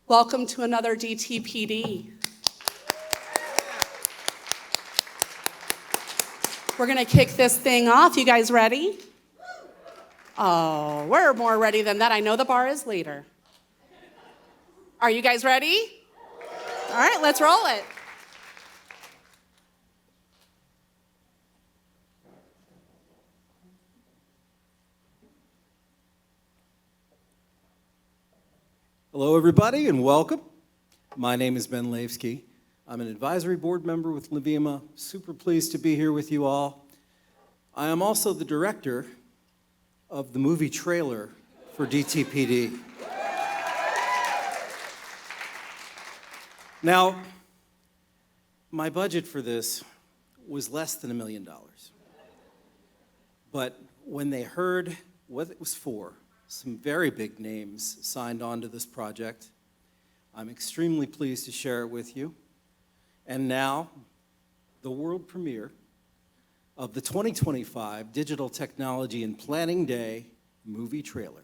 Welcome to another DTPD. We're gonna kick this thing off. You guys ready? Oh, we're more ready than that. I know the bar is later. Are you guys ready? All right, let's roll it. Hello, everybody, and welcome. My name is Ben Lavsky. I'm an advisory board member with LVIMA. Super pleased to be here with you all. I am also the director of the movie trailer for DTPD. Now, my budget for this was less than $1 million. But when they heard what it was for, some very big names signed on to this project. I'm extremely pleased to share it with you. And now, the world premiere of the 2025 Digital Technology and Planning Day movie trailer.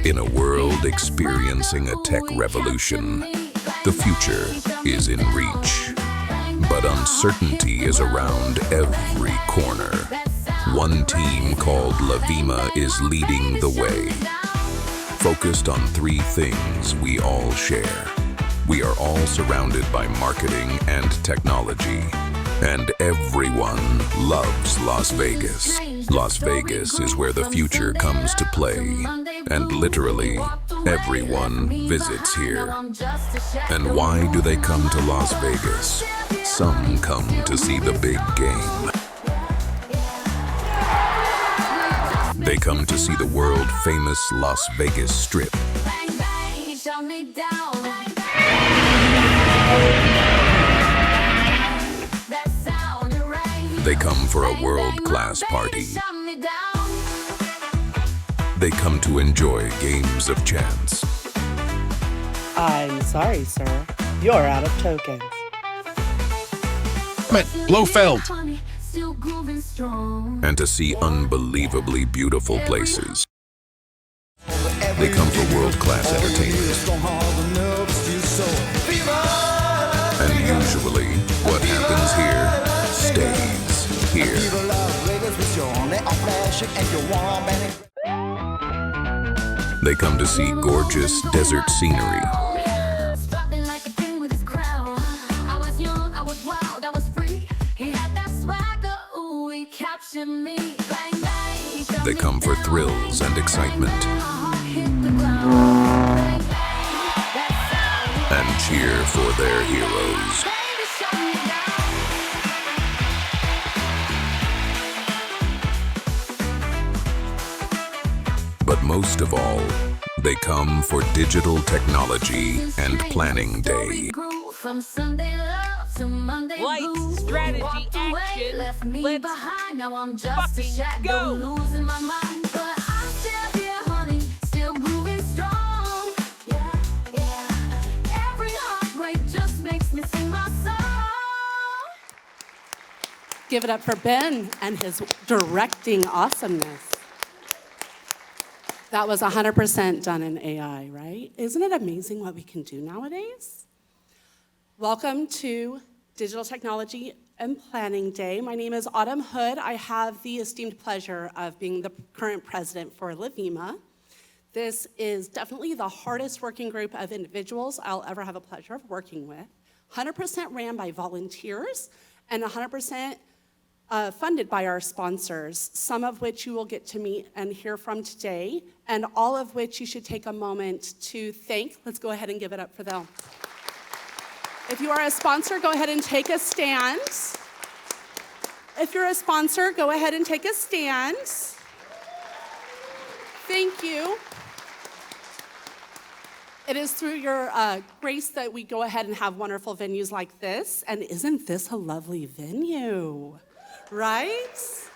In a world experiencing a tech revolution, the future is in reach. But uncertainty is around every corner. One team called LVIMA is leading the way. Focused on three things we all share. We are all surrounded by marketing and technology. And everyone loves Las Vegas. Las Vegas is where the future comes to play. And literally, everyone visits here. And why do they come to Las Vegas? Some come to see the big game. They come to see the world-famous Las Vegas Strip. They come for a world-class party. They come to enjoy games of chance. I'm sorry, sir. You're out of tokens. Blofeld. And to see unbelievably beautiful places. They come for world-class entertainment. And usually, what happens here stays here. They come to see gorgeous desert scenery. They come for thrills and excitement. And cheer for their heroes. But most of all, they come for Digital Technology and Planning Day. Lights, strategy, action, let's fucking go! Give it up for Ben and his directing awesomeness. That was 100% done in AI, right? Isn't it amazing what we can do nowadays? Welcome to Digital Technology and Planning Day. My name is Autumn Hood. I have the esteemed pleasure of being the current president for LVIMA. This is definitely the hardest working group of individuals I'll ever have a pleasure of working with. 100% ran by volunteers and 100% funded by our sponsors, some of which you will get to meet and hear from today, and all of which you should take a moment to thank. Let's go ahead and give it up for them. If you are a sponsor, go ahead and take a stand. If you're a sponsor, go ahead and take a stand. Thank you. It is through your grace that we go ahead and have wonderful venues like this. And isn't this a lovely venue, right?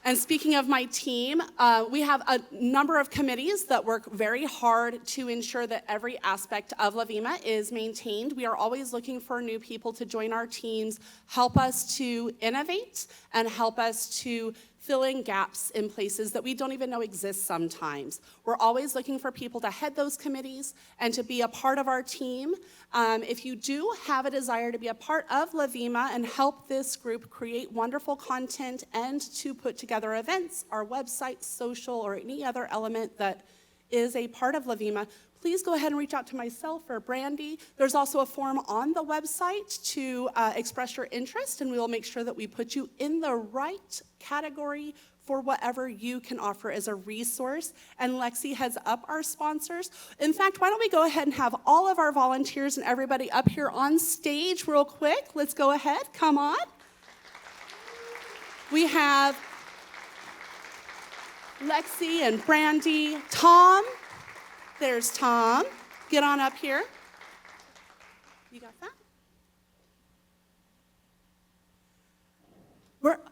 And speaking of my team, we have a number of committees that work very hard to ensure that every aspect of LVIMA is maintained. We are always looking for new people to join our teams, help us to innovate, and help us to fill in gaps in places that we don't even know exist sometimes. We're always looking for people to head those committees and to be a part of our team. If you do have a desire to be a part of LVIMA and help this group create wonderful content and to put together events, our website, social, or any other element that is a part of LVIMA, please go ahead and reach out to myself or Brandy. There's also a form on the website to express your interest, and we will make sure that we put you in the right category for whatever you can offer as a resource. And Lexi heads up our sponsors. In fact, why don't we go ahead and have all of our volunteers and everybody up here on stage real quick. Let's go ahead, come on. We have Lexi and Brandy, Tom. There's Tom. Get on up here. You got that?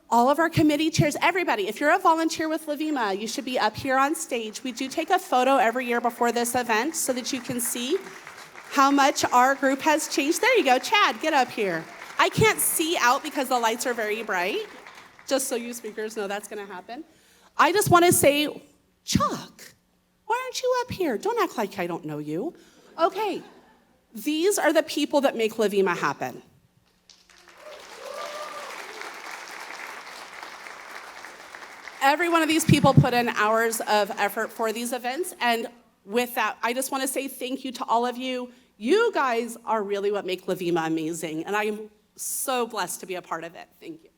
All of our committee chairs, everybody, if you're a volunteer with LVIMA, you should be up here on stage. We do take a photo every year before this event so that you can see how much our group has changed. There you go, Chad, get up here. I can't see out because the lights are very bright, just so you speakers know that's gonna happen. I just wanna say, Chuck, why aren't you up here? Don't act like I don't know you. Okay, these are the people that make LVIMA happen. Every one of these people put in hours of effort for these events, and with that, I just want to say thank you to all of you. You guys are really what make LVIMA amazing, and I am so blessed to be a part of it. Thank you.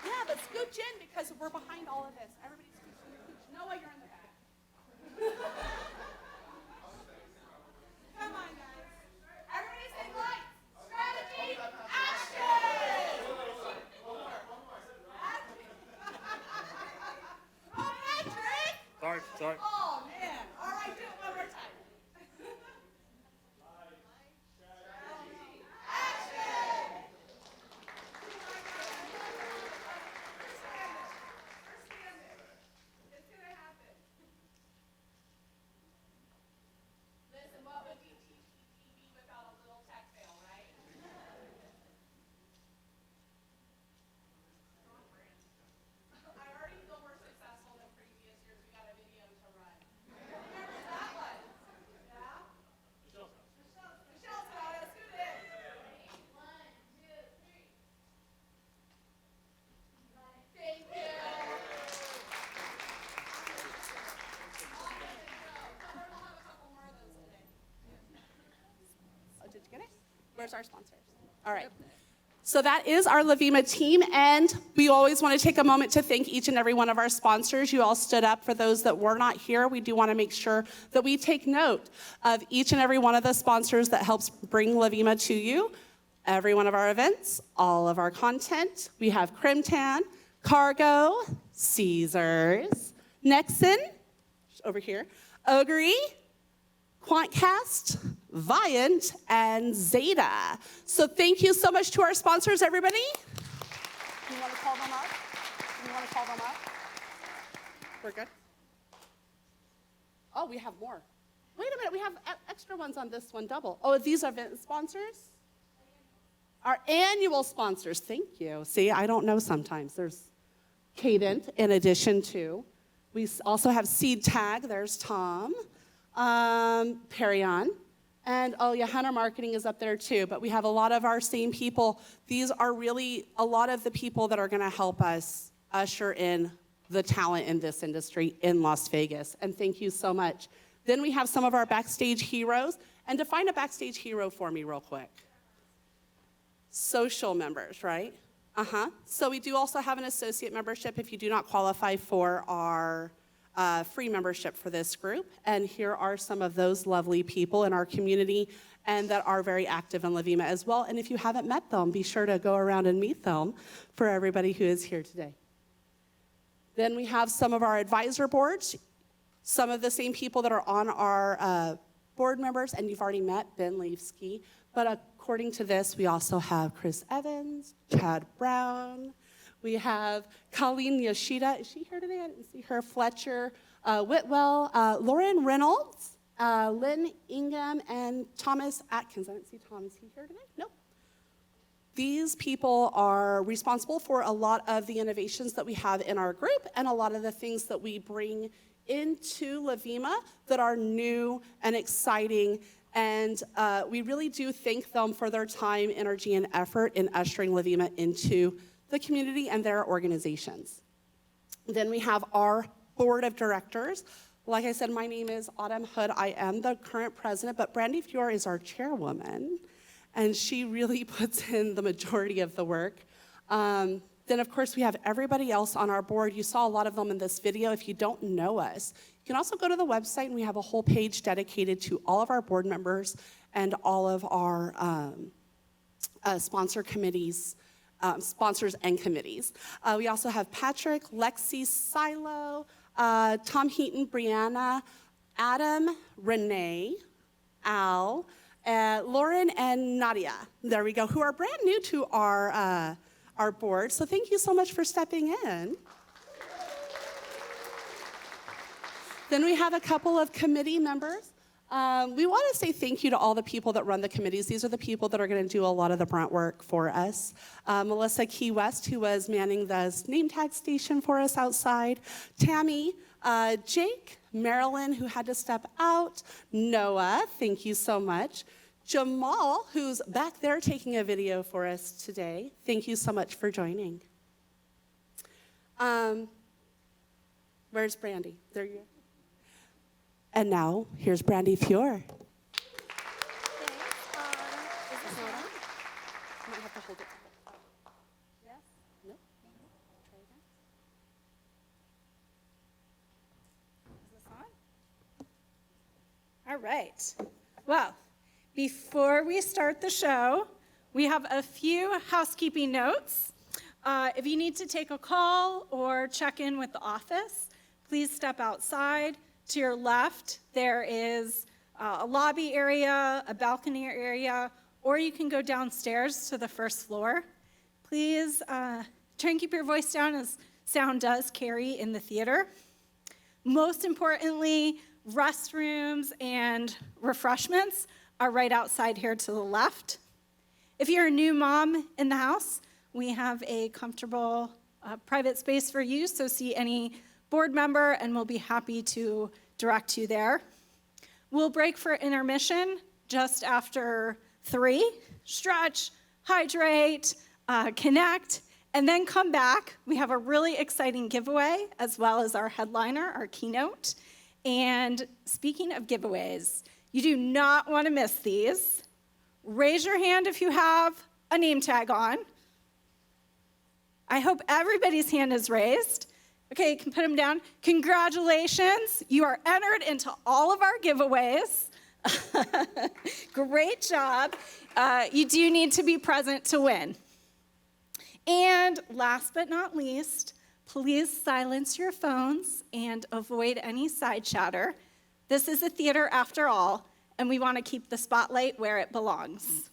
Yeah, but scooch in because we're behind all of this. Everybody scooch. Noah, you're in the back. Come on, guys. Everybody say lights, strategy, action! Oh, Patrick! Sorry. Oh, man. All right, do it one more time. Listen, what would DTTV without a little tech fail, right? I already feel we're successful than previous years. We got a video to run. Remember that one? Yeah? Michelle's got it. Scoot in. 1, 2, 3. Thank you. Oh, did you get it? Where's our sponsors? All right. So that is our LVIMA team, and we always want to take a moment to thank each and every one of our sponsors. You all stood up for those that were not here. We do want to make sure that we take note of each and every one of the sponsors that helps bring LVIMA to you. Every one of our events, all of our content. We have Crimtan, Cargo, Caesars, Nexon, over here, Ogre, Quantcast, Viant, and Zeta. So thank you so much to our sponsors, everybody. You want to call them up? We're good? Oh, we have more. Wait a minute, we have extra ones on this one, double. Oh, these are event sponsors? Our annual sponsors, thank you. See, I don't know sometimes. There's Cadent in addition to. We also have Seed Tag, there's Tom. Perion, and oh yeah, Hunter Marketing is up there too, but we have a lot of our same people. These are really a lot of the people that are gonna help us usher in the talent in this industry in Las Vegas, and thank you so much. Then we have some of our backstage heroes, and define a backstage hero for me real quick. Social members, right? So we do also have an associate membership if you do not qualify for our free membership for this group. And here are some of those lovely people in our community and that are very active in LVIMA as well. And if you haven't met them, be sure to go around and meet them for everybody who is here today. Then we have some of our advisor boards, some of the same people that are on our board members, and you've already met Ben Leafsky. But according to this, we also have Chris Evans, Chad Brown. We have Colleen Yoshida. Is she here today? I didn't see her. Fletcher Whitwell, Lauren Reynolds, Lynn Ingham, and Thomas Atkins. I didn't see Tom. Is he here today? Nope. These people are responsible for a lot of the innovations that we have in our group and a lot of the things that we bring into LVIMA that are new and exciting. And we really do thank them for their time, energy, and effort in ushering LVIMA into the community and their organizations. Then we have our board of directors. Like I said, my name is Autumn Hood. I am the current president, but Brandy Fiore is our chairwoman, and she really puts in the majority of the work. Then, of course, we have everybody else on our board. You saw a lot of them in this video. If you don't know us, you can also go to the website, and we have a whole page dedicated to all of our board members and all of our sponsor committees, sponsors and committees. We also have Patrick, Lexi, Silo, Tom Heaton, Brianna, Adam, Renee, Al, Lauren, and Nadia. There we go, who are brand new to our board. So thank you so much for stepping in. Then we have a couple of committee members. We want to say thank you to all the people that run the committees. These are the people that are going to do a lot of the brunt work for us. Melissa Key West, who was manning the name tag station for us outside. Tammy, Jake, Marilyn, who had to step out. Noah, thank you so much. Jamal, who's back there taking a video for us today. Thank you so much for joining. Where's Brandy? There you go. And now, here's Brandy Fiore. Might have to hold it. Yes? No? Try again. Is this on? All right. Well, before we start the show, we have a few housekeeping notes. If you need to take a call or check in with the office, please step outside. To your left, there is a lobby area, a balcony area, or you can go downstairs to the first floor. Please try and keep your voice down, as sound does carry in the theater. Most importantly, restrooms and refreshments are right outside here to the left. If you're a new mom in the house, we have a comfortable private space for you, so see any board member and we'll be happy to direct you there. We'll break for intermission just after 3. Stretch, hydrate, connect, and then come back. We have a really exciting giveaway as well as our headliner, our keynote. And speaking of giveaways, you do not want to miss these. Raise your hand if you have a name tag on. I hope everybody's hand is raised. Okay, you can put them down. Congratulations, you are entered into all of our giveaways. Great job. You do need to be present to win. And last but not least, please silence your phones and avoid any side chatter. This is a theater after all, and we want to keep the spotlight where it belongs.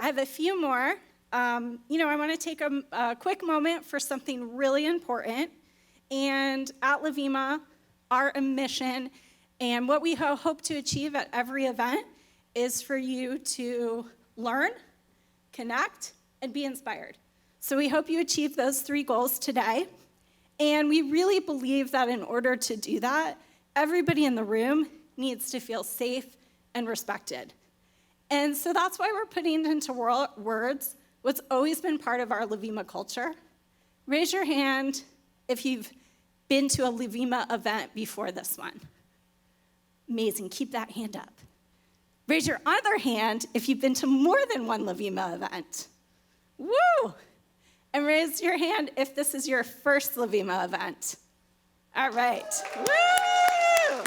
I have a few more. I want to take a quick moment for something really important. And at LVIMA, our mission and what we hope to achieve at every event is for you to learn, connect, and be inspired. So we hope you achieve those 3 goals today. And we really believe that in order to do that, everybody in the room needs to feel safe and respected. And so that's why we're putting into words what's always been part of our LVIMA culture. Raise your hand if you've been to a LVIMA event before this one. Amazing, keep that hand up. Raise your other hand if you've been to more than one LVIMA event. Woo! And raise your hand if this is your first LVIMA event. All right, woo!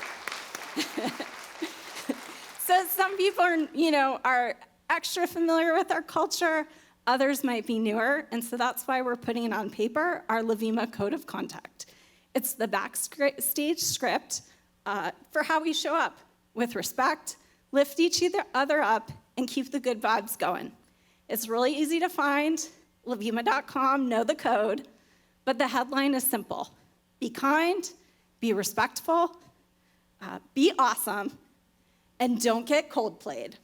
So some people are extra familiar with our culture. Others might be newer, and so that's why we're putting on paper our LVIMA Code of Conduct. It's the backstage script for how we show up with respect, lift each other up, and keep the good vibes going. It's really easy to find, LVIMA.com, know the code, but the headline is simple. Be kind, be respectful, be awesome, and don't get cold-played.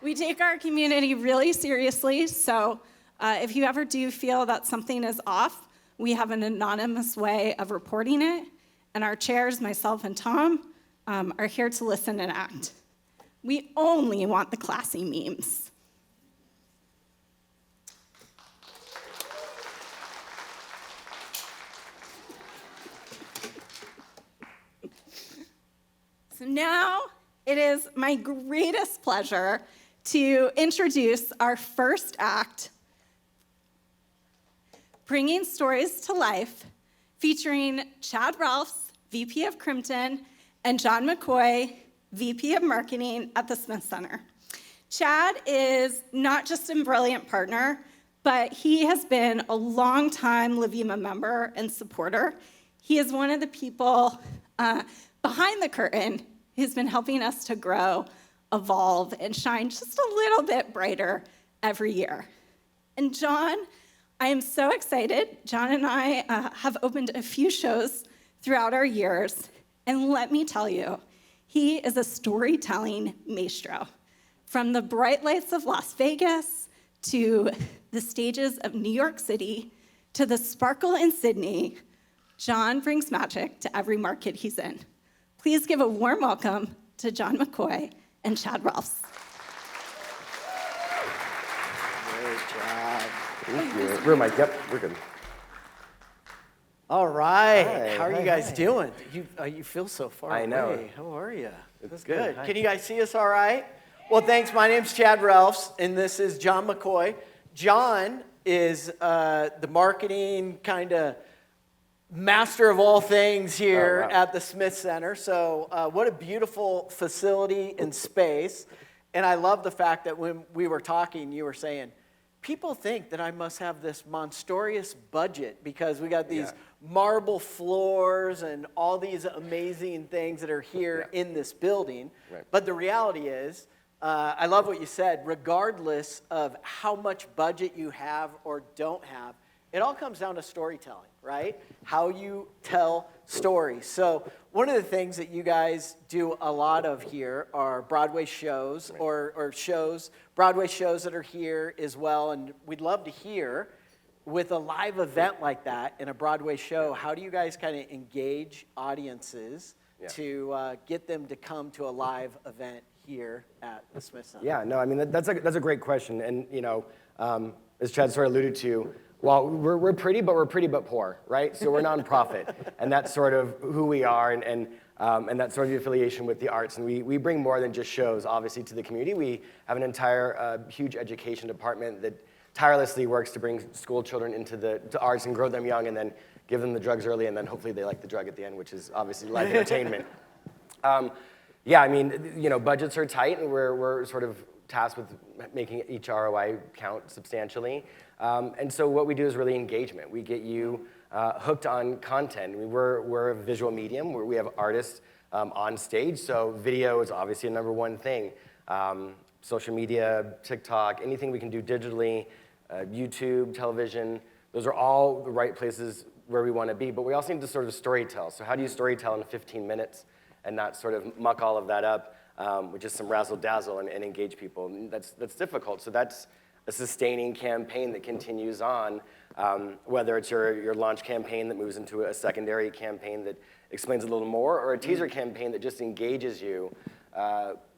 We take our community really seriously, so if you ever do feel that something is off, we have an anonymous way of reporting it, and our chairs, myself and Tom, are here to listen and act. We only want the classy memes. So now it is my greatest pleasure to introduce our first act, Bringing Stories to Life, featuring Chad Ralphs, VP of Crimpton, and John McCoy, VP of Marketing at the Smith Center. Chad is not just a brilliant partner, but he has been a longtime LVIMA member and supporter. He is one of the people behind the curtain who's been helping us to grow, evolve, and shine just a little bit brighter every year. And John, I am so excited. John and I have opened a few shows throughout our years, and let me tell you, he is a storytelling maestro. From the bright lights of Las Vegas, to the stages of New York City, to the sparkle in Sydney, John brings magic to every market he's in. Please give a warm welcome to John McCoy and Chad Ralphs. Great job. Thank you. We're Mike. Yep, we're good. All right. Hi, How are you hi, guys hi. doing? You feel so far I know. away. How are you? That's good. good. Hi. Can you guys see us all right? Well, thanks. My name's Chad Ralphs, and this is John McCoy. John is the marketing kind of master of all things here Oh, wow. at the Smith Center. So what a beautiful facility and space. And I love the fact that when we were talking, you were saying, people think that I must have this monstrous budget because we got these marble floors and all these amazing things that are here in this building. Right. But the reality is, I love what you said, regardless of how much budget you have or don't have, it all comes down to storytelling, right? How you tell stories. So one of the things that you guys do a lot of here are Broadway shows or shows, Broadway shows that are here as well. And we'd love to hear, with a live event like that in a Broadway show, how do you guys kind of engage audiences to get them to come to a live event here at the Smith Center? Yeah, no, I mean, that's a great question. And, you know, as Chad sort of alluded to, well, we're pretty but poor, right? So we're nonprofit, and that's sort of who we are, and that's sort of the affiliation with the arts. And we bring more than just shows, obviously, to the community. We have an entire huge education department that tirelessly works to bring school children into to arts and grow them young, and then give them the drugs early, and then hopefully they like the drug at the end, which is obviously live entertainment. Yeah, I mean, you know, budgets are tight, and we're sort of tasked with making each ROI count substantially. And so what we do is really engagement. We get you hooked on content. I mean, we're a visual medium where we have artists on stage, so video is obviously a number one thing. Social media, TikTok, anything we can do digitally, YouTube, television, those are all the right places where we want to be, but we also need to sort of storytell. So how do you storytell in 15 minutes and not sort of muck all of that up with just some razzle-dazzle and engage people? And that's difficult. So that's a sustaining campaign that continues on, whether it's your launch campaign that moves into a secondary campaign that explains a little more, or a teaser campaign that just engages you.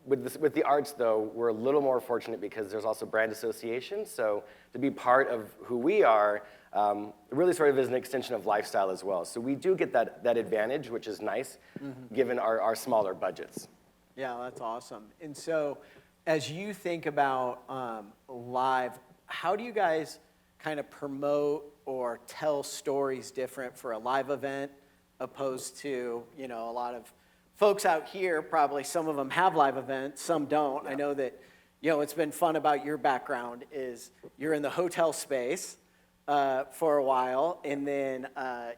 With the arts, though, we're a little more fortunate because there's also brand association. So to be part of who we are really sort of is an extension of lifestyle as well. So we do get that advantage, which is nice, given our smaller budgets. Yeah, that's awesome. And so as you think about live, how do you guys kind of promote or tell stories different for a live event opposed to, you know, a lot of folks out here, probably some of them have live events, some don't. I know that You know, what's been fun about your background is you're in the hotel space for a while, and then,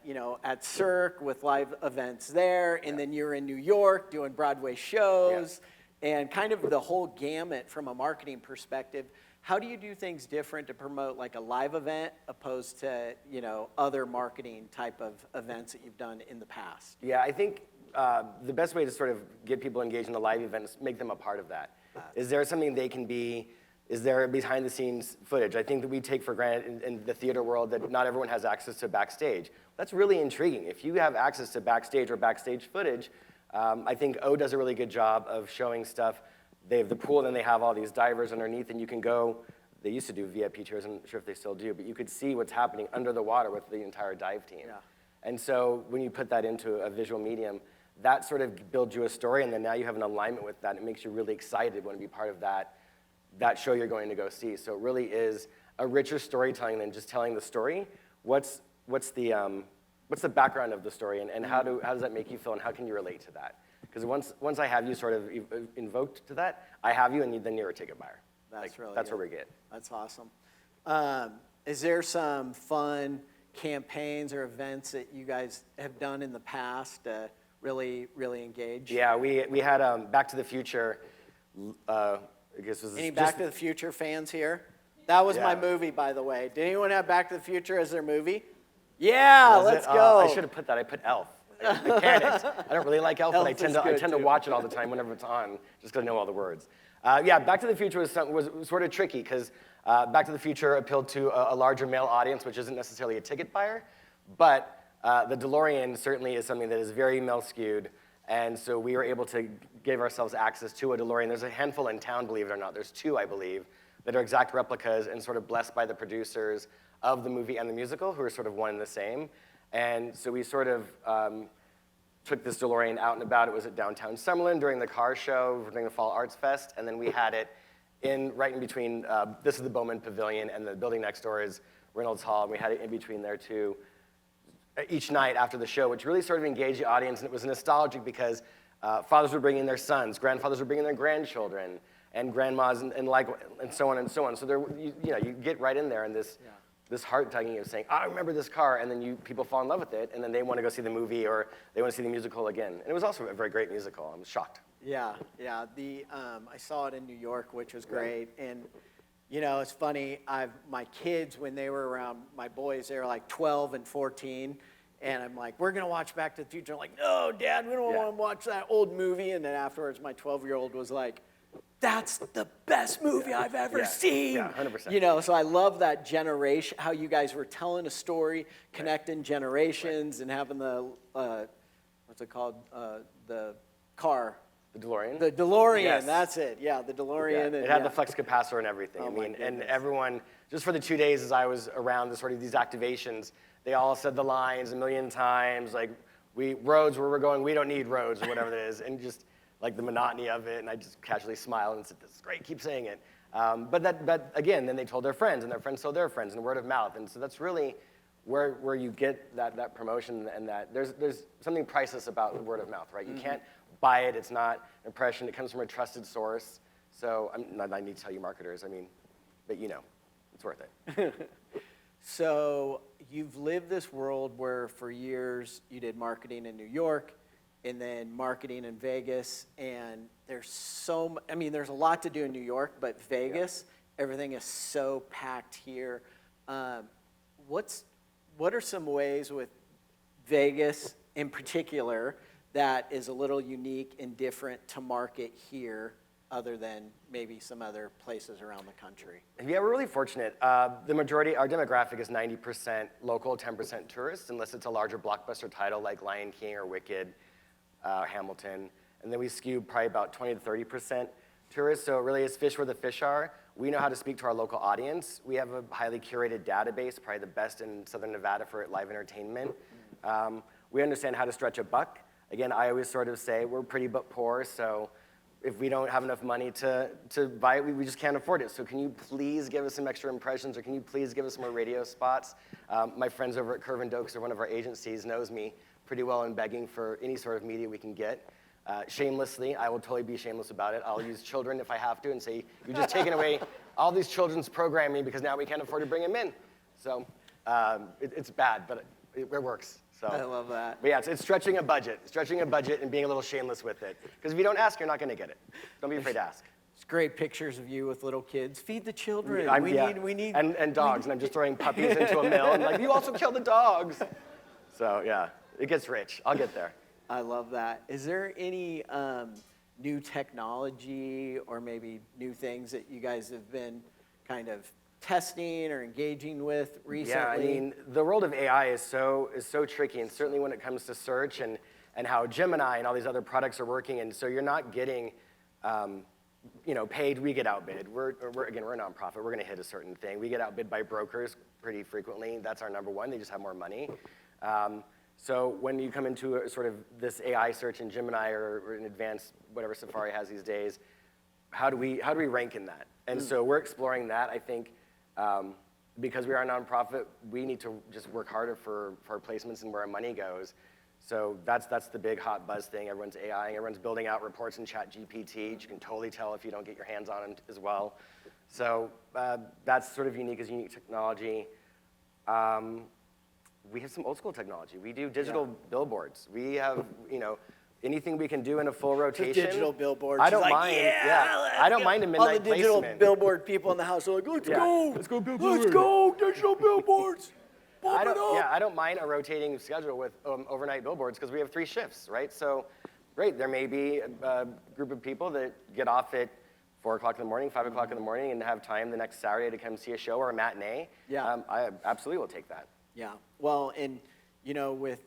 you know, at Cirque with live events there, and then you're in New York doing Broadway shows, and kind of the whole gamut from a marketing perspective. How do you do things different to promote like a live event opposed to, you know, other marketing type of events that you've done in the past? Yeah, I think the best way to sort of get people engaged in the live event is make them a part of that. Is there something they can be? Is there behind the scenes footage? I think that we take for granted in the theater world that not everyone has access to backstage. That's really intriguing. If you have access to backstage or backstage footage, I think O does a really good job of showing stuff. They have the pool, and then they have all these divers underneath, and you can go. They used to do VIP tours, I'm not sure if they still do, but you could see what's happening under the water with the entire dive team. Yeah. And so when you put that into a visual medium, that sort of builds you a story, and then now you have an alignment with that. It makes you really excited when to be part of that show you're going to go see. So it really is a richer storytelling than just telling the story. What's the background of the story, and how does that make you feel, and how can you relate to that? Because once I have you sort of invoked to that, I have you, and then you're a ticket buyer. That's really that's good. where we get. That's awesome. Is there some fun campaigns or events that you guys have done in the past to really engage? Yeah, we had Back to the Future. I guess was Any Back to the Future fans here? That was my Yeah. movie, by the way. Did anyone have Back to the Future as their movie? Yeah, Was let's it? go. I should have put that. I put Elf. I panicked. I don't really like Elf, but I Elf tend is to good, too. watch it all the time whenever it's on, just because I know all the words. Yeah, Back to the Future was sort of tricky because Back to the Future appealed to a larger male audience, which isn't necessarily a ticket buyer, but the DeLorean certainly is something that is very male skewed, and so we were able to give ourselves access to a DeLorean. There's a handful in town, believe it or not. There's 2, I believe, that are exact replicas and sort of blessed by the producers of the movie and the musical, who are sort of one and the same. And so we sort of took this DeLorean out and about. It was at downtown Summerlin during the car show, during the Fall Arts Fest, and then we had it right in between, this is the Bowman Pavilion, and the building next door is Reynolds Hall, and we had it in between there too, each night after the show, which really sort of engaged the audience, and it was nostalgic because fathers were bringing their sons, grandfathers were bringing their grandchildren, and grandmas, and so on and so on. So there, you get right in there, and this heart tugging of saying, I remember this car, and then people fall in love with it, and then they want to go see the movie or they want to see the musical again. And it was also a very great musical. I was shocked. Yeah. I saw it in New York, which was great. And, you know, it's funny, my kids, when they were around, my boys, they were like 12 and 14, and I'm like, we're going to watch Back to the Future. I'm like, no, Dad, we don't want to watch that old movie. And then afterwards, my 12-year-old was like, that's the best movie I've ever seen. Yeah, 100%. You know, so I love that generation, how you guys were telling a story, connecting generations, and having the, what's it called, the car. The DeLorean? The DeLorean, Yes. that's it. Yeah, the DeLorean. Yeah, and, it had the flex capacitor and everything. Oh, I my mean, and goodness. everyone, just for the 2 days as I was around these activations, they all said the lines a million times, like, roads where we're going, we don't need roads, or whatever it is, and just like the monotony of it, and I just casually smiled and said, this is great, keep saying it. But again, then they told their friends, and their friends told their friends, and word of mouth, and so that's really where you get that promotion, and that there's something priceless about word of mouth, right? You can't buy it, it's not impression, it comes from a trusted source. So I need to tell you marketers, but it's worth it. So you've lived this world where for years you did marketing in New York and then marketing in Vegas, and there's there's a lot to do in New York, but Vegas, everything is so packed here. What are some ways with Vegas in particular that is a little unique and different to market here other than maybe some other places around the country? Yeah, we're really fortunate. The majority, our demographic is 90% local, 10% tourists, unless it's a larger blockbuster title like Lion King or Wicked, Hamilton. And then we skew probably about 20 to 30% tourists, so it really is fish where the fish are. We know how to speak to our local audience. We have a highly curated database, probably the best in Southern Nevada for live entertainment. We understand how to stretch a buck. Again, I always sort of say we're pretty but poor, so if we don't have enough money to buy it, we just can't afford it. So can you please give us some extra impressions, or can you please give us some more radio spots? My friends over at Curve and Dokes, or one of our agencies, knows me pretty well in begging for any sort of media we can get. shamelessly. I will totally be shameless about it. I'll use children if I have to and say, you've just taken away all these children's programming because now we can't afford to bring them in. So it's bad, but it works. So, I love that. But yeah, it's stretching a budget and being a little shameless with it. Because if you don't ask, you're not going to get it. Don't be afraid to ask. It's great pictures of you with little kids. Feed the children. We need. And dogs, and I'm just throwing puppies into a mill, and like, you also kill the dogs. So yeah, it gets rich. I'll get there. I love that. Is there any new technology or maybe new things that you guys have been kind of testing or engaging with recently? Yeah, I mean, the world of AI is so tricky, and certainly when it comes to search and how Gemini and all these other products are working, and so you're not getting, paid. We get outbid. We're a nonprofit. We're going to hit a certain thing. We get outbid by brokers pretty frequently. That's our number one. They just have more money. So when you come into a, sort of this AI search in Gemini or in advanced, whatever Safari has these days, how do we rank in that? And so we're exploring that. I think because we are a nonprofit, we need to just work harder for our placements and where our money goes. So that's the big hot buzz thing. Everyone's AI, everyone's building out reports in ChatGPT. You can totally tell if you don't get your hands on it as well. So that's sort of unique technology. We have some old school technology. We do digital billboards. We have, anything we can do in a full rotation. Digital billboards. I don't mind. I don't mind a midnight All the digital placement. billboard people in the house are like, let's go. Let's go billboard. Let's go, digital billboards. Pump it up. I don't mind a rotating schedule with overnight billboards because we have 3 shifts, right? So, great. There may be a group of people that get off at 4 o'clock in the morning, 5 o'clock in the morning, and have time the next Saturday to come see a show or a matinee. Yeah. I absolutely will take that. Yeah. Well, and with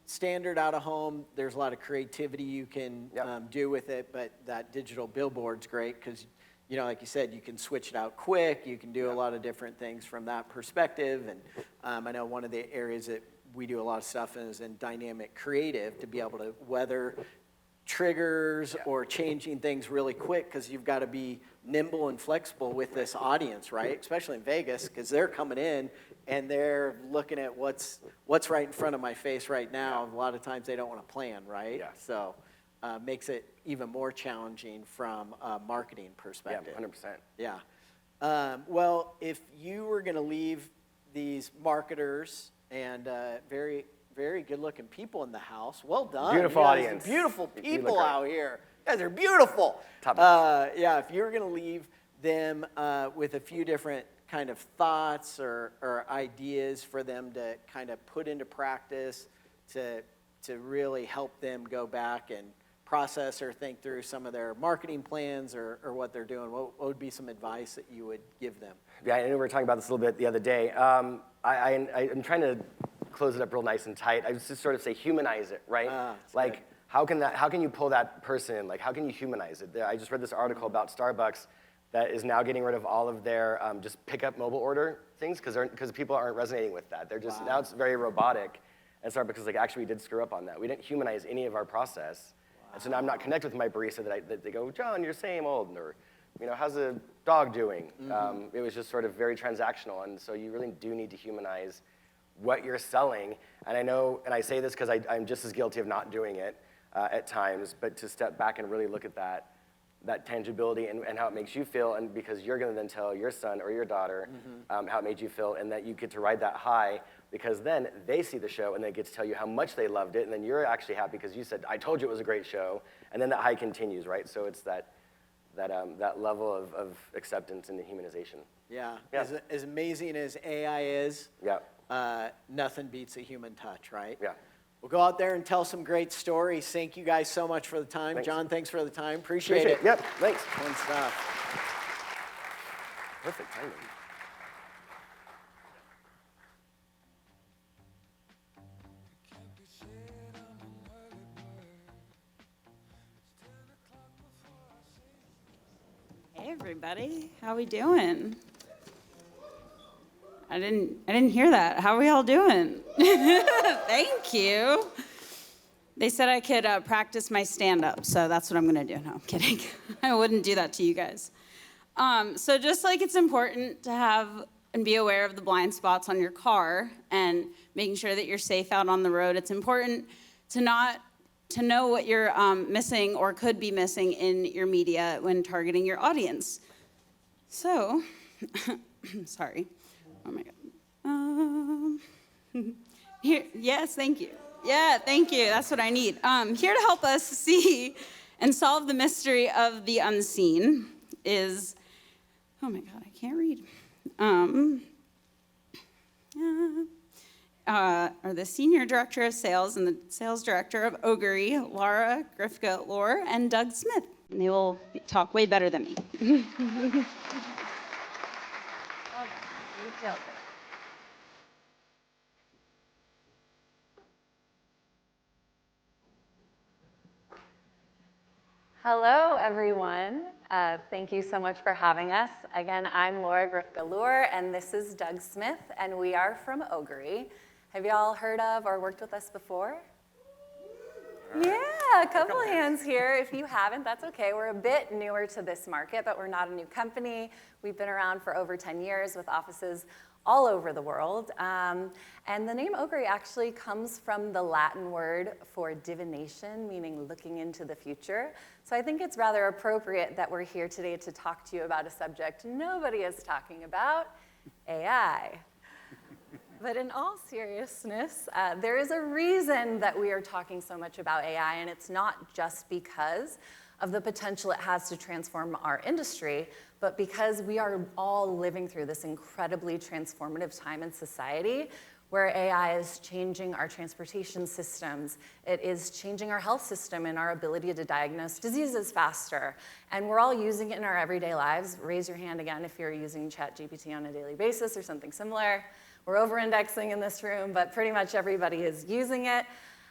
standard out of home, there's a lot of creativity you can do with it, but that digital billboard's great because, like you said, you can switch it out quick. You can do a lot of different things from that perspective. And I know one of the areas that we do a lot of stuff in is in dynamic creative to be able to weather triggers or changing things really quick because you've got to be nimble and flexible with this audience, right? Especially in Vegas because they're coming in and they're looking at what's right in front of my face right now. A lot of times they don't want to plan, right? Yeah. So makes it even more challenging from a marketing perspective. Yeah, 100%. Yeah. Well, if you were going to leave these marketers and very, very good-looking people in the house, well done. Beautiful audience. Beautiful You people look great. out here. You guys are beautiful. Yeah, if you were going to leave them with a few different kind of thoughts or ideas for them to kind of put into practice to really help them go back and process or think through some of their marketing plans or what they're doing, what would be some advice that you would give them? Yeah, I know we were talking about this a little bit the other day. I'm trying to close it up real nice and tight. I just sort of say humanize it, right? Like, how can you pull that person in? Like, how can you humanize it? I just read this article about Starbucks that is now getting rid of all of their just pick up mobile order things because people aren't resonating with that. They're just, now it's very robotic. And Starbucks is like, actually, we did screw up on that. We didn't humanize any of our process. And so now I'm not connected with my barista that they go, John, you're same old, or, how's the dog doing? It was just sort of very transactional. And so you really do need to humanize what you're selling. And I know, and I say this because I'm just as guilty of not doing it at times, but to step back and really look at that tangibility and how it makes you feel, and because you're going to then tell your son or your daughter how it made you feel, and that you get to ride that high, because then they see the show and they get to tell you how much they loved it, and then you're actually happy because you said, I told you it was a great show, and then that high continues, right? So it's that level of acceptance and humanization. Yeah. As amazing as AI is, nothing beats a human touch, right? Yeah. We'll go out there and tell some great stories. Thank you guys so much for the time. Thanks. John, thanks for the time. Appreciate it. Yep, thanks. Fun stuff. Perfect timing. Hey everybody, how we doing? I didn't hear that. How are we all doing? Thank you. They said I could practice my stand-up, so that's what I'm gonna do. No, I'm kidding. I wouldn't do that to you guys. So just like it's important to have and be aware of the blind spots on your car and making sure that you're safe out on the road, it's important to not to know what you're missing or could be missing in your media when targeting your audience. So, sorry. Oh my God. Here, yes, thank you. Yeah, thank you. That's what I need. Here to help us see and solve the mystery of the unseen is, oh my God, I can't read. Are the Senior Director of Sales and the Sales Director of Ogre, Laura Grifka-Lore, and Doug Smith. And they will talk way better than me. Hello, everyone. Thank you so much for having us. Again, I'm Laura Grifka-Lore, and this is Doug Smith, and we are from Ogre. Have you all heard of or worked with us before? Yeah, a couple hands here. If you haven't, that's okay. We're a bit newer to this market, but we're not a new company. We've been around for over 10 years with offices all over the world. And the name Ogre actually comes from the Latin word for divination, meaning looking into the future. So I think it's rather appropriate that we're here today to talk to you about a subject nobody is talking about, AI. But in all seriousness, there is a reason that we are talking so much about AI, and it's not just because of the potential it has to transform our industry, but because we are all living through this incredibly transformative time in society where AI is changing our transportation systems. It is changing our health system and our ability to diagnose diseases faster. And we're all using it in our everyday lives. Raise your hand again if you're using ChatGPT on a daily basis or something similar. We're over-indexing in this room, but pretty much everybody is using it.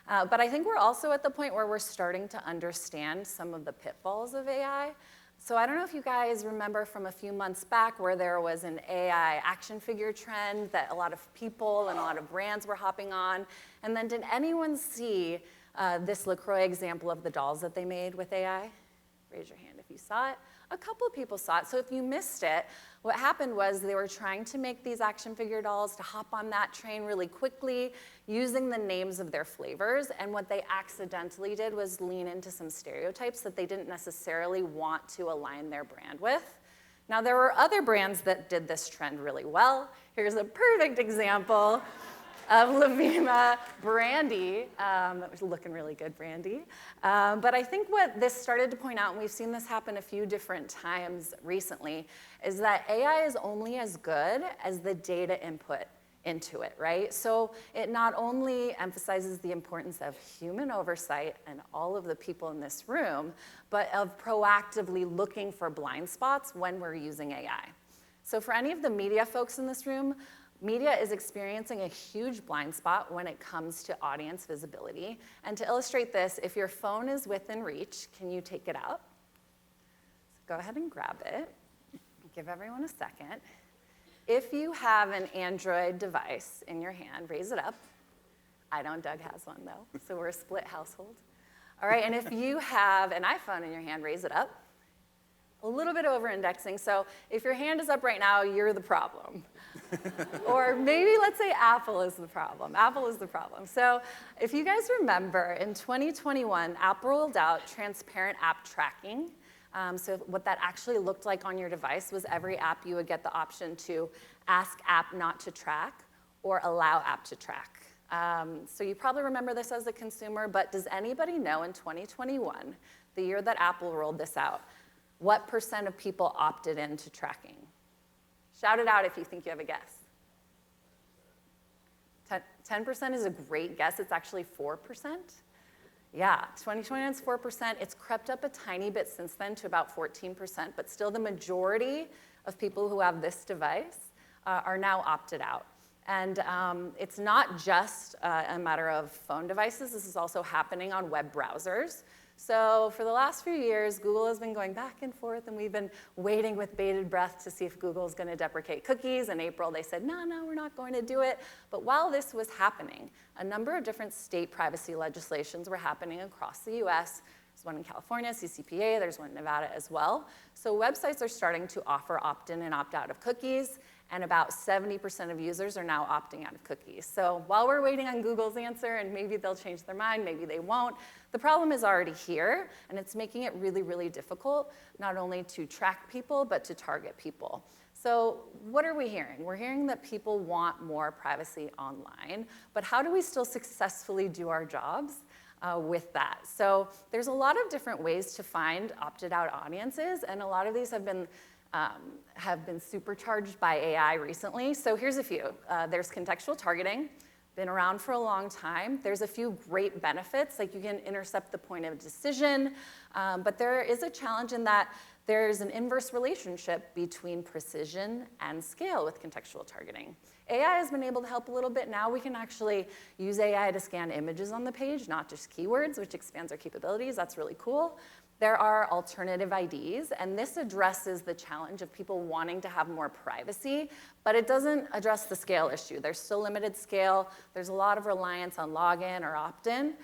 But I think we're also at the point where we're starting to understand some of the pitfalls of AI. So I don't know if you guys remember from a few months back where there was an AI action figure trend that a lot of people and a lot of brands were hopping on. And then did anyone see this LaCroix example of the dolls that they made with AI? Raise your hand if you saw it. A couple of people saw it. So if you missed it, what happened was they were trying to make these action figure dolls to hop on that train really quickly using the names of their flavors. And what they accidentally did was lean into some stereotypes that they didn't necessarily want to align their brand with. Now, there were other brands that did this trend really well. Here's a perfect example of LVIMA Brandy. That was looking really good, Brandy. But I think what this started to point out, and we've seen this happen a few different times recently, is that AI is only as good as the data input into it, right? So it not only emphasizes the importance of human oversight and all of the people in this room, but of proactively looking for blind spots when we're using AI. So for any of the media folks in this room, media is experiencing a huge blind spot when it comes to audience visibility. And to illustrate this, if your phone is within reach, can you take it out? So go ahead and grab it. Give everyone a second. If you have an Android device in your hand, raise it up. I don't, Doug has one though, so we're a split household. All right, and if you have an iPhone in your hand, raise it up. A little bit over-indexing, so if your hand is up right now, you're the problem. Or maybe let's say Apple is the problem. Apple is the problem. So if you guys remember, in 2021, Apple rolled out transparent app tracking. So what that actually looked like on your device was every app you would get the option to ask app not to track or allow app to track. So you probably remember this as a consumer, but does anybody know in 2021, the year that Apple rolled this out, what % of people opted into tracking? Shout it out if you think you have a guess. 10% is a great guess. It's actually 4%. Yeah, 2021 is 4%. It's crept up a tiny bit since then to about 14%, but still the majority of people who have this device are now opted out. And it's not just a matter of phone devices. This is also happening on web browsers. So for the last few years, Google has been going back and forth, and we've been waiting with bated breath to see if Google is going to deprecate cookies. In April, they said, no, we're not going to do it. But while this was happening, a number of different state privacy legislations were happening across the US. There's one in California, CCPA, there's one in Nevada as well. So websites are starting to offer opt-in and opt-out of cookies. and about 70% of users are now opting out of cookies. So while we're waiting on Google's answer, and maybe they'll change their mind, maybe they won't, the problem is already here, and it's making it really, really difficult, not only to track people, but to target people. So what are we hearing? We're hearing that people want more privacy online, but how do we still successfully do our jobs with that? So there's a lot of different ways to find opted out audiences, and a lot of these have been supercharged by AI recently. So here's a few. There's contextual targeting, been around for a long time. There's a few great benefits, like you can intercept the point of decision, but there is a challenge in that there's an inverse relationship between precision and scale with contextual targeting. AI has been able to help a little bit. Now we can actually use AI to scan images on the page, not just keywords, which expands our capabilities. That's really cool. There are alternative IDs, and this addresses the challenge of people wanting to have more privacy, but it doesn't address the scale issue. There's still limited scale. There's a lot of reliance on login or opt-in.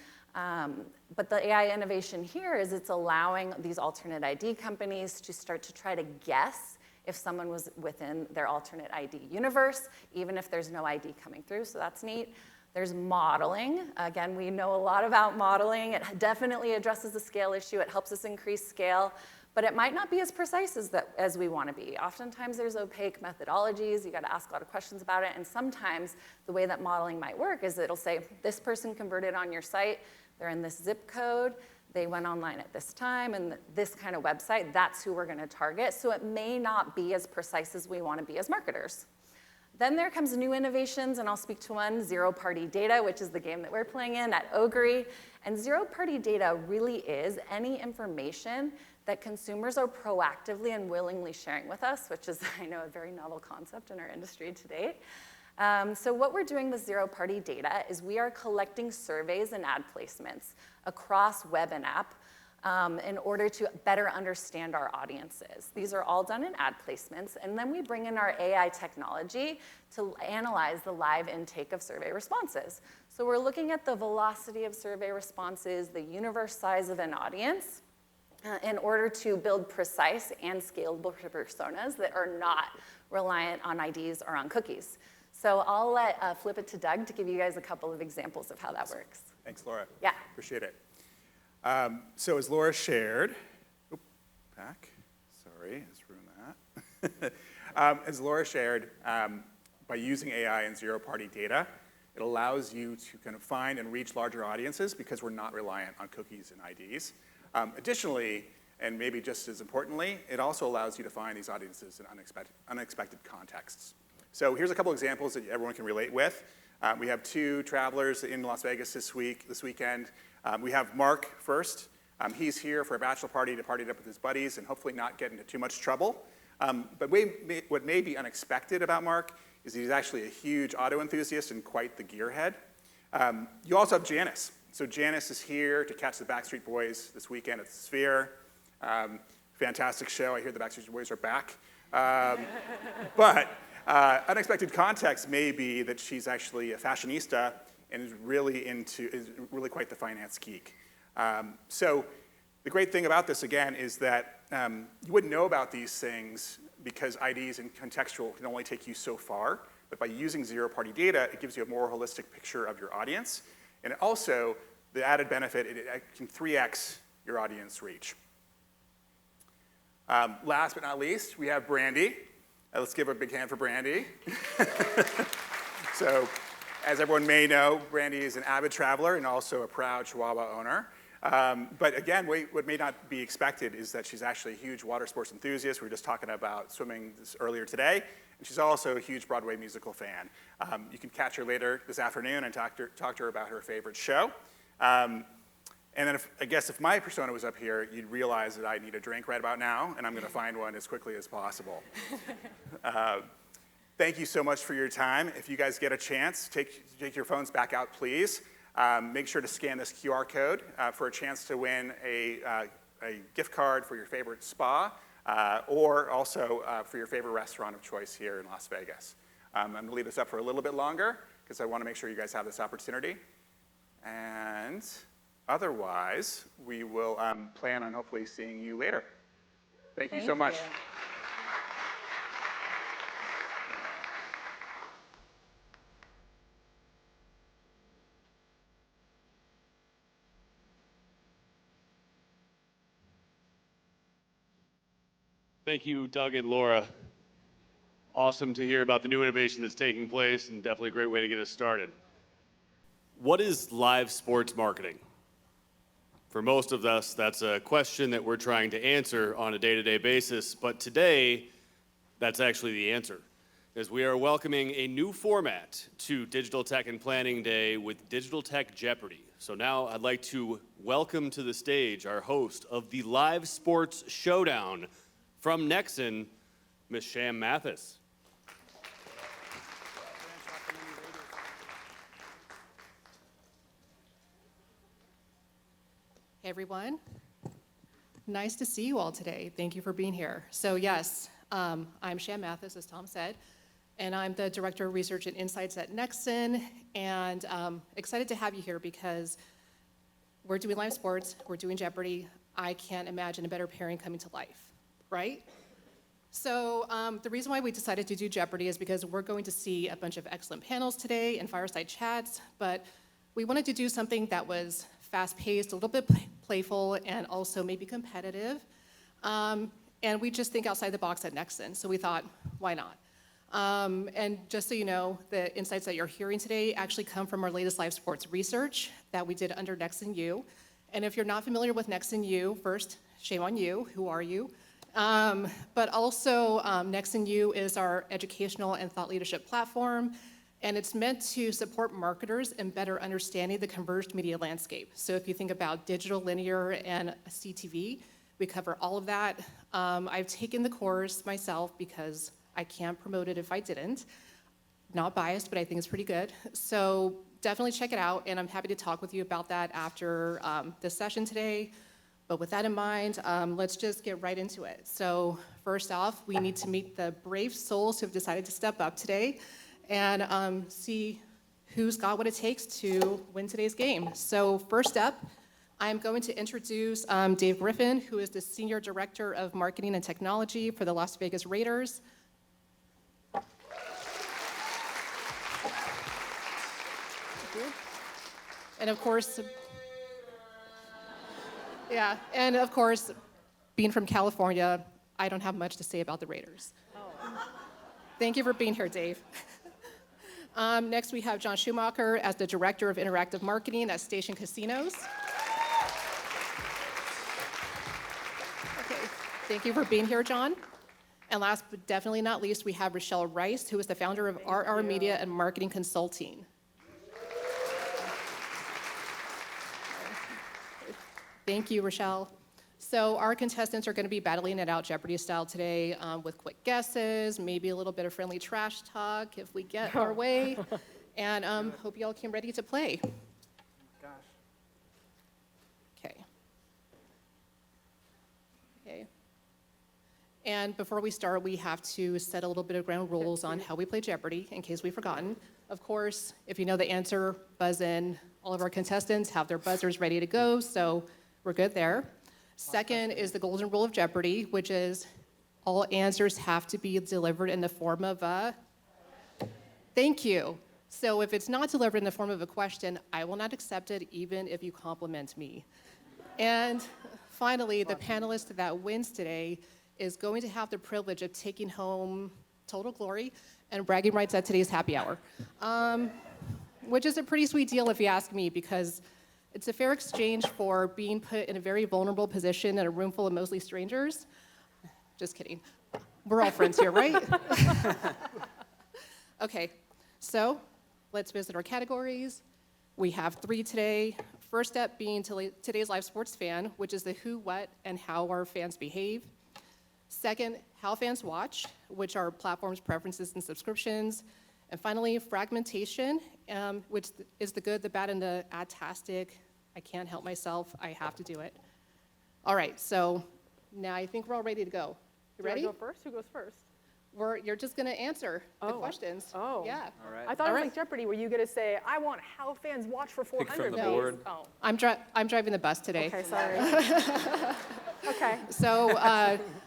But the AI innovation here is it's allowing these alternate ID companies to start to try to guess if someone was within their alternate ID universe, even if there's no ID coming through, so that's neat. There's modeling. Again, we know a lot about modeling. It definitely addresses the scale issue. It helps us increase scale, but it might not be as precise as we want to be. Oftentimes there's opaque methodologies. You got to ask a lot of questions about it, and sometimes the way that modeling might work is it'll say, this person converted on your site, they're in this zip code, they went online at this time, and this kind of website, that's who we're going to target. So it may not be as precise as we want to be as marketers. Then there comes new innovations, and I'll speak to one, zero-party data, which is the game that we're playing in at Ogre. And zero-party data really is any information that consumers are proactively and willingly sharing with us, which is, I know, a very novel concept in our industry to date. So what we're doing with zero-party data is we are collecting surveys and ad placements across web and app in order to better understand our audiences. These are all done in ad placements, and then we bring in our AI technology to analyze the live intake of survey responses. So we're looking at the velocity of survey responses, the universe size of an audience, in order to build precise and scalable personas that are not reliant on IDs or on cookies. So I'll flip it to Doug to give you guys a couple of examples of how that works. Thanks, Laura. Yeah. Appreciate it. So as Laura shared, sorry, just ruined that. As Laura shared, by using AI and zero-party data, it allows you to kind of find and reach larger audiences because we're not reliant on cookies and IDs. Additionally, and maybe just as importantly, it also allows you to find these audiences in unexpected contexts. So here's a couple examples that everyone can relate with. We have two travelers in Las Vegas this weekend. We have Mark first. He's here for a bachelor party to party it up with his buddies and hopefully not get into too much trouble. But what may be unexpected about Mark is he's actually a huge auto enthusiast and quite the gearhead. You also have Janice. So Janice is here to catch the Backstreet Boys this weekend at the Sphere. Fantastic show. I hear the Backstreet Boys are back. But unexpected context may be that she's actually a fashionista and is really quite the finance geek. So the great thing about this, again, is that you wouldn't know about these things because IDs and contextual can only take you so far. But by using zero-party data, it gives you a more holistic picture of your audience. And also, the added benefit, it can 3x your audience reach. Last but not least, we have Brandy. Let's give a big hand for Brandy. So, as everyone may know, Brandy is an avid traveler and also a proud Chihuahua owner. But again, what may not be expected is that she's actually a huge water sports enthusiast. We were just talking about swimming earlier today. And she's also a huge Broadway musical fan. You can catch her later this afternoon and talk to her about her favorite show. And then I guess if my persona was up here, you'd realize that I need a drink right about now, and I'm going to find one as quickly as possible. Thank you so much for your time. If you guys get a chance, take your phones back out, please. Make sure to scan this QR code for a chance to win a gift card for your favorite spa, or also for your favorite restaurant of choice here in Las Vegas. I'm going to leave this up for a little bit longer because I want to make sure you guys have this opportunity. And otherwise, we will plan on hopefully seeing you later. Thank you so much. Thank you, Doug and Laura. Awesome to hear about the new innovation that's taking place, and definitely a great way to get us started. What is live sports marketing? For most of us, that's a question that we're trying to answer on a day-to-day basis, but today, that's actually the answer, as we are welcoming a new format to Digital Tech and Planning Day with Digital Tech Jeopardy. So now I'd like to welcome to the stage our host of the Live Sports Showdown from Nexon, Ms. Sham Mathis. Hey everyone, nice to see you all today. Thank you for being here. So yes, I'm Sham Mathis, as Tom said, and I'm the Director of Research and Insights at Nexon, and excited to have you here because we're doing live sports, we're doing Jeopardy. I can't imagine a better pairing coming to life, right? So the reason why we decided to do Jeopardy is because we're going to see a bunch of excellent panels today and fireside chats, but we wanted to do something that was fast-paced, a little bit playful, and also maybe competitive. And we just think outside the box at Nexon, so we thought, why not? And just so you know, the insights that you're hearing today actually come from our latest live sports research that we did under Nexon U. And if you're not familiar with Nexon U, first, shame on you, who are you? But also, Nexon U is our educational and thought leadership platform, and it's meant to support marketers in better understanding the converged media landscape. So if you think about digital, linear, and CTV, we cover all of that. I've taken the course myself because I can't promote it if I didn't. Not biased, but I think it's pretty good. So definitely check it out, and I'm happy to talk with you about that after this session today. But with that in mind, let's just get right into it. So first off, we need to meet the brave souls who have decided to step up today and see who's got what it takes to win today's game. So first up, I'm going to introduce Dave Griffin, who is the Senior Director of Marketing and Technology for the Las Vegas Raiders. And of course, yeah, and of course, being from California, I don't have much to say about the Raiders. Thank you for being here, Dave. Next, we have John Schumacher as the Director of Interactive Marketing at Station Casinos. Okay, thank you for being here, John. And last but definitely not least, we have Rochelle Rice, who is the founder of RR Media and Marketing Consulting. Thank you, Rochelle. So our contestants are going to be battling it out Jeopardy style today with quick guesses, maybe a little bit of friendly trash talk if we get our way, and hope you all came ready to play. Gosh. Okay. Okay. And before we start, we have to set a little bit of ground rules on how we play Jeopardy, in case we've forgotten. Of course, if you know the answer, buzz in. All of our contestants have their buzzers ready to go, so we're good there. Second is the golden rule of Jeopardy, which is all answers have to be delivered in the form of a thank you. So if it's not delivered in the form of a question, I will not accept it even if you compliment me. And finally, the panelist that wins today is going to have the privilege of taking home total glory and bragging rights at today's happy hour, which is a pretty sweet deal if you ask me, because it's a fair exchange for being put in a very vulnerable position in a room full of mostly strangers. Just kidding. We're all friends here, right? Okay, so let's visit our categories. We have 3 today. First step being today's live sports fan, which is the who, what, and how our fans behave. Second, how fans watch, which are platforms, preferences, and subscriptions. And finally, fragmentation, which is the good, the bad, and the ad-tastic. I can't help myself. I have to do it. All right, so now I think we're all ready to go. You ready? Do I go first? Who goes first? You're just going to answer the questions. Oh. Yeah. All right. I thought it was like Jeopardy, where you get to say, I want how fans watch for 400 the days. board. Oh. I'm driving the bus today. Okay, sorry. Okay. So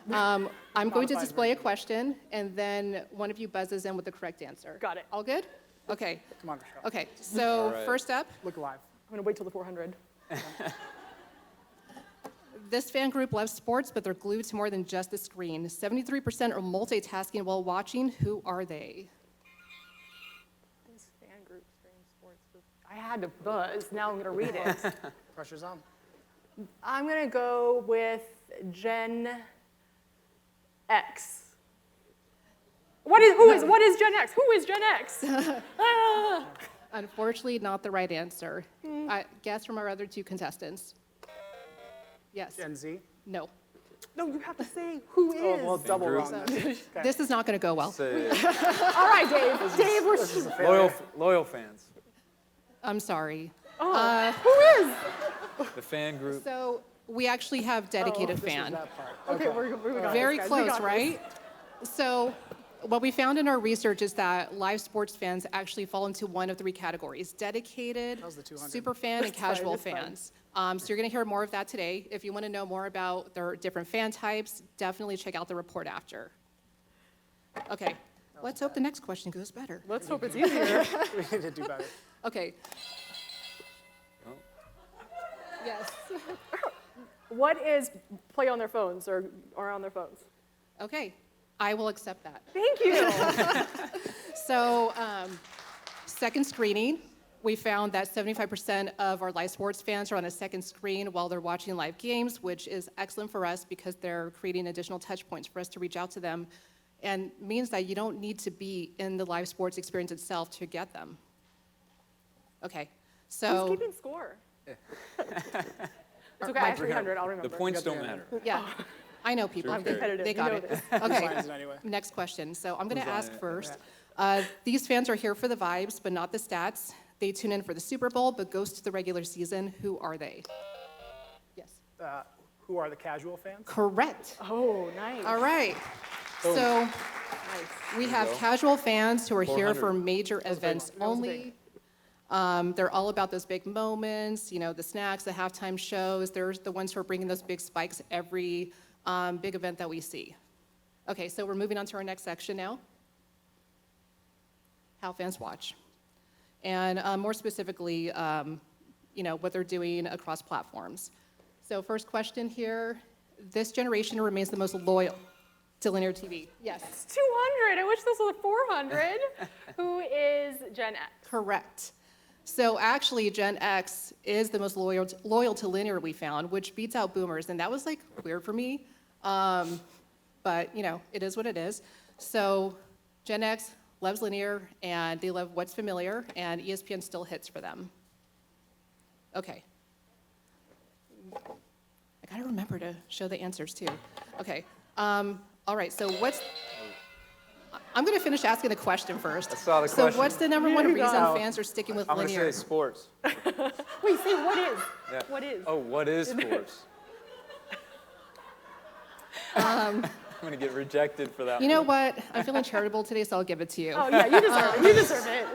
I'm going to display a question, and then one of you buzzes in with the correct answer. Got it. All good? Okay. Come on, Rochelle. Okay, so All right. first up, Look alive. I'm going to wait till the 400. This fan group loves sports, but they're glued to more than just the screen. 73% are multitasking while watching. Who are they? This fan group stream sports. I had to buzz. Now I'm going to read it. Pressure's on. I'm going to go with Gen X. What is Gen X? Who is Gen X? Unfortunately, not the right answer. Guess from our other two contestants. Yes. Gen Z? No. No, you have to say who is. Oh, well, double wrong. This is not going to go well. All right, Dave. Dave, we're Loyal fans. I'm sorry. who is? The fan group. So we actually have dedicated fan. Okay, we're got Very this, guys. We close, got right? So what we found in our research is that live sports fans actually fall into one of three categories: dedicated, super fan, and casual fans. So you're going to hear more of that today. If you want to know more about their different fan types, definitely check out the report after. Okay, let's hope the next question goes better. Let's hope it's easier. We need to do better. Okay. Yes. What is play on their phones or on their phones? Okay, I will accept that. Thank you. So, second screening, we found that 75% of our live sports fans are on a second screen while they're watching live games, which is excellent for us because they're creating additional touch points for us to reach out to them, and means that you don't need to be in the live sports experience itself to get them. Okay, so. Who's keeping score? It's okay, I have 300, I'll remember. The points don't matter. Yeah, I know people. I'm competitive. They got it. Okay, next question. So I'm going to ask first. These fans are here for the vibes, but not the stats. They tune in for the Super Bowl, but goes to the regular season. Who are they? Yes. Who are the casual fans? Correct. Oh, nice. All right. So we have casual fans who are here for major events only. They're all about those big moments, you know, the snacks, the halftime shows. They're the ones who are bringing those big spikes every big event that we see. Okay, so we're moving on to our next section now. How fans watch. And more specifically, you know, what they're doing across platforms. So first question here, this generation remains the most loyal to linear TV. Yes. It's 200. I wish this was 400. Who is Gen X? Correct. So actually, Gen X is the most loyal to linear we found, which beats out boomers, and that was like weird for me. But you know, it is what it is. So Gen X loves linear, and they love what's familiar, and ESPN still hits for them. Okay. I gotta remember to show the answers too. Okay. All right. So I'm going to finish asking the question first. I saw the so question. what's the number one reason fans are sticking with I'm linear? going to say sports. Wait, say what is? Yeah. What is? Oh, what is sports? I'm going to get rejected for that. You know what? I'm feeling charitable today, so I'll give it to you. Oh, yeah, you deserve it. You deserve it.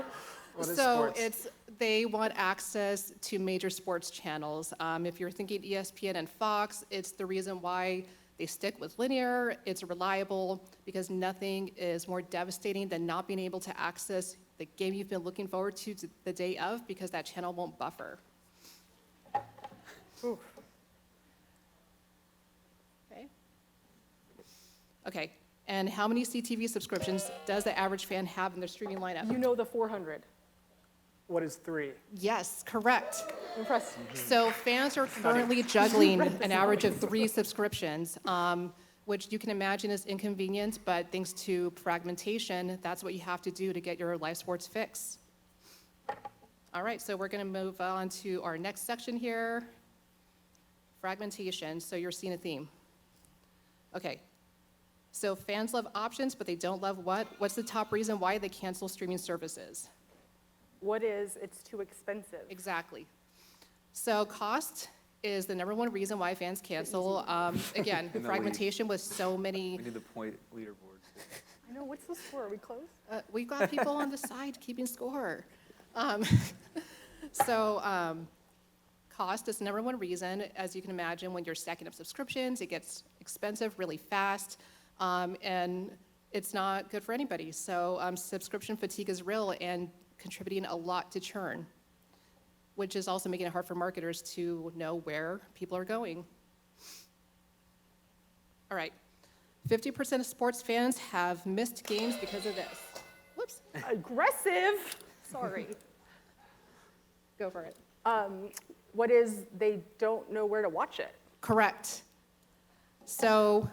What is So sports? they want access to major sports channels. If you're thinking ESPN and Fox, it's the reason why they stick with linear. It's reliable because nothing is more devastating than not being able to access the game you've been looking forward to the day of because that channel won't buffer. Oof. Okay. Okay. And how many CTV subscriptions does the average fan have in their streaming lineup? You know the 400. What is 3? Yes, correct. Impressed. So fans are currently juggling an average of 3 subscriptions, which you can imagine is inconvenient, but thanks to fragmentation, that's what you have to do to get your live sports fix. All right, so we're going to move on to our next section here, fragmentation. So you're seeing a theme. Okay. So fans love options, but they don't love what? What's the top reason why they cancel streaming services? What is? It's too expensive. Exactly. So cost is the number one reason why fans cancel. Again, fragmentation with so many. We need the point leaderboards. I know. What's the score? Are we close? We've got people on the side keeping score. Cost is the number one reason. As you can imagine, when you're stacking up subscriptions, it gets expensive really fast, and it's not good for anybody. So subscription fatigue is real and contributing a lot to churn, which is also making it hard for marketers to know where people are going. All right. 50% of sports fans have missed games because of this. Whoops. Aggressive. Sorry. Go for it. What is they don't know where to watch it? Correct. So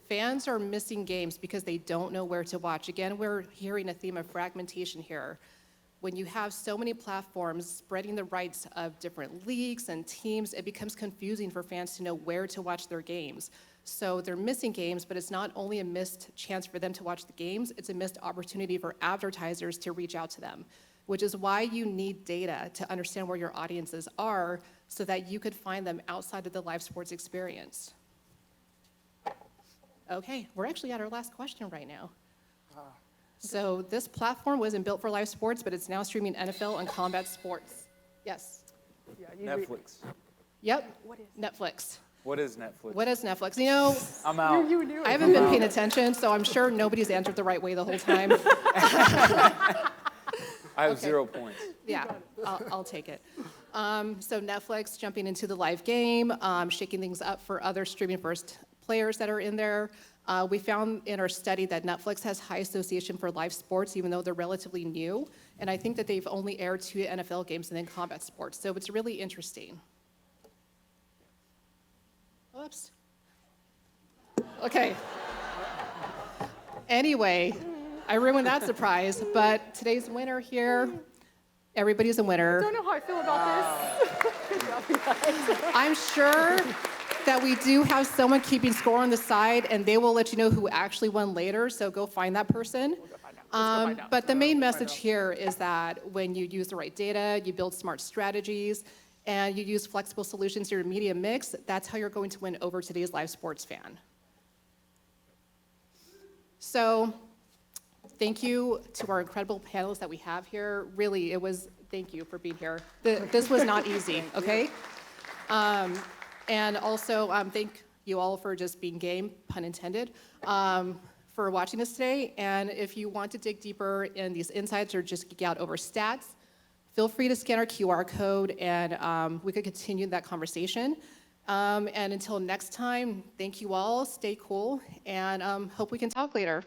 fans are missing games because they don't know where to watch. Again, we're hearing a theme of fragmentation here. When you have so many platforms spreading the rights of different leagues and teams, it becomes confusing for fans to know where to watch their games. So they're missing games, but it's not only a missed chance for them to watch the games, it's a missed opportunity for advertisers to reach out to them, which is why you need data to understand where your audiences are so that you could find them outside of the live sports experience. Okay, we're actually at our last question right now. So this platform wasn't built for live sports, but it's now streaming NFL and combat sports. Yes? Netflix. Yep, Netflix. What is Netflix? What is Netflix? You know, I'm out. I haven't been paying attention, so I'm sure nobody's answered the right way the whole time. I have 0 points. Yeah, I'll take it. So Netflix jumping into the live game, shaking things up for other streaming first players that are in there. We found in our study that Netflix has high association for live sports, even though they're relatively new. And I think that they've only aired 2 NFL games and then combat sports. So it's really interesting. Oops. Okay. Anyway, I ruined that surprise, but today's winner here, everybody's a winner. I don't know how I feel about this. Good job, you guys. I'm sure that we do have someone keeping score on the side, and they will let you know who actually won later, so go find that person. But the main message here is that when you use the right data, you build smart strategies, and you use flexible solutions in your media mix, that's how you're going to win over today's live sports fan. So thank you to our incredible panelists that we have here. Really, thank you for being here. This was not easy, okay? And also, thank you all for just being game, pun intended, for watching us today. And if you want to dig deeper in these insights or just geek out over stats, feel free to scan our QR code and we could continue that conversation. And until next time, thank you all, stay cool, and hope we can talk later.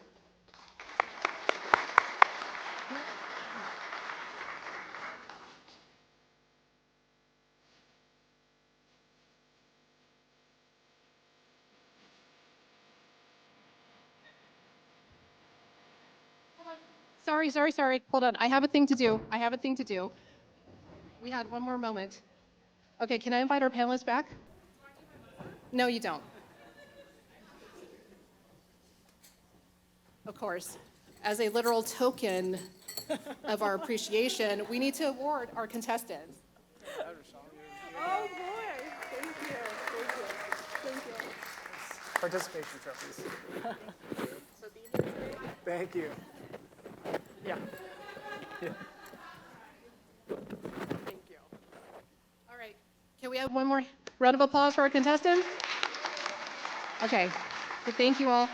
Sorry. Hold on. I have a thing to do. We had one more moment. Okay, can I invite our panelists back? No, you don't. Of course. As a literal token of our appreciation, we need to award our contestants. Oh, boy. Thank you. Participation trophies. Thank you. Yeah. Thank you. All right. Can we have one more round of applause for our contestant? Okay. So thank you all.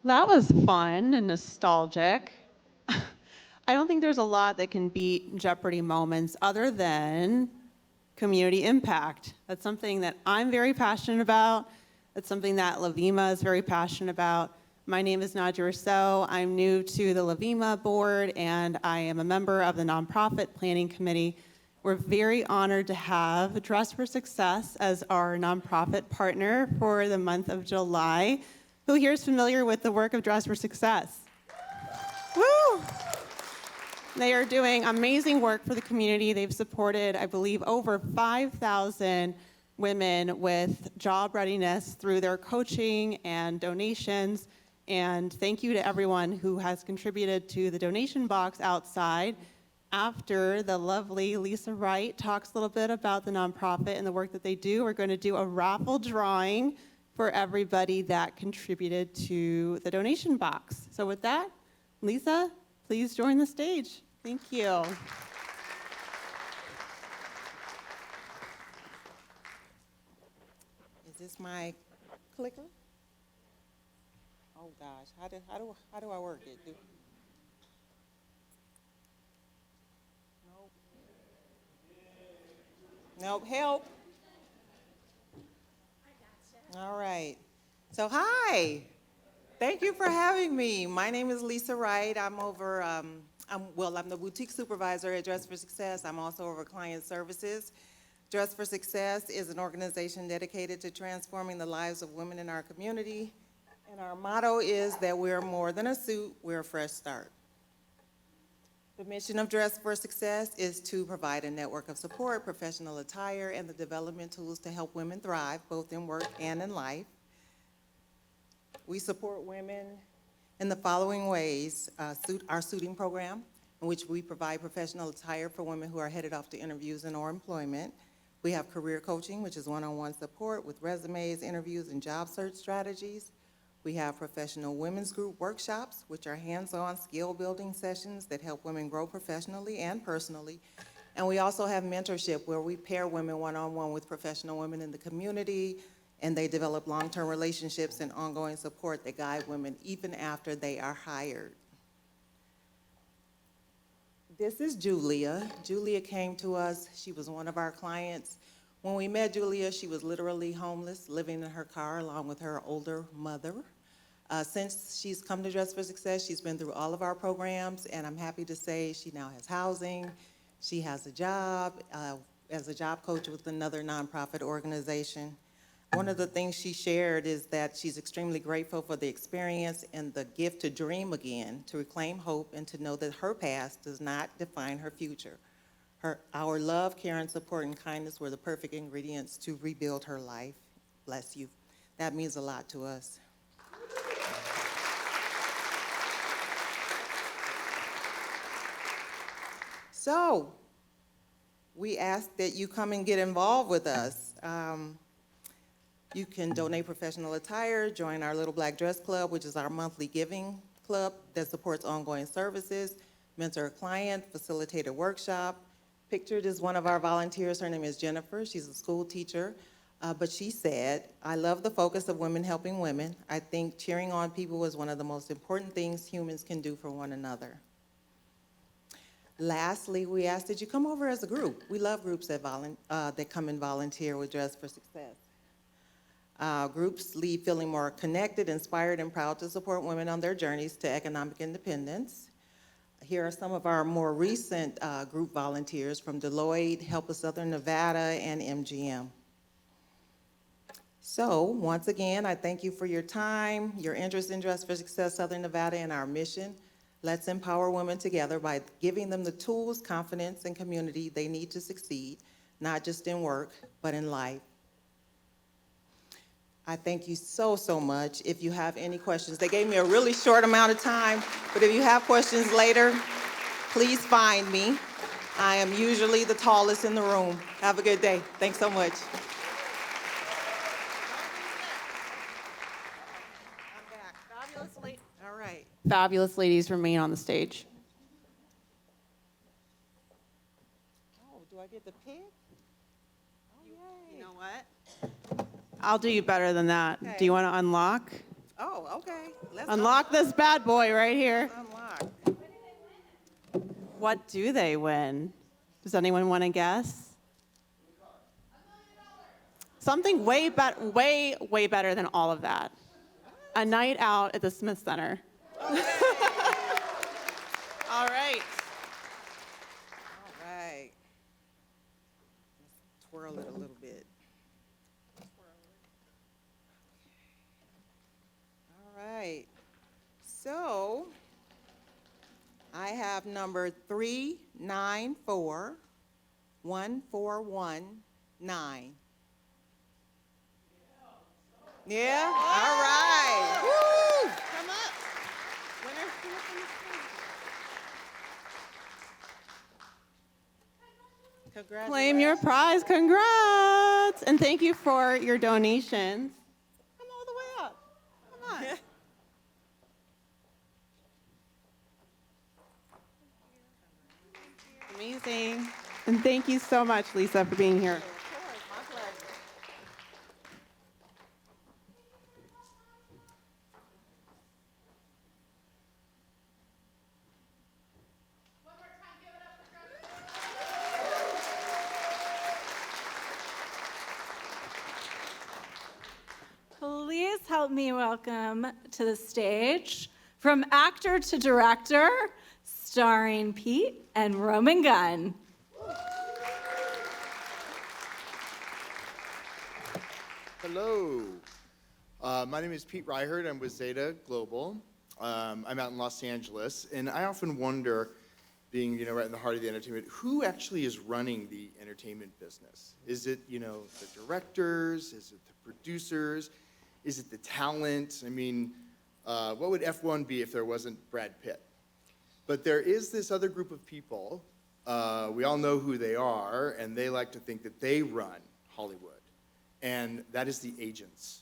That was fun and nostalgic. I don't think there's a lot that can beat Jeopardy moments other than community impact. That's something that I'm very passionate about. That's something that LVIMA is very passionate about. My name is Nadia Rousseau. I'm new to the LVIMA board, and I am a member of the nonprofit planning committee. We're very honored to have Dress for Success as our nonprofit partner for the month of July. Who here is familiar with the work of Dress for Success? Woo! They are doing amazing work for the community. They've supported, I believe, over 5,000 women with job readiness through their coaching and donations. And thank you to everyone who has contributed to the donation box outside. After the lovely Lisa Wright talks a little bit about the nonprofit and the work that they do, we're going to do a raffle drawing for everybody that contributed to the donation box. So with that, Lisa, please join the stage. Thank you. Is this my clicker? Oh gosh, how do I work it? Nope. Nope, help. All right. So hi. Thank you for having me. My name is Lisa Wright. I'm the boutique supervisor at Dress for Success. I'm also over client services. Dress for Success is an organization dedicated to transforming the lives of women in our community. And our motto is that we're more than a suit, we're a fresh start. The mission of Dress for Success is to provide a network of support, professional attire, and the development tools to help women thrive, both in work and in life. We support women in the following ways: our suiting program, in which we provide professional attire for women who are headed off to interviews and or employment. We have career coaching, which is one-on-one support with resumes, interviews, and job search strategies. We have professional women's group workshops, which are hands-on skill-building sessions that help women grow professionally and personally. And we also have mentorship, where we pair women one-on-one with professional women in the community, and they develop long-term relationships and ongoing support that guide women even after they are hired. This is Julia. Julia came to us. She was one of our clients. When we met Julia, she was literally homeless, living in her car along with her older mother. Since she's come to Dress for Success, she's been through all of our programs, and I'm happy to say she now has housing. She has a job as a job coach with another nonprofit organization. One of the things she shared is that she's extremely grateful for the experience and the gift to dream again, to reclaim hope, and to know that her past does not define her future. Our love, care, and support and kindness were the perfect ingredients to rebuild her life. Bless you. That means a lot to us. So, we ask that you come and get involved with us. You can donate professional attire, join our Little Black Dress Club, which is our monthly giving club that supports ongoing services, mentor a client, facilitate a workshop. Pictured is one of our volunteers. Her name is Jennifer. She's a school teacher. But she said, "I love the focus of women helping women. I think cheering on people is one of the most important things humans can do for one another." Lastly, we ask that you come over as a group. We love groups that come and volunteer with Dress for Success. Groups leave feeling more connected, inspired, and proud to support women on their journeys to economic independence. Here are some of our more recent group volunteers from Deloitte, Help Us Southern Nevada, and MGM. So, once again, I thank you for your time, your interest in Dress for Success Southern Nevada, and our mission. Let's empower women together by giving them the tools, confidence, and community they need to succeed, not just in work, but in life. I thank you so, so much. If you have any questions, they gave me a really short amount of time, but if you have questions later, please find me. I am usually the tallest in the room. Have a good day. Thanks so much. I'm back. Fabulous lady. All right. Fabulous ladies remain on the stage. Oh, do I get to pick? Oh, yay. You know what? I'll do you better than that. Okay. Do you want to unlock? Oh, okay. Let's Unlock this bad boy right here. unlock. What do they win? Does anyone want to guess? Something way better than all of that. A night out at the Smith Center. All right. All right. All right. Let's twirl it a little bit. All right. So, I have number 394149. Yeah? All right. Woo! Come up. Winners, come up on the stage. Congratulations. Claim your prize. Congrats. And thank you for your donations. Come all the way up. Come on. Amazing. And thank you so much, Lisa, for being here. help me welcome to the stage, from actor to director, starring Pete and Roman Gunn. Hello. My name is Pete Reichert. I'm with Zeta Global. I'm out in Los Angeles, and I often wonder, being right in the heart of the entertainment, who actually is running the entertainment business? Is it the directors? Is it the producers? Is it the talent? I mean, what would F1 be if there wasn't Brad Pitt? But there is this other group of people. We all know who they are, and they like to think that they run Hollywood, and that is the agents.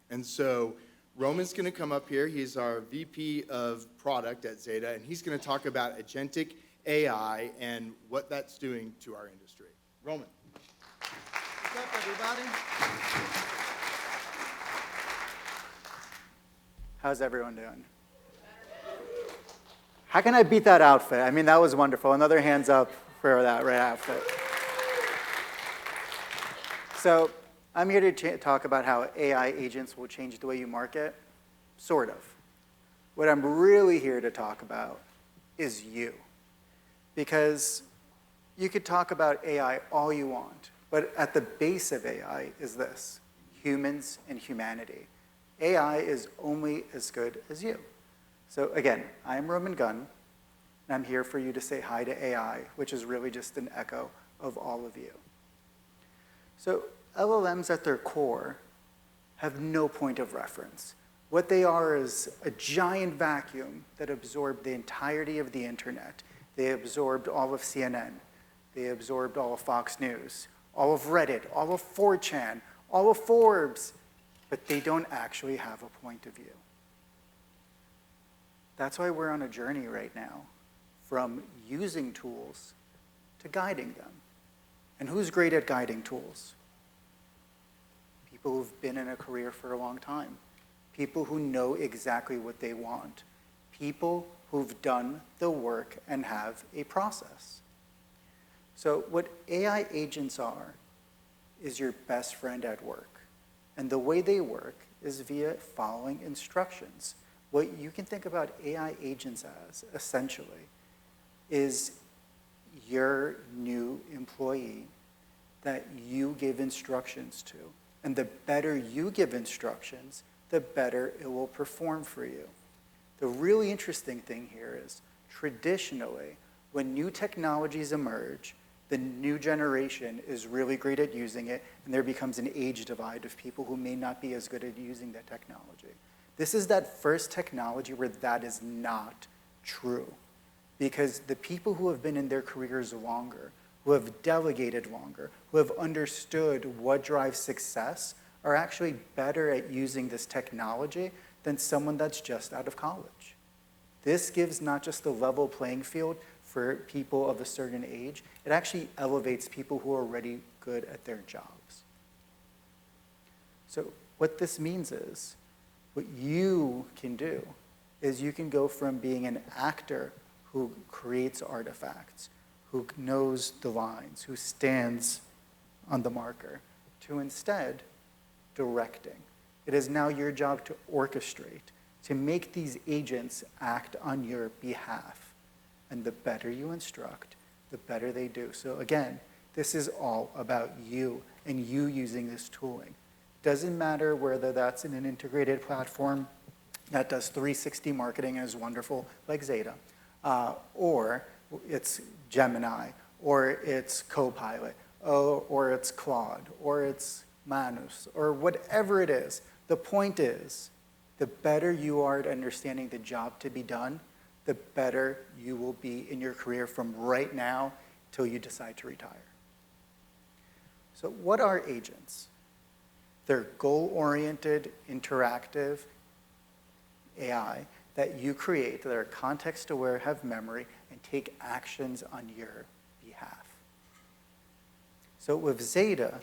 And so Roman's going to come up here. He's our VP of product at Zeta, and he's going to talk about agentic AI and what that's doing to our industry. Roman. What's up, everybody? How's everyone doing? How can I beat that outfit? I mean, that was wonderful. Another hands up for that right outfit. So I'm here to talk about how AI agents will change the way you market, sort of. What I'm really here to talk about is you. Because you could talk about AI all you want, but at the base of AI is this: humans and humanity. AI is only as good as you. So again, I'm Roman Gunn, and I'm here for you to say hi to AI, which is really just an echo of all of you. So LLMs at their core have no point of reference. What they are is a giant vacuum that absorbed the entirety of the internet. They absorbed all of CNN. They absorbed all of Fox News, all of Reddit, all of 4chan, all of Forbes, but they don't actually have a point of view. That's why we're on a journey right now, from using tools to guiding them. And who's great at guiding tools? People who've been in a career for a long time. People who know exactly what they want. People who've done the work and have a process. So what AI agents are is your best friend at work. And the way they work is via following instructions. What you can think about AI agents as, essentially, is your new employee that you give instructions to. And the better you give instructions, the better it will perform for you. The really interesting thing here is, traditionally, when new technologies emerge, the new generation is really great at using it, and there becomes an age divide of people who may not be as good at using that technology. This is that first technology where that is not true, because the people who have been in their careers longer, who have delegated longer, who have understood what drives success, are actually better at using this technology than someone that's just out of college. This gives not just a level playing field for people of a certain age, it actually elevates people who are already good at their jobs. So what this means is, what you can do is you can go from being an actor who creates artifacts, who knows the lines, who stands on the marker, to instead directing. It is now your job to orchestrate, to make these agents act on your behalf. And the better you instruct, the better they do. So again, this is all about you and you using this tooling. Doesn't matter whether that's in an integrated platform that does 360 marketing and is wonderful, like Zeta, or it's Gemini, or it's Copilot, or it's Claude, or it's Manus, or whatever it is. The point is, the better you are at understanding the job to be done, the better you will be in your career from right now till you decide to retire. So what are agents? They're goal-oriented, interactive AI that you create that are context-aware, have memory, and take actions on your behalf. So with Zeta,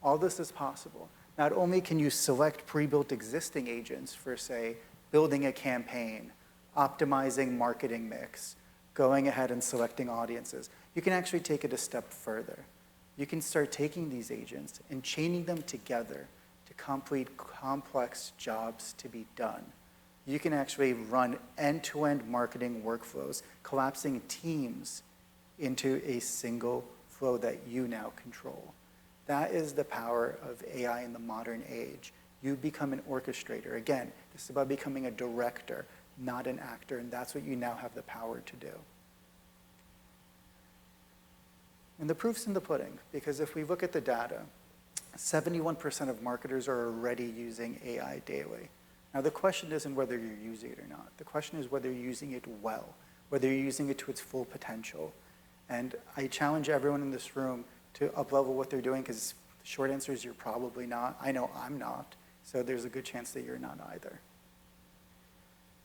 all this is possible. Not only can you select pre-built existing agents for, say, building a campaign, optimizing marketing mix, going ahead and selecting audiences, you can actually take it a step further. You can start taking these agents and chaining them together to complete complex jobs to be done. You can actually run end-to-end marketing workflows, collapsing teams into a single flow that you now control. That is the power of AI in the modern age. You become an orchestrator. Again, this is about becoming a director, not an actor, and that's what you now have the power to do. And the proof's in the pudding, because if we look at the data, 71% of marketers are already using AI daily. Now, the question isn't whether you're using it or not. The question is whether you're using it well, whether you're using it to its full potential. And I challenge everyone in this room to up-level what they're doing, because the short answer is you're probably not. I know I'm not, so there's a good chance that you're not either.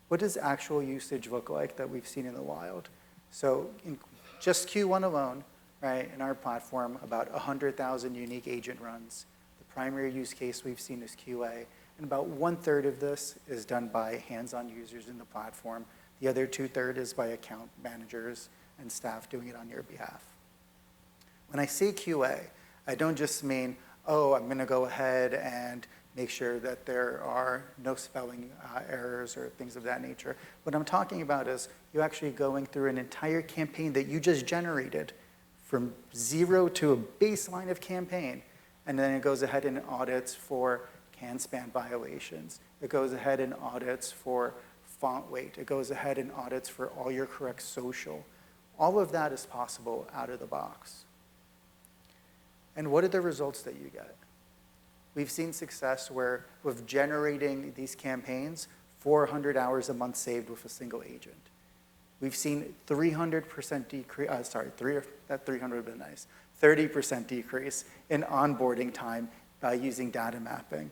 What does actual usage look like that we've seen in the wild? So in just Q1 alone, right, in our platform, about 100,000 unique agent runs. The primary use case we've seen is QA, and about 1/3 of this is done by hands-on users in the platform. The other 2/3 is by account managers and staff doing it on your behalf. When I say QA, I don't just mean, oh, I'm going to go ahead and make sure that there are no spelling errors or things of that nature. What I'm talking about is you actually going through an entire campaign that you just generated from zero to a baseline of campaign, and then it goes ahead and audits for CAN-SPAN violations. It goes ahead and audits for font weight. It goes ahead and audits for all your correct social. All of that is possible out of the box. And what are the results that you get? We've seen success where with generating these campaigns, 400 hours a month saved with a single agent. We've seen 300% decrease, that 300 would have been nice, 30% decrease in onboarding time by using data mapping.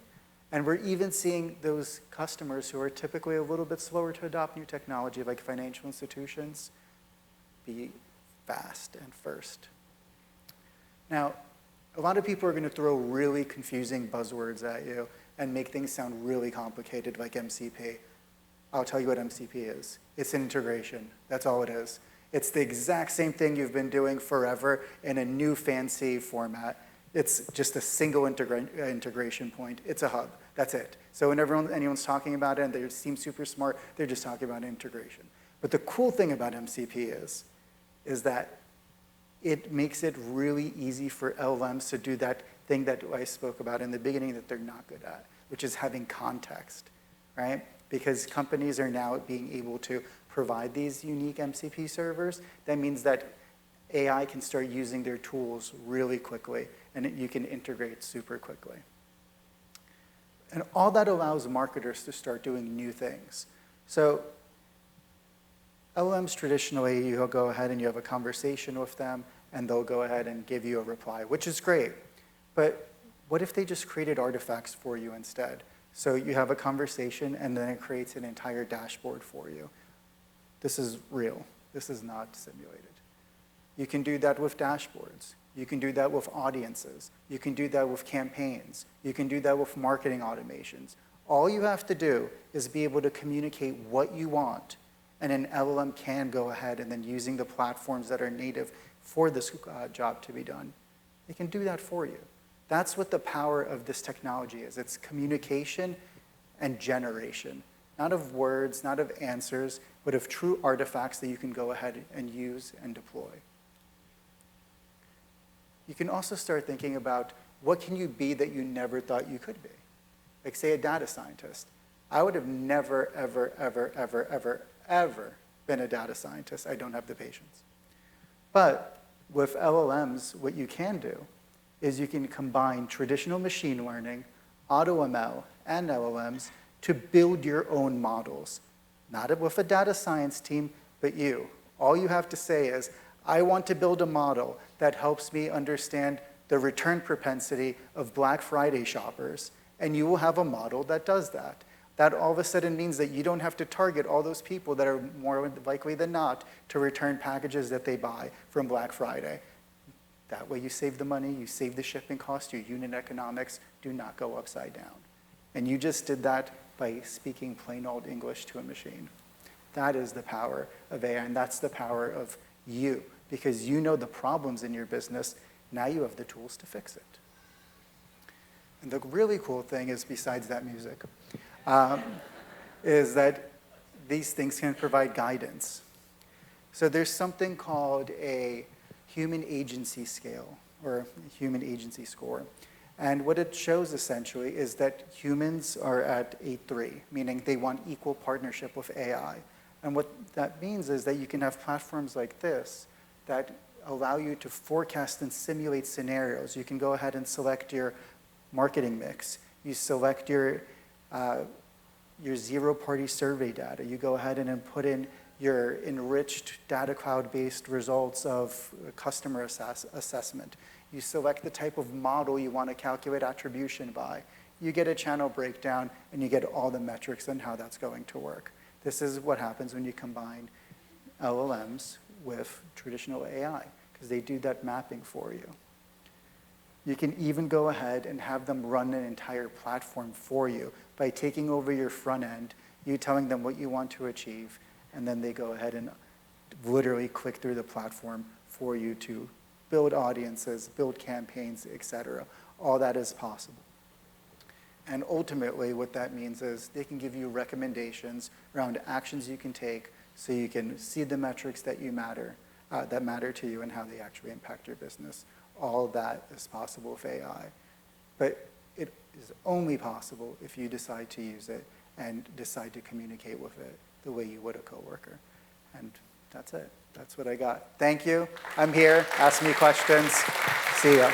And we're even seeing those customers who are typically a little bit slower to adopt new technology, like financial institutions, be fast and first. Now, a lot of people are going to throw really confusing buzzwords at you and make things sound really complicated, like MCP. I'll tell you what MCP is. It's an integration. That's all it is. It's the exact same thing you've been doing forever in a new fancy format. It's just a single integration point. It's a hub. That's it. So when anyone's talking about it and they seem super smart, they're just talking about integration. But the cool thing about MCP is that it makes it really easy for LLMs to do that thing that I spoke about in the beginning that they're not good at, which is having context, right? Because companies are now being able to provide these unique MCP servers. That means that AI can start using their tools really quickly, and you can integrate super quickly. And all that allows marketers to start doing new things. So LLMs traditionally, you'll go ahead and you have a conversation with them, and they'll go ahead and give you a reply, which is great. But what if they just created artifacts for you instead? So you have a conversation, and then it creates an entire dashboard for you. This is real. This is not simulated. You can do that with dashboards. You can do that with audiences. You can do that with campaigns. You can do that with marketing automations. All you have to do is be able to communicate what you want, and an LLM can go ahead and then using the platforms that are native for this job to be done, it can do that for you. That's what the power of this technology is. It's communication and generation, not of words, not of answers, but of true artifacts that you can go ahead and use and deploy. You can also start thinking about what can you be that you never thought you could be? Like, say, a data scientist. I would have never, ever, ever, ever, ever, ever been a data scientist. I don't have the patience. But with LLMs, what you can do is you can combine traditional machine learning, AutoML, and LLMs to build your own models. Not with a data science team, but you. All you have to say is, I want to build a model that helps me understand the return propensity of Black Friday shoppers, and you will have a model that does that. That all of a sudden means that you don't have to target all those people that are more likely than not to return packages that they buy from Black Friday. That way you save the money, you save the shipping cost, your unit economics do not go upside down. And you just did that by speaking plain old English to a machine. That is the power of AI, and that's the power of you. Because you know the problems in your business, now you have the tools to fix it. And the really cool thing is, besides that music, is that these things can provide guidance. So there's something called a human agency scale, or human agency score. And what it shows essentially is that humans are at 8.3, meaning they want equal partnership with AI. And what that means is that you can have platforms like this that allow you to forecast and simulate scenarios. You can go ahead and select your marketing mix. You select your zero-party survey data. You go ahead and then put in your enriched data cloud-based results of customer assessment. You select the type of model you want to calculate attribution by. You get a channel breakdown, and you get all the metrics and how that's going to work. This is what happens when you combine LLMs with traditional AI, because they do that mapping for you. You can even go ahead and have them run an entire platform for you by taking over your front end, you telling them what you want to achieve, and then they go ahead and literally click through the platform for you to build audiences, build campaigns, et cetera. All that is possible. And ultimately, what that means is they can give you recommendations around actions you can take so you can see the metrics that matter to you and how they actually impact your business. All of that is possible with AI. But it is only possible if you decide to use it and decide to communicate with it the way you would a coworker. And that's it. That's what I got. Thank you. I'm here. Ask me questions. See ya.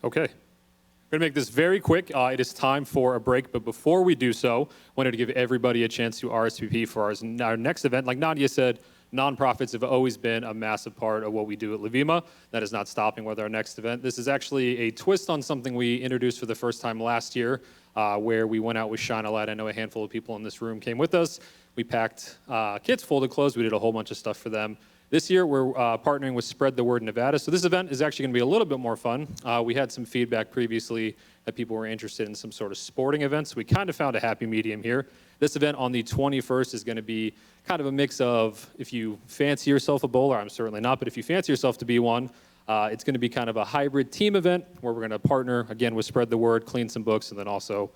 Okay. We're going to make this very quick. It is time for a break, but before we do so, I wanted to give everybody a chance to RSVP for our next event. Like Nadia said, nonprofits have always been a massive part of what we do at LVIMA. That is not stopping with our next event. This is actually a twist on something we introduced for the first time last year, where we went out with Shine a Light. I know a handful of people in this room came with us. We packed kits, folded clothes. We did a whole bunch of stuff for them. This year, we're partnering with Spread the Word Nevada. So this event is actually going to be a little bit more fun. We had some feedback previously that people were interested in some sort of sporting events. We kind of found a happy medium here. This event on the 21st is going to be kind of a mix of, if you fancy yourself a bowler, I'm certainly not, but if you fancy yourself to be one, it's going to be kind of a hybrid team event where we're going to partner, again, with Spread the Word, clean some books, and then also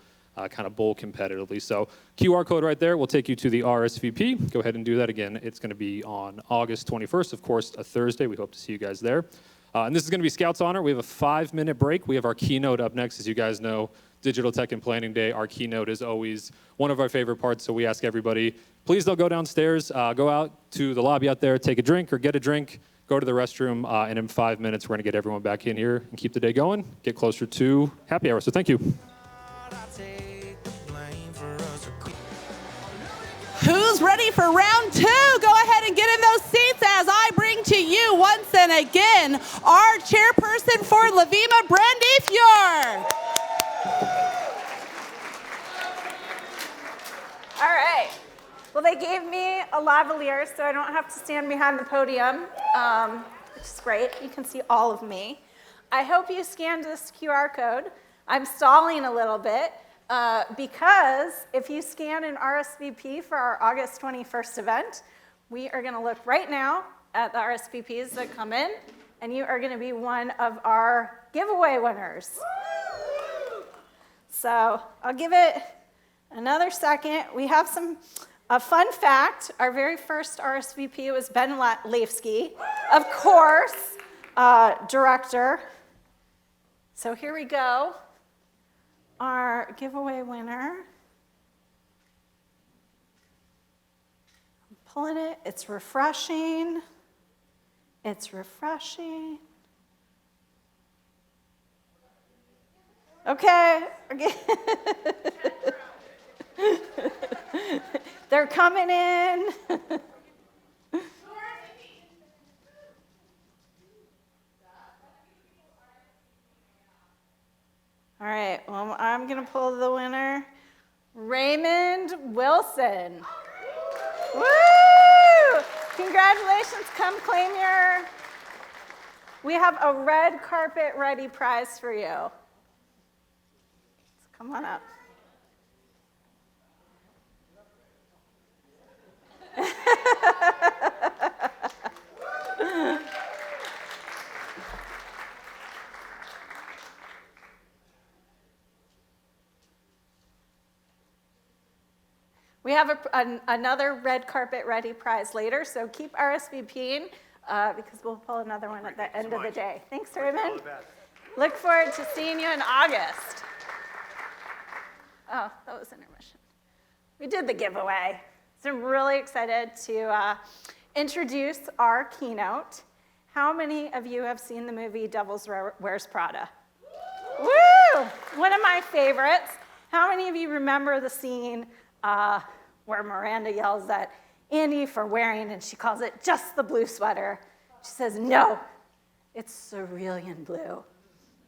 kind of bowl competitively. So QR code right there will take you to the RSVP. Go ahead and do that again. It's going to be on August 21st, of course, a Thursday. We hope to see you guys there. And this is going to be Scout's Honor. We have a 5-minute break. We have our keynote up next. As you guys know, Digital Tech and Planning Day, our keynote is always one of our favorite parts. So we ask everybody, please don't go downstairs. Go out to the lobby out there, take a drink or get a drink, go to the restroom, and in 5 minutes, we're going to get everyone back in here and keep the day going, get closer to happy hour. So thank you. Who's ready for round 2? Go ahead and get in those seats as I bring to you once and again our chairperson for LVIMA, Brandy Fjord. All right. Well, they gave me a lavalier, so I don't have to stand behind the podium, which is great. You can see all of me. I hope you scanned this QR code. I'm stalling a little bit because if you scan an RSVP for our August 21st event, we are going to look right now at the RSVPs that come in, and you are going to be one of our giveaway winners. So I'll give it another second. We have a fun fact. Our very first RSVP was Ben Leifsky, of course, director. So here we go. Our giveaway winner. I'm pulling it. It's refreshing. It's refreshing. Okay. They're coming in. All right, well, I'm going to pull the winner, Raymond Wilson. Woo! Congratulations, come claim your, we have a red carpet ready prize for you. So come on up. We have another red carpet ready prize later, so keep RSVPing because we'll pull another one at the end of the day. Thanks, Raymond. Look forward to seeing you in August. Oh, that was intermission. We did the giveaway. So I'm really excited to introduce our keynote. How many of you have seen the movie Devil Wears Prada? Woo! One of my favorites. How many of you remember the scene where Miranda yells at Andy for wearing, and she calls it just the blue sweater? She says, no, it's cerulean blue.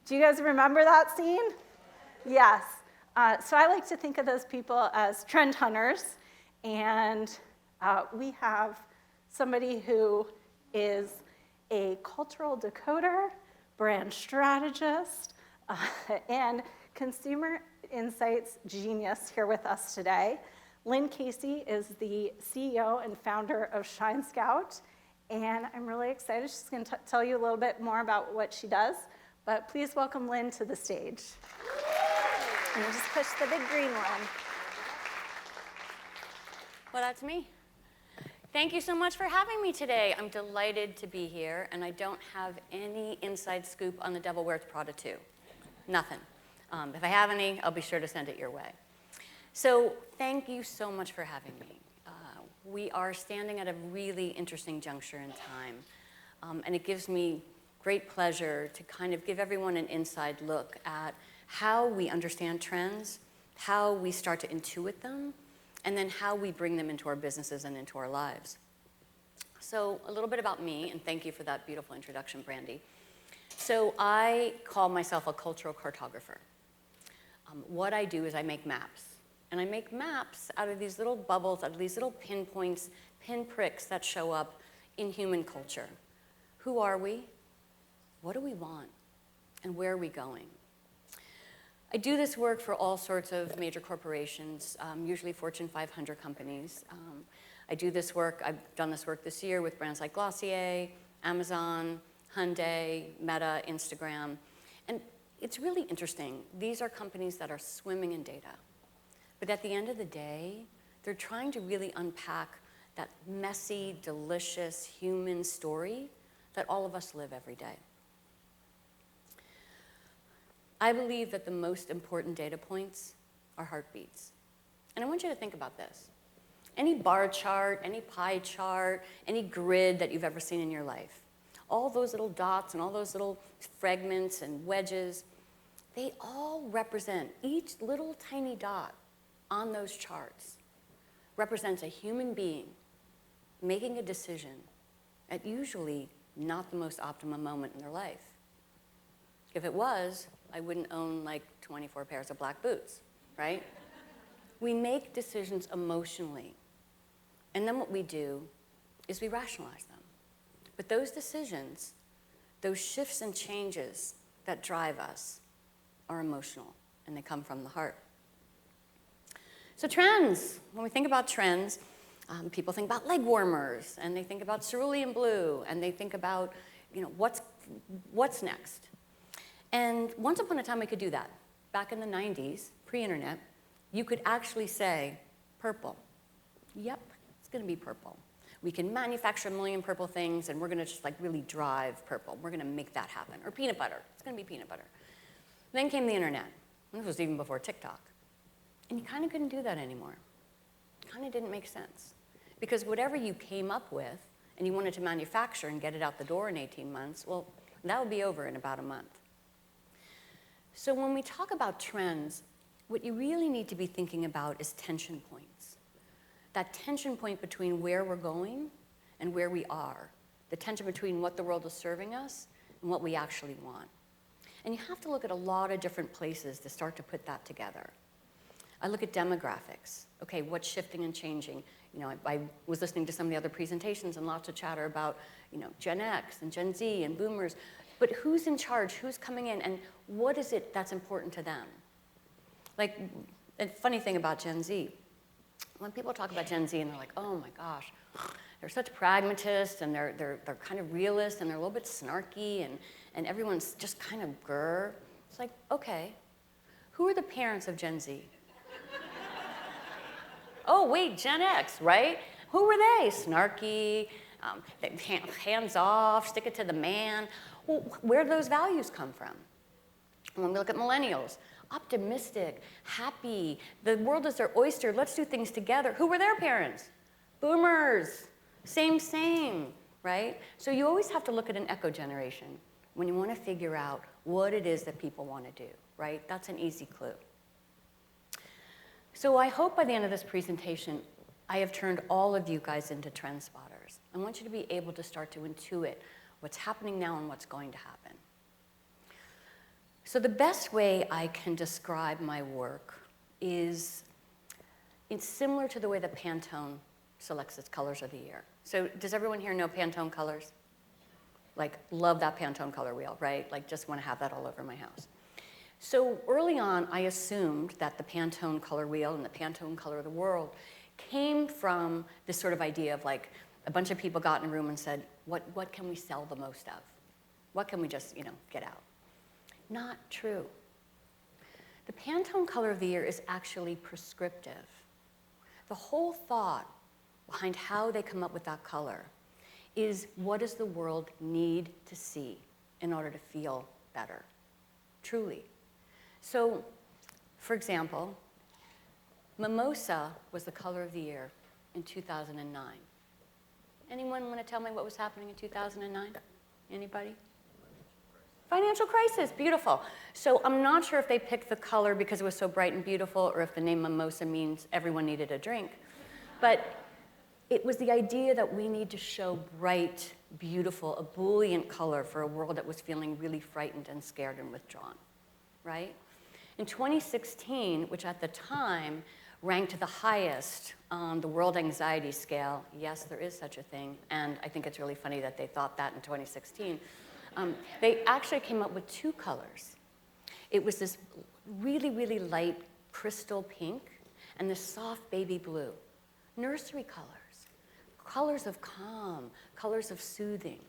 Do you guys remember that scene? Yes. So I like to think of those people as trend hunters, and we have somebody who is a cultural decoder, brand strategist, and consumer insights genius here with us today. Lynn Casey is the CEO and founder of Shine Scout, and I'm really excited. She's going to tell you a little bit more about what she does, but please welcome Lynn to the stage. And just push the big green one. Well, that's me. Thank you so much for having me today. I'm delighted to be here, and I don't have any inside scoop on the Devil Wears Prada 2. Nothing. If I have any, I'll be sure to send it your way. So thank you so much for having me. We are standing at a really interesting juncture in time, and it gives me great pleasure to kind of give everyone an inside look at how we understand trends, how we start to intuit them, and then how we bring them into our businesses and into our lives. So a little bit about me, and thank you for that beautiful introduction, Brandy. So I call myself a cultural cartographer. What I do is I make maps. And I make maps out of these little bubbles, out of these little pinpoints, pinpricks that show up in human culture. Who are we? What do we want? And where are we going? I do this work for all sorts of major corporations, usually Fortune 500 companies. I do this work, I've done this work this year with brands like Glossier, Amazon, Hyundai, Meta, Instagram. And it's really interesting. These are companies that are swimming in data. But at the end of the day, they're trying to really unpack that messy, delicious human story that all of us live every day. I believe that the most important data points are heartbeats. And I want you to think about this. Any bar chart, any pie chart, any grid that you've ever seen in your life, all those little dots and all those little fragments and wedges, they all represent, each little tiny dot on those charts represents a human being making a decision at usually not the most optimum moment in their life. If it was, I wouldn't own like 24 pairs of black boots, right? We make decisions emotionally, and then what we do is we rationalize them. But those decisions, those shifts and changes that drive us are emotional, and they come from the heart. So trends, when we think about trends, people think about leg warmers, and they think about cerulean blue, and they think about, what's next. And once upon a time, we could do that. Back in the 90s, pre-internet, you could actually say, purple. Yep, it's gonna be purple. We can manufacture a million purple things, and we're gonna just really drive purple. We're gonna make that happen. Or peanut butter, it's gonna be peanut butter. Then came the internet. And this was even before TikTok. And you kind of couldn't do that anymore. It kind of didn't make sense. Because whatever you came up with, and you wanted to manufacture and get it out the door in 18 months, well, that would be over in about a month. So when we talk about trends, what you really need to be thinking about is tension points. That tension point between where we're going and where we are. The tension between what the world is serving us and what we actually want. And you have to look at a lot of different places to start to put that together. I look at demographics. Okay, what's shifting and changing? I was listening to some of the other presentations and lots of chatter about, Gen X and Gen Z and boomers. But who's in charge? Who's coming in? And what is it that's important to them? Like, a funny thing about Gen Z, when people talk about Gen Z and they're like, oh my gosh, they're such pragmatists and they're kind of realists and they're a little bit snarky and everyone's just kind of grr. It's like, okay, who are the parents of Gen Z? Oh, wait, Gen X, right? Who were they? Snarky, hands off, stick it to the man. Well, where do those values come from? When we look at millennials, optimistic, happy, the world is their oyster, let's do things together. Who were their parents? Boomers, same, right? So you always have to look at an echo generation when you want to figure out what it is that people want to do, right? That's an easy clue. So I hope by the end of this presentation, I have turned all of you guys into trend spotters. I want you to be able to start to intuit what's happening now and what's going to happen. So the best way I can describe my work is it's similar to the way that Pantone selects its colors of the year. So does everyone here know Pantone colors? Like, love that Pantone color wheel, right? Like, just want to have that all over my house. So early on, I assumed that the Pantone color wheel and the Pantone color of the world came from this sort of idea of like, a bunch of people got in a room and said, what can we sell the most of? What can we just, get out? Not true. The Pantone color of the year is actually prescriptive. The whole thought behind how they come up with that color is what does the world need to see in order to feel better, truly. So, for example, mimosa was the color of the year in 2009. Anyone want to tell me what was happening in 2009? Anybody? Financial crisis, beautiful. So I'm not sure if they picked the color because it was so bright and beautiful or if the name mimosa means everyone needed a drink. But it was the idea that we need to show bright, beautiful, ebullient color for a world that was feeling really frightened and scared and withdrawn, right? In 2016, which at the time ranked the highest on the World Anxiety Scale, yes, there is such a thing, and I think it's really funny that they thought that in 2016, they actually came up with two colors. It was this really, really light crystal pink and this soft baby blue. Nursery colors, colors of calm, colors of soothing.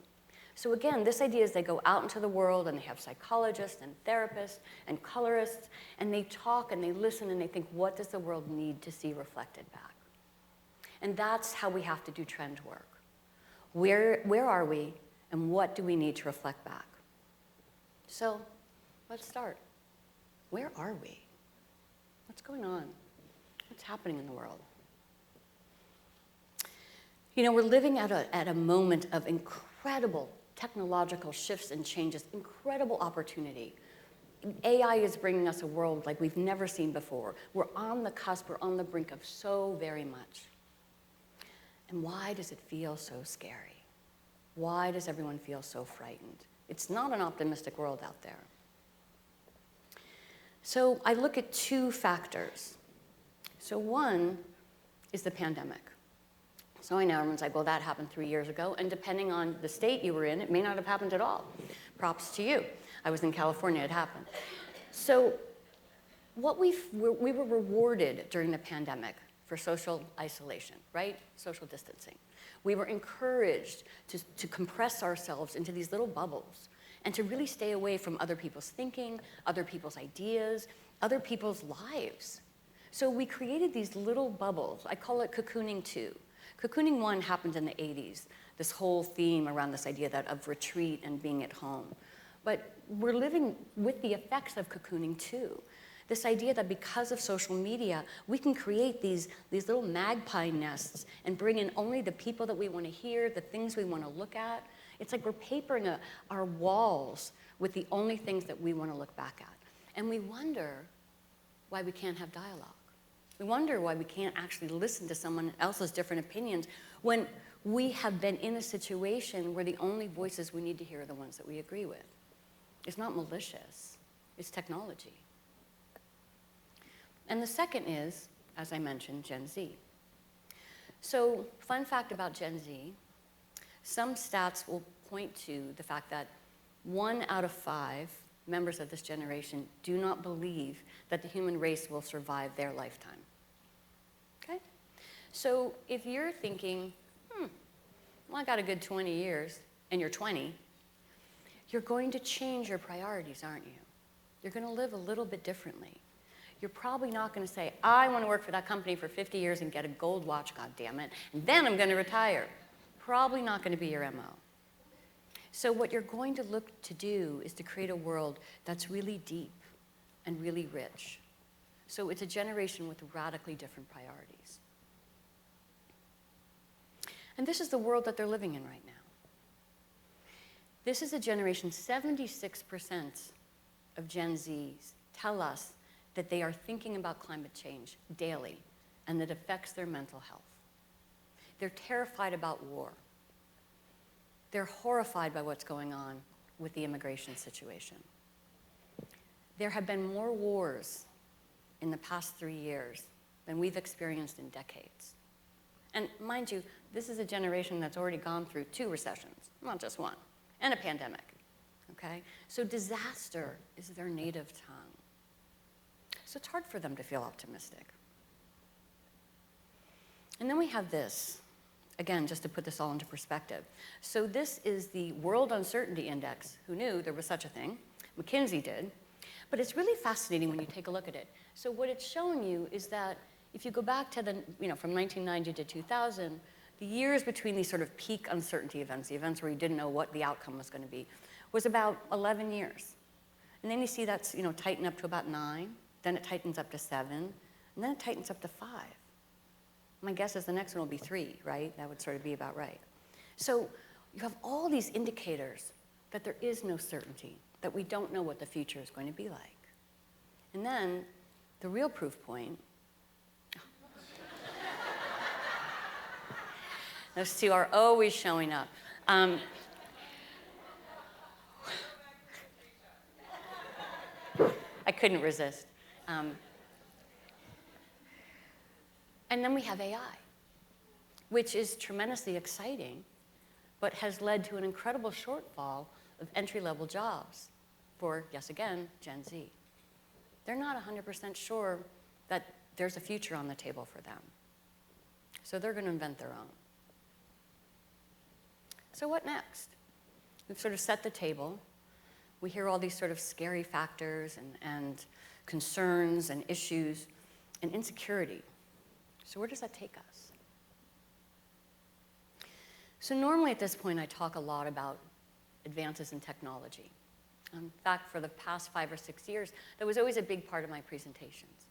So again, this idea is they go out into the world and they have psychologists and therapists and colorists, and they talk and they listen and they think, what does the world need to see reflected back? And that's how we have to do trend work. Where are we? And what do we need to reflect back? So let's start. Where are we? What's going on? What's happening in the world? We're living at a moment of incredible technological shifts and changes, incredible opportunity. AI is bringing us a world like we've never seen before. We're on the cusp, we're on the brink of so very much. And why does it feel so scary? Why does everyone feel so frightened? It's not an optimistic world out there. So I look at two factors. So one is the pandemic. So I know everyone's like, well, that happened 3 years ago, and depending on the state you were in, it may not have happened at all. Props to you. I was in California, it happened. So we were rewarded during the pandemic for social isolation, right? Social distancing. We were encouraged to compress ourselves into these little bubbles and to really stay away from other people's thinking, other people's ideas, other people's lives. So we created these little bubbles. I call it cocooning 2. Cocooning 1 happened in the 80s, this whole theme around this idea of retreat and being at home. But we're living with the effects of cocooning 2. This idea that because of social media, we can create these little magpie nests and bring in only the people that we want to hear, the things we want to look at. It's like we're papering our walls with the only things that we want to look back at. And we wonder why we can't have dialogue. We wonder why we can't actually listen to someone else's different opinions when we have been in a situation where the only voices we need to hear are the ones that we agree with. It's not malicious, it's technology. And the second is, as I mentioned, Gen Z. So, fun fact about Gen Z, some stats will point to the fact that 1 out of 5 members of this generation do not believe that the human race will survive their lifetime. Okay? So if you're thinking, well, I got a good 20 years, and you're 20, you're going to change your priorities, aren't you? You're going to live a little bit differently. you're probably not going to say, I want to work for that company for 50 years and get a gold watch, goddammit, and then I'm going to retire. Probably not going to be your MO. So what you're going to look to do is to create a world that's really deep and really rich. So it's a generation with radically different priorities. And this is the world that they're living in right now. This is a generation, 76% of Gen Zs tell us that they are thinking about climate change daily and that affects their mental health. They're terrified about war. They're horrified by what's going on with the immigration situation. There have been more wars in the past 3 years than we've experienced in decades. And mind you, this is a generation that's already gone through 2 recessions, not just one, and a pandemic, okay? So disaster is their native tongue. So it's hard for them to feel optimistic. And then we have this, again, just to put this all into perspective. So this is the World Uncertainty Index. Who knew there was such a thing? McKinsey did. But it's really fascinating when you take a look at it. So what it's showing you is that if you go back to the, from 1990 to 2000, the years between these sort of peak uncertainty events, the events where you didn't know what the outcome was going to be, was about 11 years. And then you see that's, tighten up to about 9, then it tightens up to 7, and then it tightens up to 5. My guess is the next one will be 3, right? That would sort of be about right. So you have all these indicators that there is no certainty, that we don't know what the future is going to be like. And then the real proof point, those 2 are always showing up. I couldn't resist. And then we have AI, which is tremendously exciting, but has led to an incredible shortfall of entry-level jobs for, yes, again, Gen Z. They're not 100% sure that there's a future on the table for them. So they're going to invent their own. So what next? We've sort of set the table. We hear all these sort of scary factors and concerns and issues and insecurity. So where does that take us? So normally at this point, I talk a lot about advances in technology. In fact, for the past 5 or 6 years, that was always a big part of my presentations.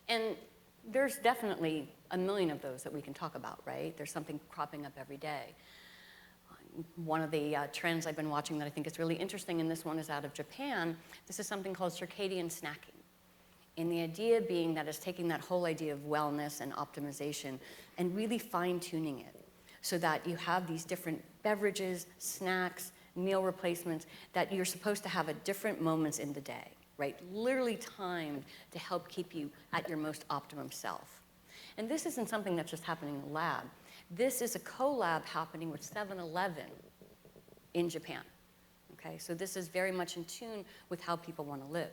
And there's definitely a million of those that we can talk about, right? There's something cropping up every day. One of the trends I've been watching that I think is really interesting, and this one is out of Japan, this is something called circadian snacking. And the idea being that it's taking that whole idea of wellness and optimization and really fine-tuning it so that you have these different beverages, snacks, meal replacements that you're supposed to have at different moments in the day, right? Literally timed to help keep you at your most optimum self. And this isn't something that's just happening in the lab. This is a collab happening with 7-Eleven in Japan, okay? So this is very much in tune with how people want to live.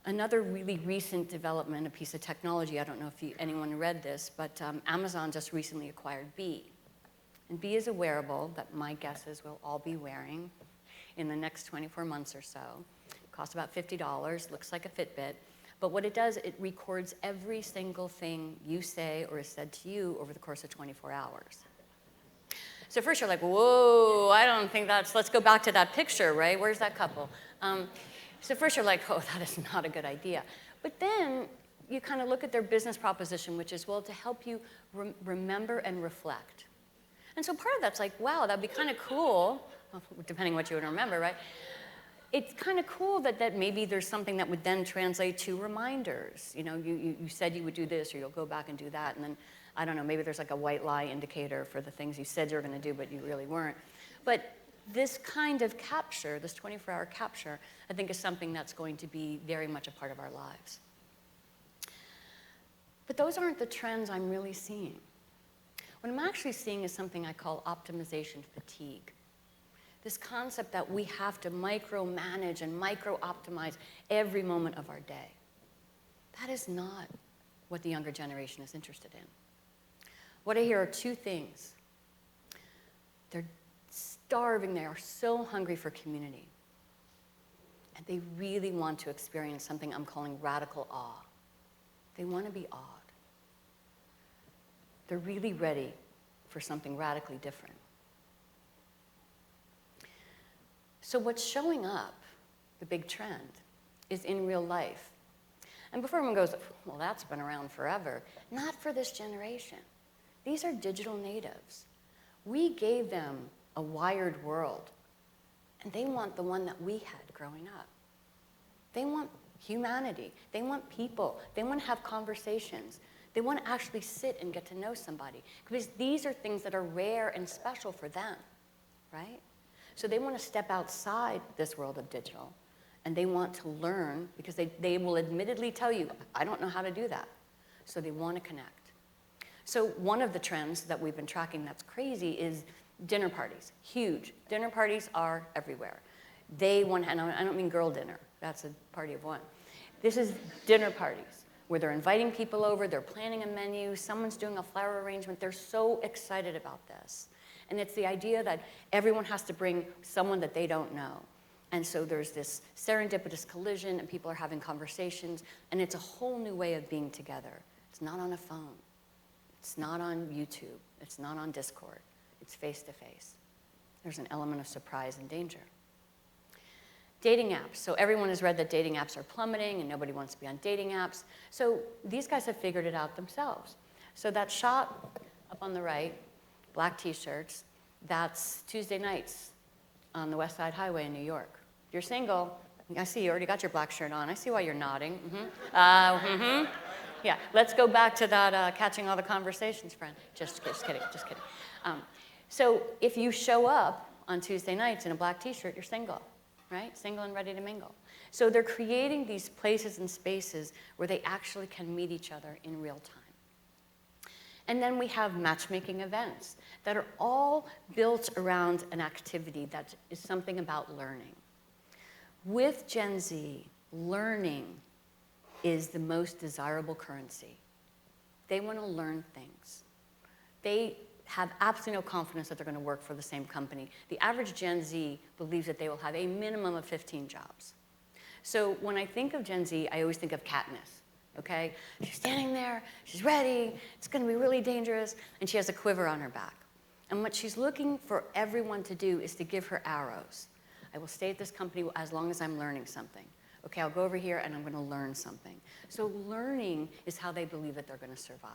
Another really recent development, a piece of technology, I don't know if anyone read this, but Amazon just recently acquired Bee. And Bee is a wearable that my guess is we'll all be wearing in the next 24 months or so. It costs about $50, looks like a Fitbit. But what it does, it records every single thing you say or is said to you over the course of 24 hours. So first you're like, whoa, I don't think let's go back to that picture, right? Where's that couple? So first you're like, oh, that is not a good idea. But then you kind of look at their business proposition, which is, well, to help you remember and reflect. And so part of that's like, wow, that'd be kind of cool, depending what you would remember, right? It's kind of cool that maybe there's something that would then translate to reminders. You said you would do this, or you'll go back and do that, and then, I don't know, maybe there's like a white lie indicator for the things you said you were going to do, but you really weren't. But this kind of capture, this 24-hour capture, I think is something that's going to be very much a part of our lives. But those aren't the trends I'm really seeing. What I'm actually seeing is something I call optimization fatigue. This concept that we have to micromanage and micro-optimize every moment of our day. That is not what the younger generation is interested in. What I hear are 2 things. They're starving, they are so hungry for community. And they really want to experience something I'm calling radical awe. They want to be awed. They're really ready for something radically different. So what's showing up, the big trend, is in real life. And before everyone goes, well, that's been around forever. Not for this generation. These are digital natives. We gave them a wired world, and they want the one that we had growing up. They want humanity. They want people. They want to have conversations. They want to actually sit and get to know somebody, because these are things that are rare and special for them, right? So they want to step outside this world of digital, and they want to learn, because they will admittedly tell you, I don't know how to do that. So they want to connect. So one of the trends that we've been tracking that's crazy is dinner parties, huge. Dinner parties are everywhere. They want, and I don't mean girl dinner, that's a party of one. This is dinner parties, where they're inviting people over, they're planning a menu, someone's doing a flower arrangement, they're so excited about this. And it's the idea that everyone has to bring someone that they don't know. And so there's this serendipitous collision, and people are having conversations, and it's a whole new way of being together. It's not on a phone. It's not on YouTube. It's not on Discord. It's face-to-face. There's an element of surprise and danger. Dating apps. So everyone has read that dating apps are plummeting, and nobody wants to be on dating apps. So these guys have figured it out themselves. So that shot up on the right, black t-shirts, that's Tuesday nights on the West Side Highway in New York. If you're single, I see you already got your black shirt on. I see why you're nodding. Yeah, let's go back to that catching all the conversations, friend. Just kidding, just kidding. So if you show up on Tuesday nights in a black t-shirt, you're single, right? Single and ready to mingle. So they're creating these places and spaces where they actually can meet each other in real time. And then we have matchmaking events that are all built around an activity that is something about learning. With Gen Z, learning is the most desirable currency. They want to learn things. They have absolutely no confidence that they're going to work for the same company. The average Gen Z believes that they will have a minimum of 15 jobs. So when I think of Gen Z, I always think of Katniss. Okay? She's standing there, she's ready, it's gonna be really dangerous, and she has a quiver on her back. And what she's looking for everyone to do is to give her arrows. I will stay at this company as long as I'm learning something. Okay, I'll go over here and I'm gonna learn something. So learning is how they believe that they're gonna survive,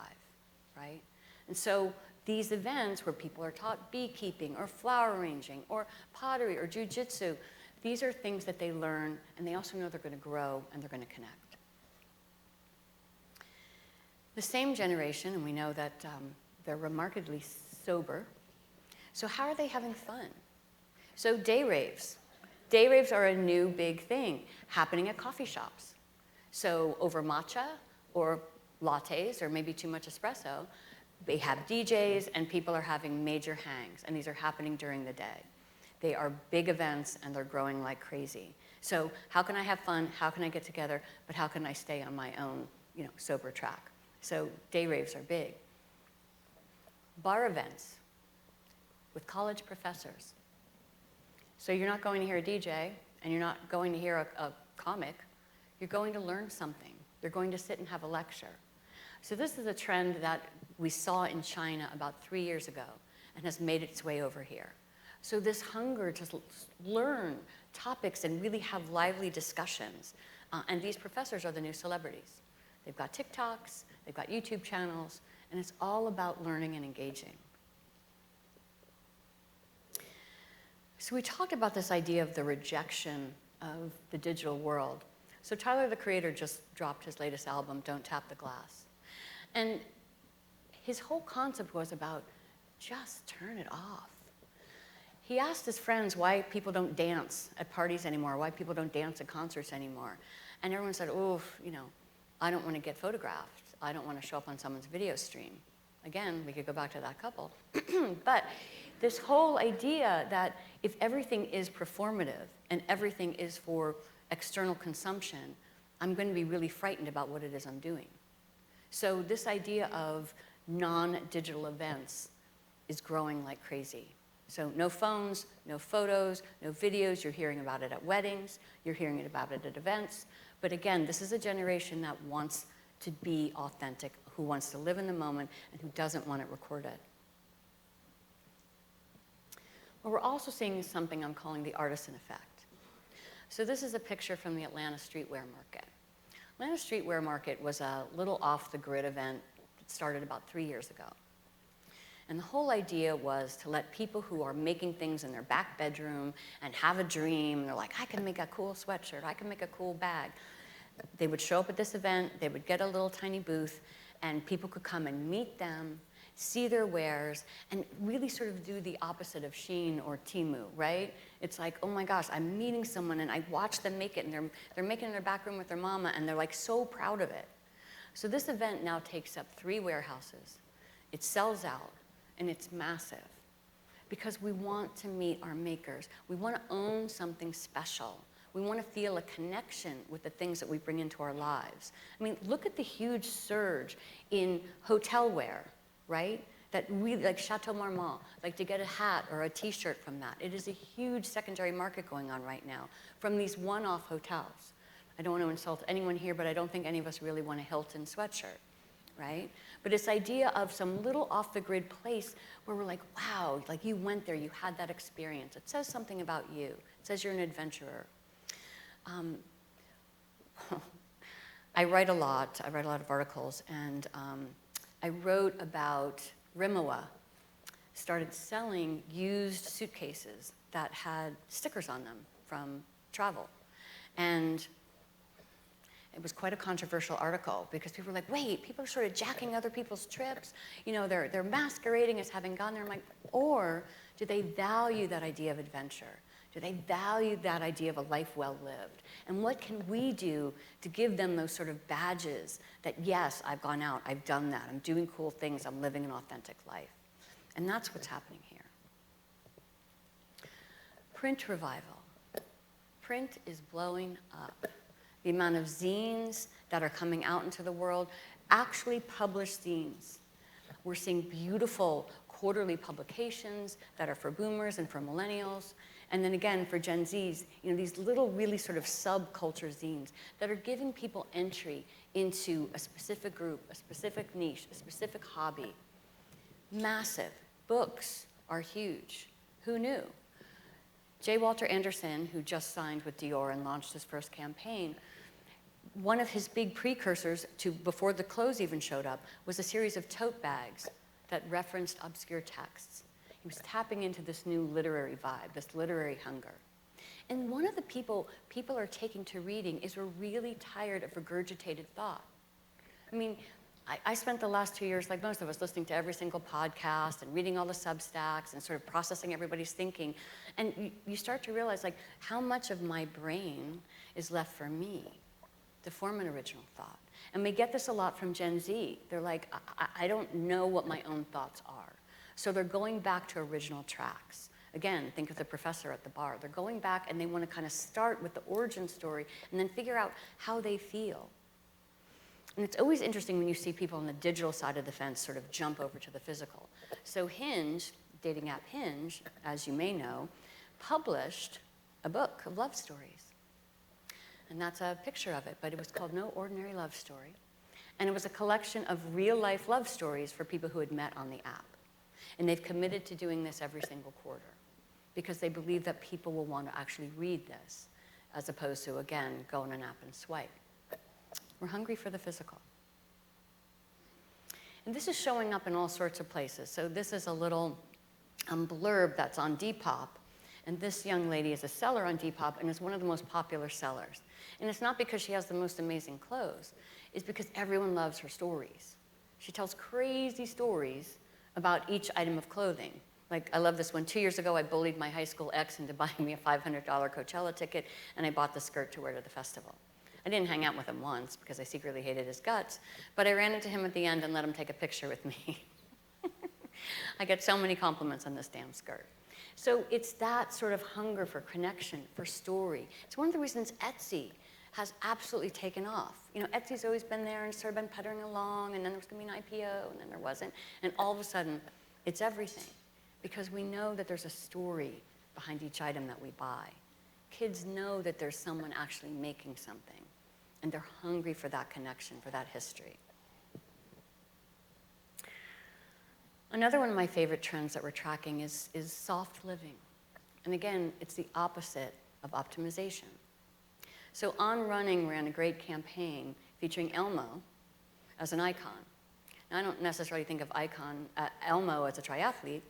right? And so these events where people are taught beekeeping or flower arranging or pottery or jujitsu, these are things that they learn, and they also know they're gonna grow and they're gonna connect. The same generation, and we know that they're remarkably sober. So how are they having fun? So day raves. Day raves are a new big thing happening at coffee shops. So over matcha or lattes or maybe too much espresso, they have DJs and people are having major hangs, and these are happening during the day. They are big events and they're growing like crazy. So how can I have fun? How can I get together? But how can I stay on my own, sober track? So day raves are big. Bar events with college professors. So you're not going to hear a DJ, and you're not going to hear a comic. You're going to learn something. You're going to sit and have a lecture. So this is a trend that we saw in China about 3 years ago and has made its way over here. So this hunger to learn topics and really have lively discussions. And these professors are the new celebrities. They've got TikToks, they've got YouTube channels, and it's all about learning and engaging. So we talked about this idea of the rejection of the digital world. So Tyler, the Creator, just dropped his latest album, Don't Tap the Glass. And his whole concept was about just turn it off. He asked his friends why people don't dance at parties anymore, why people don't dance at concerts anymore. And everyone said, I don't want to get photographed. I don't want to show up on someone's video stream. Again, we could go back to that couple. But this whole idea that if everything is performative and everything is for external consumption, I'm going to be really frightened about what it is I'm doing. So this idea of non-digital events is growing like crazy. So no phones, no photos, no videos. You're hearing about it at weddings. You're hearing about it at events. But again, this is a generation that wants to be authentic, who wants to live in the moment, and who doesn't want it recorded. What we're also seeing is something I'm calling the artisan effect. So this is a picture from the Atlanta Streetwear Market. Atlanta Streetwear Market was a little off-the-grid event that started about 3 years ago. And the whole idea was to let people who are making things in their back bedroom and have a dream, they're like, I can make a cool sweatshirt, I can make a cool bag. They would show up at this event, they would get a little tiny booth, and people could come and meet them, see their wares, and really sort of do the opposite of Shein or Temu, right? It's like, oh my gosh, I'm meeting someone and I watch them make it, and they're making it in their back room with their mama, and they're like so proud of it. So this event now takes up 3 warehouses. It sells out, and it's massive because we want to meet our makers. We want to own something special. We want to feel a connection with the things that we bring into our lives. I mean, look at the huge surge in hotel wear, right? That really, like Chateau Marmont, like to get a hat or a t-shirt from that. It is a huge secondary market going on right now from these one-off hotels. I don't want to insult anyone here, but I don't think any of us really want a Hilton sweatshirt, right? But this idea of some little off-the-grid place where we're like, wow, like you went there, you had that experience. It says something about you. It says you're an adventurer. I write a lot of articles, and I wrote about Rimowa started selling used suitcases that had stickers on them from travel. And it was quite a controversial article because people were like, wait, people are sort of jacking other people's trips. You know, they're masquerading as having gone there. I'm like, or do they value that idea of adventure? Do they value that idea of a life well lived? And what can we do to give them those sort of badges that, yes, I've gone out, I've done that, I'm doing cool things, I'm living an authentic life. And that's what's happening here. Print revival. Print is blowing up. The amount of zines that are coming out into the world, actually published zines. We're seeing beautiful quarterly publications that are for boomers and for millennials. And then again, for Gen Zs, you know, these little really sort of subculture zines that are giving people entry into a specific group, a specific niche, a specific hobby. Massive. Books are huge. Who knew? J. Walter Anderson, who just signed with Dior and launched his first campaign, one of his big precursors to before the clothes even showed up was a series of tote bags that referenced obscure texts. He was tapping into this new literary vibe, this literary hunger. And one of the people are taking to reading is we're really tired of regurgitated thought. I mean, I spent the last 2 years, like most of us, listening to every single podcast and reading all the Substacks and sort of processing everybody's thinking. And you start to realize, like, how much of my brain is left for me to form an original thought. And we get this a lot from Gen Z. They're like, I don't know what my own thoughts are. So they're going back to original tracks. Again, think of the professor at the bar. They're going back and they want to kind of start with the origin story and then figure out how they feel. And it's always interesting when you see people on the digital side of the fence sort of jump over to the physical. So Hinge, dating app Hinge, as you may know, published a book of love stories. And that's a picture of it, but it was called No Ordinary Love Story. And it was a collection of real-life love stories for people who had met on the app. And they've committed to doing this every single quarter because they believe that people will want to actually read this as opposed to, again, go on an app and swipe. We're hungry for the physical. And this is showing up in all sorts of places. So this is a little blurb that's on Depop. And this young lady is a seller on Depop and is one of the most popular sellers. And it's not because she has the most amazing clothes. It's because everyone loves her stories. She tells crazy stories about each item of clothing. Like, I love this one. 2 years ago, I bullied my high school ex into buying me a $500 Coachella ticket, and I bought the skirt to wear to the festival. I didn't hang out with him once because I secretly hated his guts, but I ran into him at the end and let him take a picture with me. I get so many compliments on this damn skirt. So it's that sort of hunger for connection, for story. It's one of the reasons Etsy has absolutely taken off. You know, Etsy's always been there and sort of been puttering along, and then there was going to be an IPO, and then there wasn't. And all of a sudden, it's everything. because we know that there's a story behind each item that we buy. Kids know that there's someone actually making something, and they're hungry for that connection, for that history. Another one of my favorite trends that we're tracking is soft living. And again, it's the opposite of optimization. So On Running ran a great campaign featuring Elmo as an icon. Now, I don't necessarily think of Elmo as a triathlete,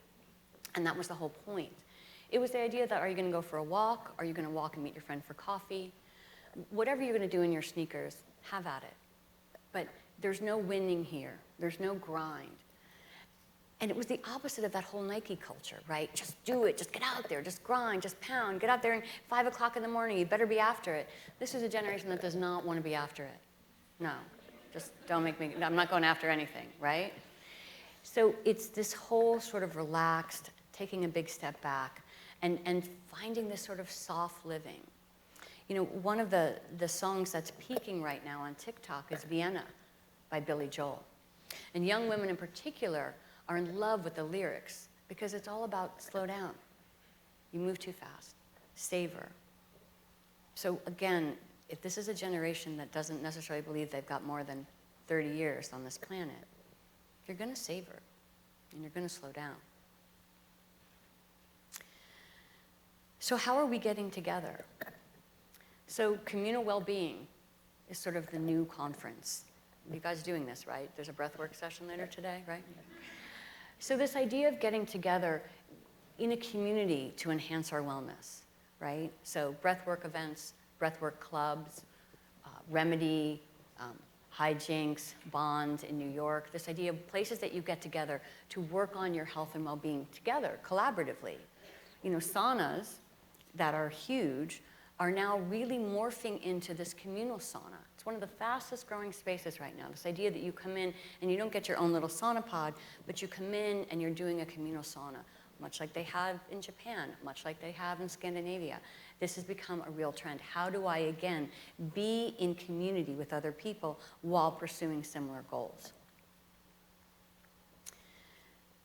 and that was the whole point. It was the idea that, are you going to go for a walk? Are you going to walk and meet your friend for coffee? Whatever you're going to do in your sneakers, have at it. But there's no winning here. There's no grind. And it was the opposite of that whole Nike culture, right? Just do it, just get out there, just grind, just pound, get out there and 5 o'clock in the morning, you better be after it. This is a generation that does not want to be after it. No, just don't make me, I'm not going after anything, right? So it's this whole sort of relaxed, taking a big step back, and finding this sort of soft living. You know, one of the songs that's peaking right now on TikTok is Vienna by Billy Joel. And young women in particular are in love with the lyrics because it's all about slow down. You move too fast. Savor. So again, if this is a generation that doesn't necessarily believe they've got more than 30 years on this planet, you're going to savor and you're going to slow down. So how are we getting together? So communal well-being is sort of the new conference. You guys doing this, right? There's a breathwork session later today, right? So this idea of getting together in a community to enhance our wellness, right? So breathwork events, breathwork clubs, Remedy, Hijinks, Bond in New York, this idea of places that you get together to work on your health and well-being together, collaboratively. You know, saunas that are huge are now really morphing into this communal sauna. It's one of the fastest growing spaces right now. This idea that you come in and you don't get your own little sauna pod, but you come in and you're doing a communal sauna, much like they have in Japan, much like they have in Scandinavia. This has become a real trend. How do I, again, be in community with other people while pursuing similar goals?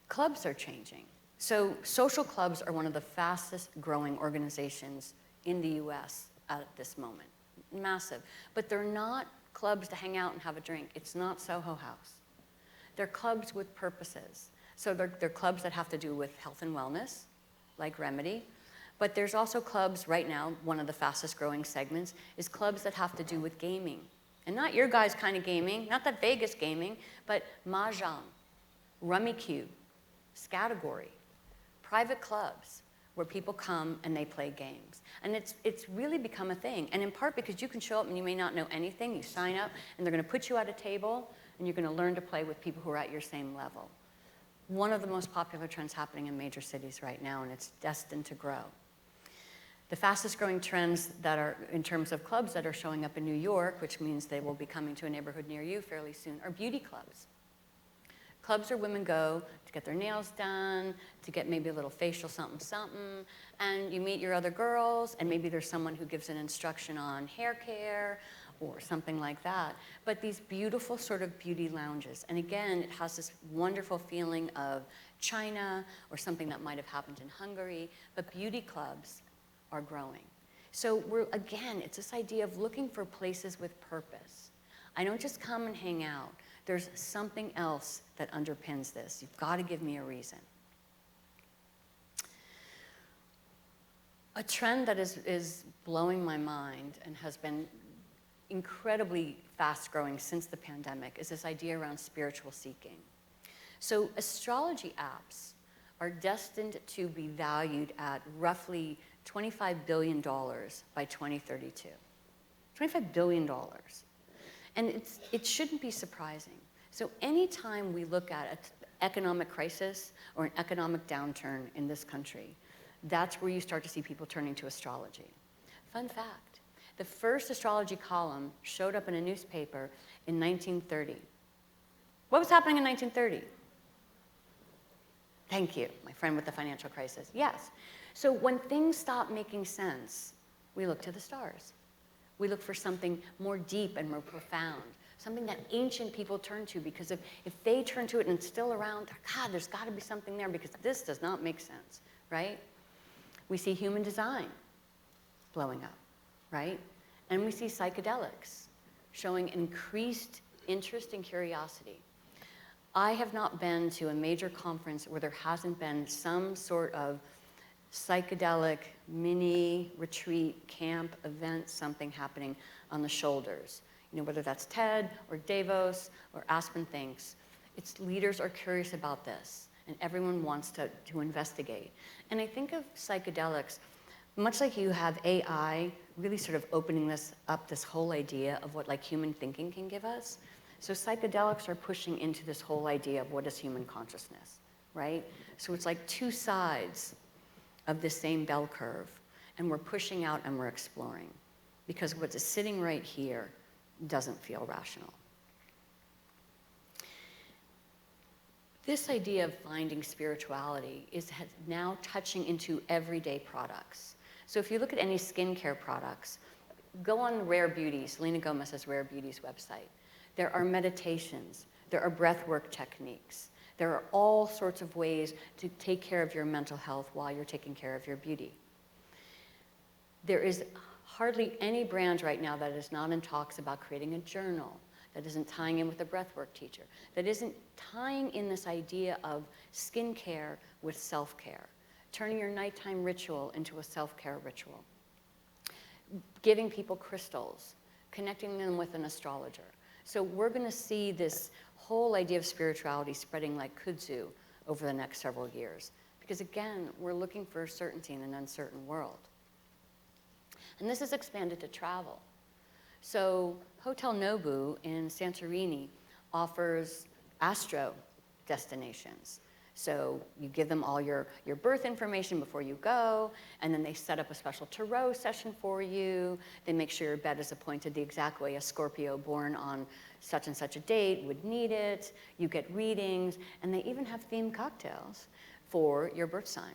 Clubs are changing. So social clubs are one of the fastest growing organizations in the US at this moment. Massive. But they're not clubs to hang out and have a drink. It's not Soho House. They're clubs with purposes. So they're clubs that have to do with health and wellness, like Remedy. But there's also clubs right now, one of the fastest growing segments, is clubs that have to do with gaming. And not your guys' kind of gaming, not that Vegas gaming, but Mahjong, Rummy Cube, Scattergory, private clubs where people come and they play games. And it's really become a thing. And in part because you can show up and you may not know anything, you sign up and they're gonna put you at a table and you're gonna learn to play with people who are at your same level. One of the most popular trends happening in major cities right now, and it's destined to grow. The fastest growing trends that are in terms of clubs that are showing up in New York, which means they will be coming to a neighborhood near you fairly soon, are beauty clubs. Clubs where women go to get their nails done, to get maybe a little facial something, and you meet your other girls, and maybe there's someone who gives an instruction on hair care or something like that. But these beautiful sort of beauty lounges. And again, it has this wonderful feeling of China or something that might have happened in Hungary, but beauty clubs are growing. So again, it's this idea of looking for places with purpose. I don't just come and hang out. There's something else that underpins this. You've got to give me a reason. A trend that is blowing my mind and has been incredibly fast growing since the pandemic is this idea around spiritual seeking. So astrology apps are destined to be valued at roughly $25 billion by 2032. $25 billion. And it shouldn't be surprising. So anytime we look at an economic crisis or an economic downturn in this country, that's where you start to see people turning to astrology. Fun fact, the first astrology column showed up in a newspaper in 1930. What was happening in 1930? Thank you, my friend with the financial crisis. Yes. So when things stop making sense, we look to the stars. We look for something more deep and more profound. something that ancient people turn to, because if they turn to it and it's still around, God, there's got to be something there, because this does not make sense, right? We see human design blowing up, right? And we see psychedelics showing increased interest and curiosity. I have not been to a major conference where there hasn't been some sort of psychedelic mini retreat, camp, event, something happening on the shoulders. You know, whether that's TED or Davos or Aspen Thinks, its leaders are curious about this, and everyone wants to investigate. And I think of psychedelics, much like you have AI really sort of opening this up, this whole idea of what like human thinking can give us. So psychedelics are pushing into this whole idea of what is human consciousness, right? So it's like two sides of the same bell curve, and we're pushing out and we're exploring, because what's sitting right here doesn't feel rational. This idea of finding spirituality is now touching into everyday products. So if you look at any skincare products, go on Rare Beauty, Selena Gomez's Rare Beauty's website. There are meditations, there are breathwork techniques, there are all sorts of ways to take care of your mental health while you're taking care of your beauty. There is hardly any brand right now that is not in talks about creating a journal, that isn't tying in with a breathwork teacher, that isn't tying in this idea of skincare with self-care, turning your nighttime ritual into a self-care ritual, giving people crystals, connecting them with an astrologer. So we're going to see this whole idea of spirituality spreading like kudzu over the next several years. Because again, we're looking for certainty in an uncertain world. And this is expanded to travel. So Hotel Nobu in Santorini offers astro destinations. So you give them all your birth information before you go, and then they set up a special tarot session for you. They make sure your bed is appointed the exact way a Scorpio born on such and such a date would need it. You get readings, and they even have themed cocktails for your birth sign.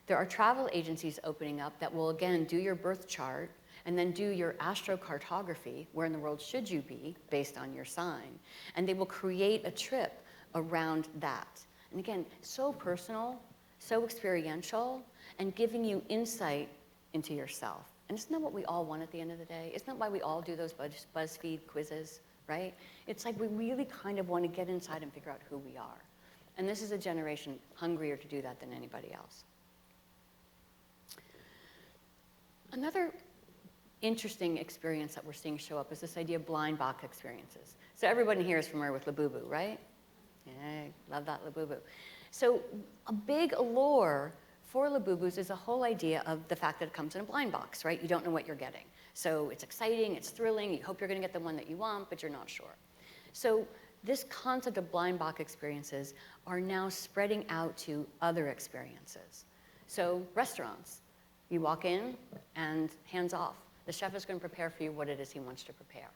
There are travel agencies opening up that will, again, do your birth chart and then do your astrocartography, where in the world should you be, based on your sign. And they will create a trip around that. And again, so personal, so experiential, and giving you insight into yourself. And isn't that what we all want at the end of the day? Isn't that why we all do those BuzzFeed quizzes, right? It's like we really kind of want to get inside and figure out who we are. And this is a generation hungrier to do that than anybody else. Another interesting experience that we're seeing show up is this idea of blind box experiences. So everybody here is familiar with Labubu, right? Yay, love that Labubu. So a big allure for Labubus is the whole idea of the fact that it comes in a blind box, right? You don't know what you're getting. So it's exciting, it's thrilling, you hope you're gonna get the one that you want, but you're not sure. So this concept of blind box experiences are now spreading out to other experiences. So restaurants, you walk in and hands off. The chef is going to prepare for you what it is he wants to prepare.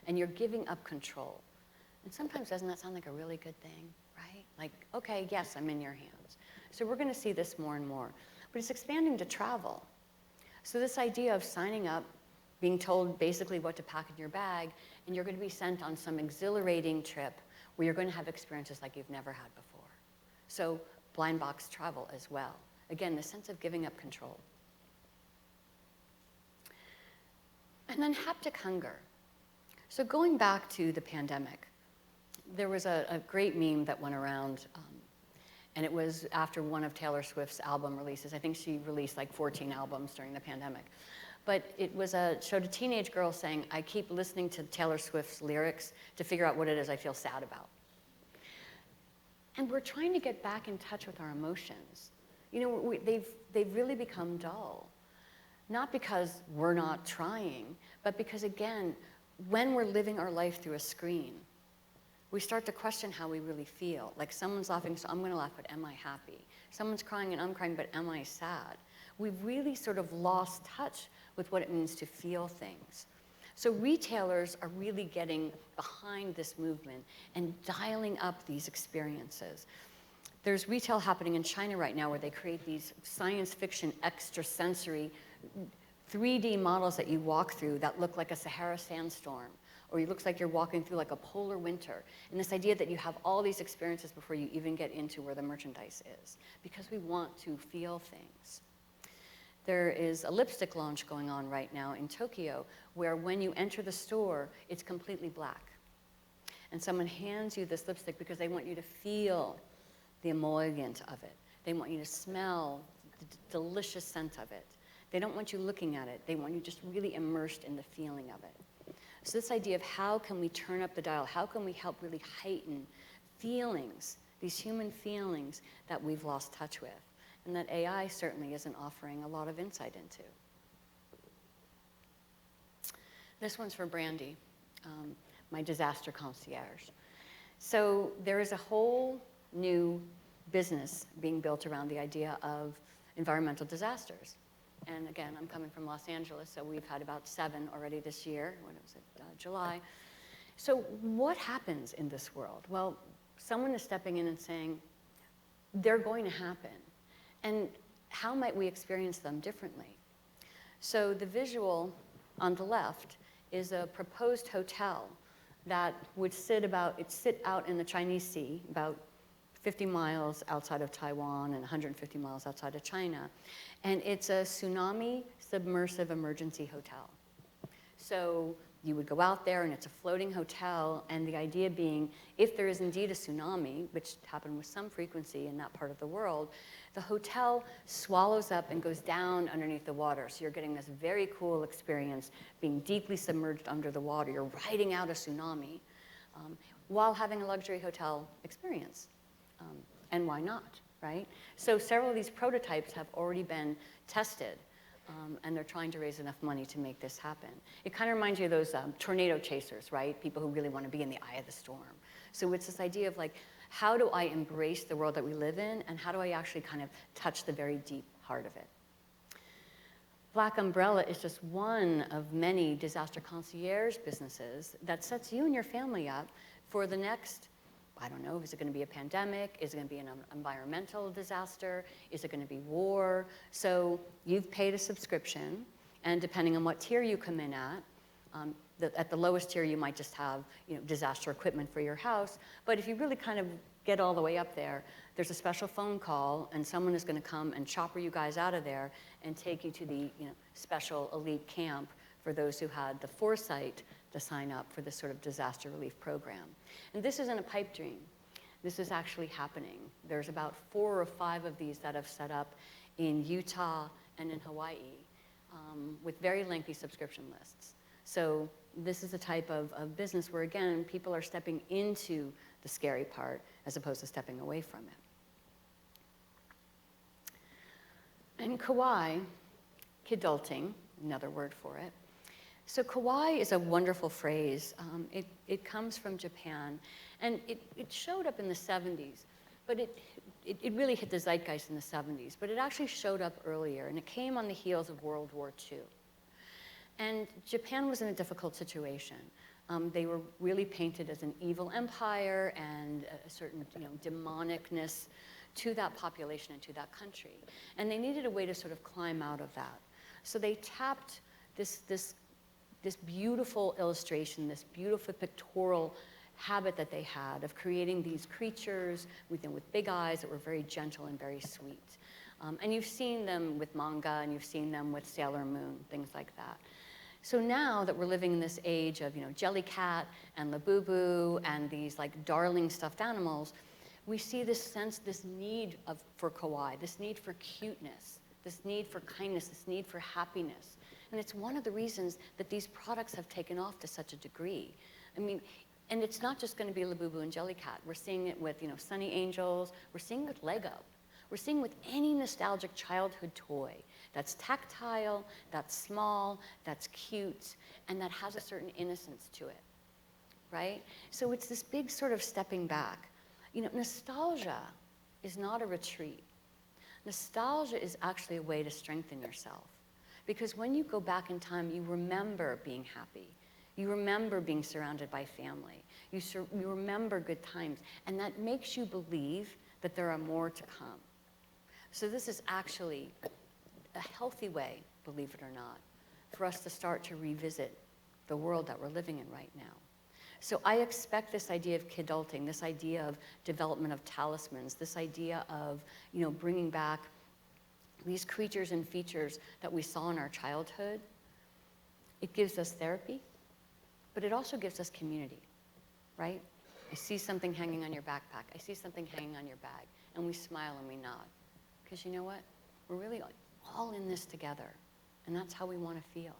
And you're giving up control. And sometimes doesn't that sound like a really good thing, right? Like, okay, yes, I'm in your hands. So we're going to see this more and more. But it's expanding to travel. So this idea of signing up, being told basically what to pack in your bag, and you're going to be sent on some exhilarating trip where you're going to have experiences like you've never had before. So blind box travel as well. Again, the sense of giving up control. And then haptic hunger. So going back to the pandemic, there was a great meme that went around, and it was after one of Taylor Swift's album releases. I think she released like 14 albums during the pandemic. But it showed a teenage girl saying, I keep listening to Taylor Swift's lyrics to figure out what it is I feel sad about. And we're trying to get back in touch with our emotions. You know, they've really become dull. Not because we're not trying, but because, again, when we're living our life through a screen, we start to question how we really feel. Like someone's laughing, so I'm going to laugh, but am I happy? Someone's crying and I'm crying, but am I sad? We've really sort of lost touch with what it means to feel things. So retailers are really getting behind this movement and dialing up these experiences. There's retail happening in China right now where they create these science fiction extrasensory 3D models that you walk through that look like a Sahara sandstorm, or it looks like you're walking through like a polar winter. And this idea that you have all these experiences before you even get into where the merchandise is, because we want to feel things. There is a lipstick launch going on right now in Tokyo where when you enter the store, it's completely black. And someone hands you this lipstick because they want you to feel the emollient of it. They want you to smell the delicious scent of it. They don't want you looking at it. They want you just really immersed in the feeling of it. So this idea of how can we turn up the dial? How can we help really heighten feelings, these human feelings that we've lost touch with, and that AI certainly isn't offering a lot of insight into. This one's for Brandy, my disaster concierge. So there is a whole new business being built around the idea of environmental disasters. And again, I'm coming from Los Angeles, so we've had about 7 already this year. When was it? July. So what happens in this world? Well, someone is stepping in and saying, they're going to happen. And how might we experience them differently? So the visual on the left is a proposed hotel that would sit out in the Chinese Sea, about 50 miles outside of Taiwan and 150 miles outside of China. And it's a tsunami submersive emergency hotel. So you would go out there and it's a floating hotel, and the idea being, if there is indeed a tsunami, which happened with some frequency in that part of the world, the hotel swallows up and goes down underneath the water. So you're getting this very cool experience being deeply submerged under the water. You're riding out a tsunami while having a luxury hotel experience. And why not, right? So several of these prototypes have already been tested, and they're trying to raise enough money to make this happen. It kind of reminds you of those tornado chasers, right? People who really want to be in the eye of the storm. So it's this idea of like, how do I embrace the world that we live in, and how do I actually kind of touch the very deep heart of it? Black Umbrella is just one of many disaster concierge businesses that sets you and your family up for the next, I don't know, is it going to be a pandemic? Is it going to be an environmental disaster? Is it going to be war? So you've paid a subscription, and depending on what tier you come in at the lowest tier you might just have disaster equipment for your house. But if you really kind of get all the way up there, there's a special phone call, and someone is going to come and chopper you guys out of there and take you to the special elite camp for those who had the foresight to sign up for this sort of disaster relief program. And this isn't a pipe dream. This is actually happening. There's about 4 or 5 of these that have set up in Utah and in Hawaii with very lengthy subscription lists. So this is a type of business where, again, people are stepping into the scary part as opposed to stepping away from it. And kawaii, kidulting, another word for it. So kawaii is a wonderful phrase. It comes from Japan, and it showed up in the 70s, but it really hit the zeitgeist in the 70s, but it actually showed up earlier, and it came on the heels of World War II. And Japan was in a difficult situation. They were really painted as an evil empire and a certain demonicness to that population and to that country. And they needed a way to sort of climb out of that. So they tapped this beautiful illustration, this beautiful pictorial habit that they had of creating these creatures with big eyes that were very gentle and very sweet. And you've seen them with manga, and you've seen them with Sailor Moon, things like that. So now that we're living in this age of Jellycat and Labubu and these like darling stuffed animals, we see this sense, this need for kawaii, this need for cuteness, this need for kindness, this need for happiness. And it's one of the reasons that these products have taken off to such a degree. I mean, and it's not just going to be Labubu and Jellycat. We're seeing it with Sunny Angels. We're seeing it with Lego. We're seeing with any nostalgic childhood toy that's tactile, that's small, that's cute, and that has a certain innocence to it, right? So it's this big sort of stepping back. Nostalgia is not a retreat. Nostalgia is actually a way to strengthen yourself. Because when you go back in time, you remember being happy. You remember being surrounded by family. You remember good times. And that makes you believe that there are more to come. So this is actually a healthy way, believe it or not, for us to start to revisit the world that we're living in right now. So I expect this idea of kidulting, this idea of development of talismans, this idea of, bringing back these creatures and features that we saw in our childhood. It gives us therapy, but it also gives us community, right? I see something hanging on your backpack. I see something hanging on your bag, and we smile and we nod. Because you know what? We're really all in this together, and that's how we want to feel.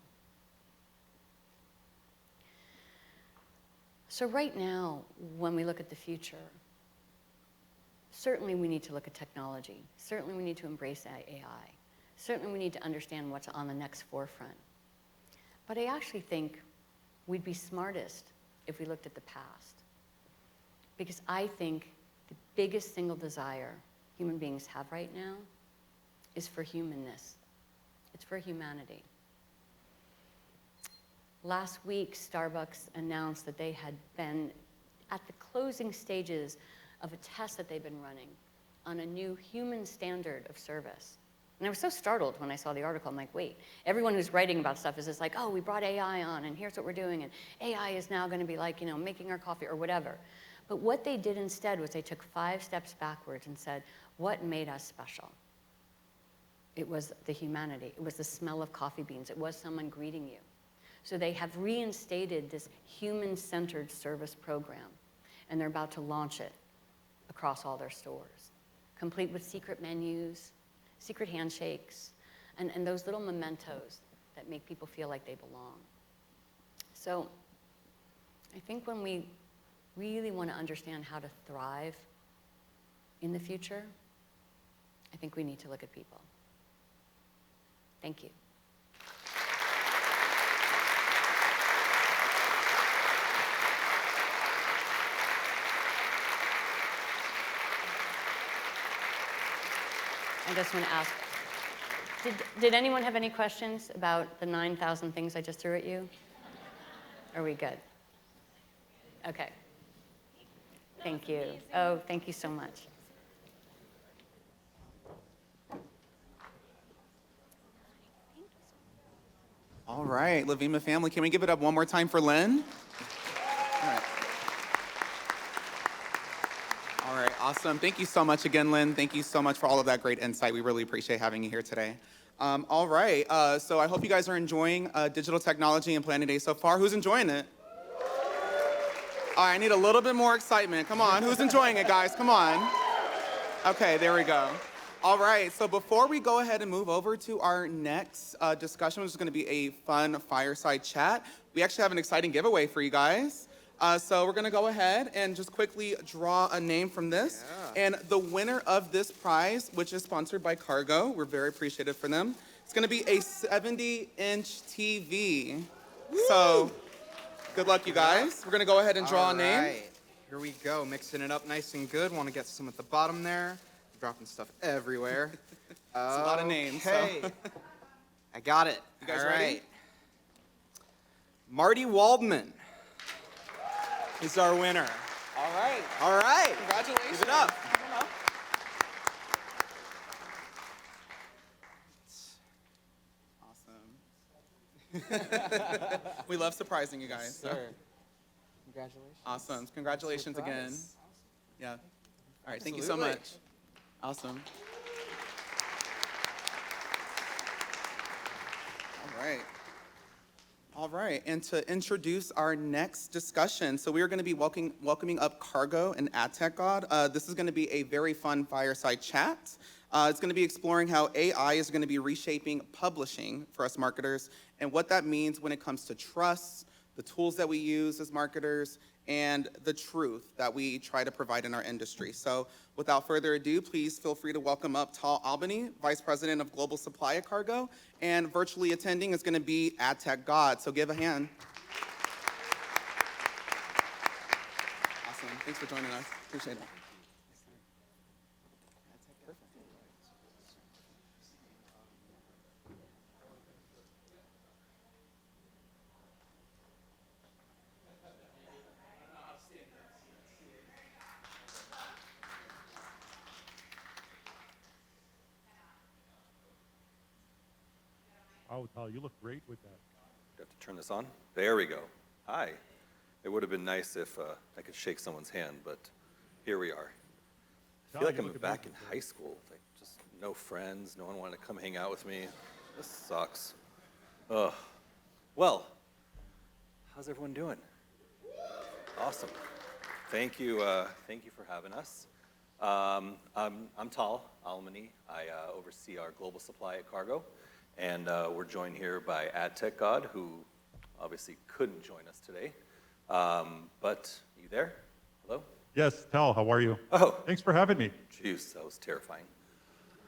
So right now, when we look at the future, certainly we need to look at technology. Certainly we need to embrace AI. Certainly we need to understand what's on the next forefront. But I actually think we'd be smartest if we looked at the past. Because I think the biggest single desire human beings have right now is for humanness. It's for humanity. Last week, Starbucks announced that they had been at the closing stages of a test that they've been running on a new human standard of service. And I was so startled when I saw the article. I'm like, wait, everyone who's writing about stuff is just like, oh, we brought AI on, and here's what we're doing, and AI is now going to be like, making our coffee or whatever. But what they did instead was they took 5 steps backwards and said, what made us special? It was the humanity. It was the smell of coffee beans. It was someone greeting you. So they have reinstated this human-centered service program, and they're about to launch it across all their stores, complete with secret menus, secret handshakes, and those little mementos that make people feel like they belong. So I think when we really want to understand how to thrive in the future, I think we need to look at people. Thank you. I just want to ask, did anyone have any questions about the 9,000 things I just threw at you? Are we good? Okay. Thank you. Oh, thank you so much. All right, LVIMA family, can we give it up one more time for Lynn? All right, awesome. Thank you so much again, Lynn. Thank you so much for all of that great insight. We really appreciate having you here today. All right, so I hope you guys are enjoying Digital Technology and Planning Day so far. Who's enjoying it? All right, I need a little bit more excitement. Come on, who's enjoying it, guys? Come on. Okay, there we go. All right, so before we go ahead and move over to our next discussion, which is going to be a fun fireside chat, we actually have an exciting giveaway for you guys. So we're going to go ahead and just quickly draw a name from this. Yeah. And the winner of this prize, which is sponsored by Cargo, we're very appreciative for them, it's going to be a 70-inch TV. Woo! So good luck, you guys. We're going to go ahead and draw a name. All right, here we go. Mixing it up nice and good. Want to get some at the bottom there. Dropping stuff everywhere. It's a lot of names. Okay. So. I got it. You guys all ready? Right. Marty Waldman is our winner. All right. All right. Congratulations. Give it up. Awesome. We love surprising you guys. Yes, sir. Congratulations. Awesome. Congratulations again. Yeah. All right. Thank you so Absolutely. much. Awesome. All right. All right, and to introduce our next discussion, so we are going to be welcoming up Cargo and AdTech God. This is going to be a very fun fireside chat. It's going to be exploring how AI is going to be reshaping publishing for us marketers and what that means when it comes to trust, the tools that we use as marketers, and the truth that we try to provide in our industry. So without further ado, please feel free to welcome up Tal Albany, Vice President of Global Supply at Cargo, and virtually attending is going to be AdTech God, so give a hand. Awesome, thanks for joining us, appreciate it. Oh, Tal, you look great with that. Got to turn this on. There we go. Hi. It would have been nice if I could shake someone's hand, but here we are. I feel like I'm back in high school. Like, just no friends, no one wanted to come hang out with me. This sucks. Ugh. Well, how's everyone doing? Awesome. Thank you for having us. I'm Tal Almany. I oversee our global supply at Cargo, and we're joined here by AdTech God, who obviously couldn't join us today. But you there? Hello? Yes, Tal, how are you? Oh. Thanks for having me. Jeez, that was terrifying.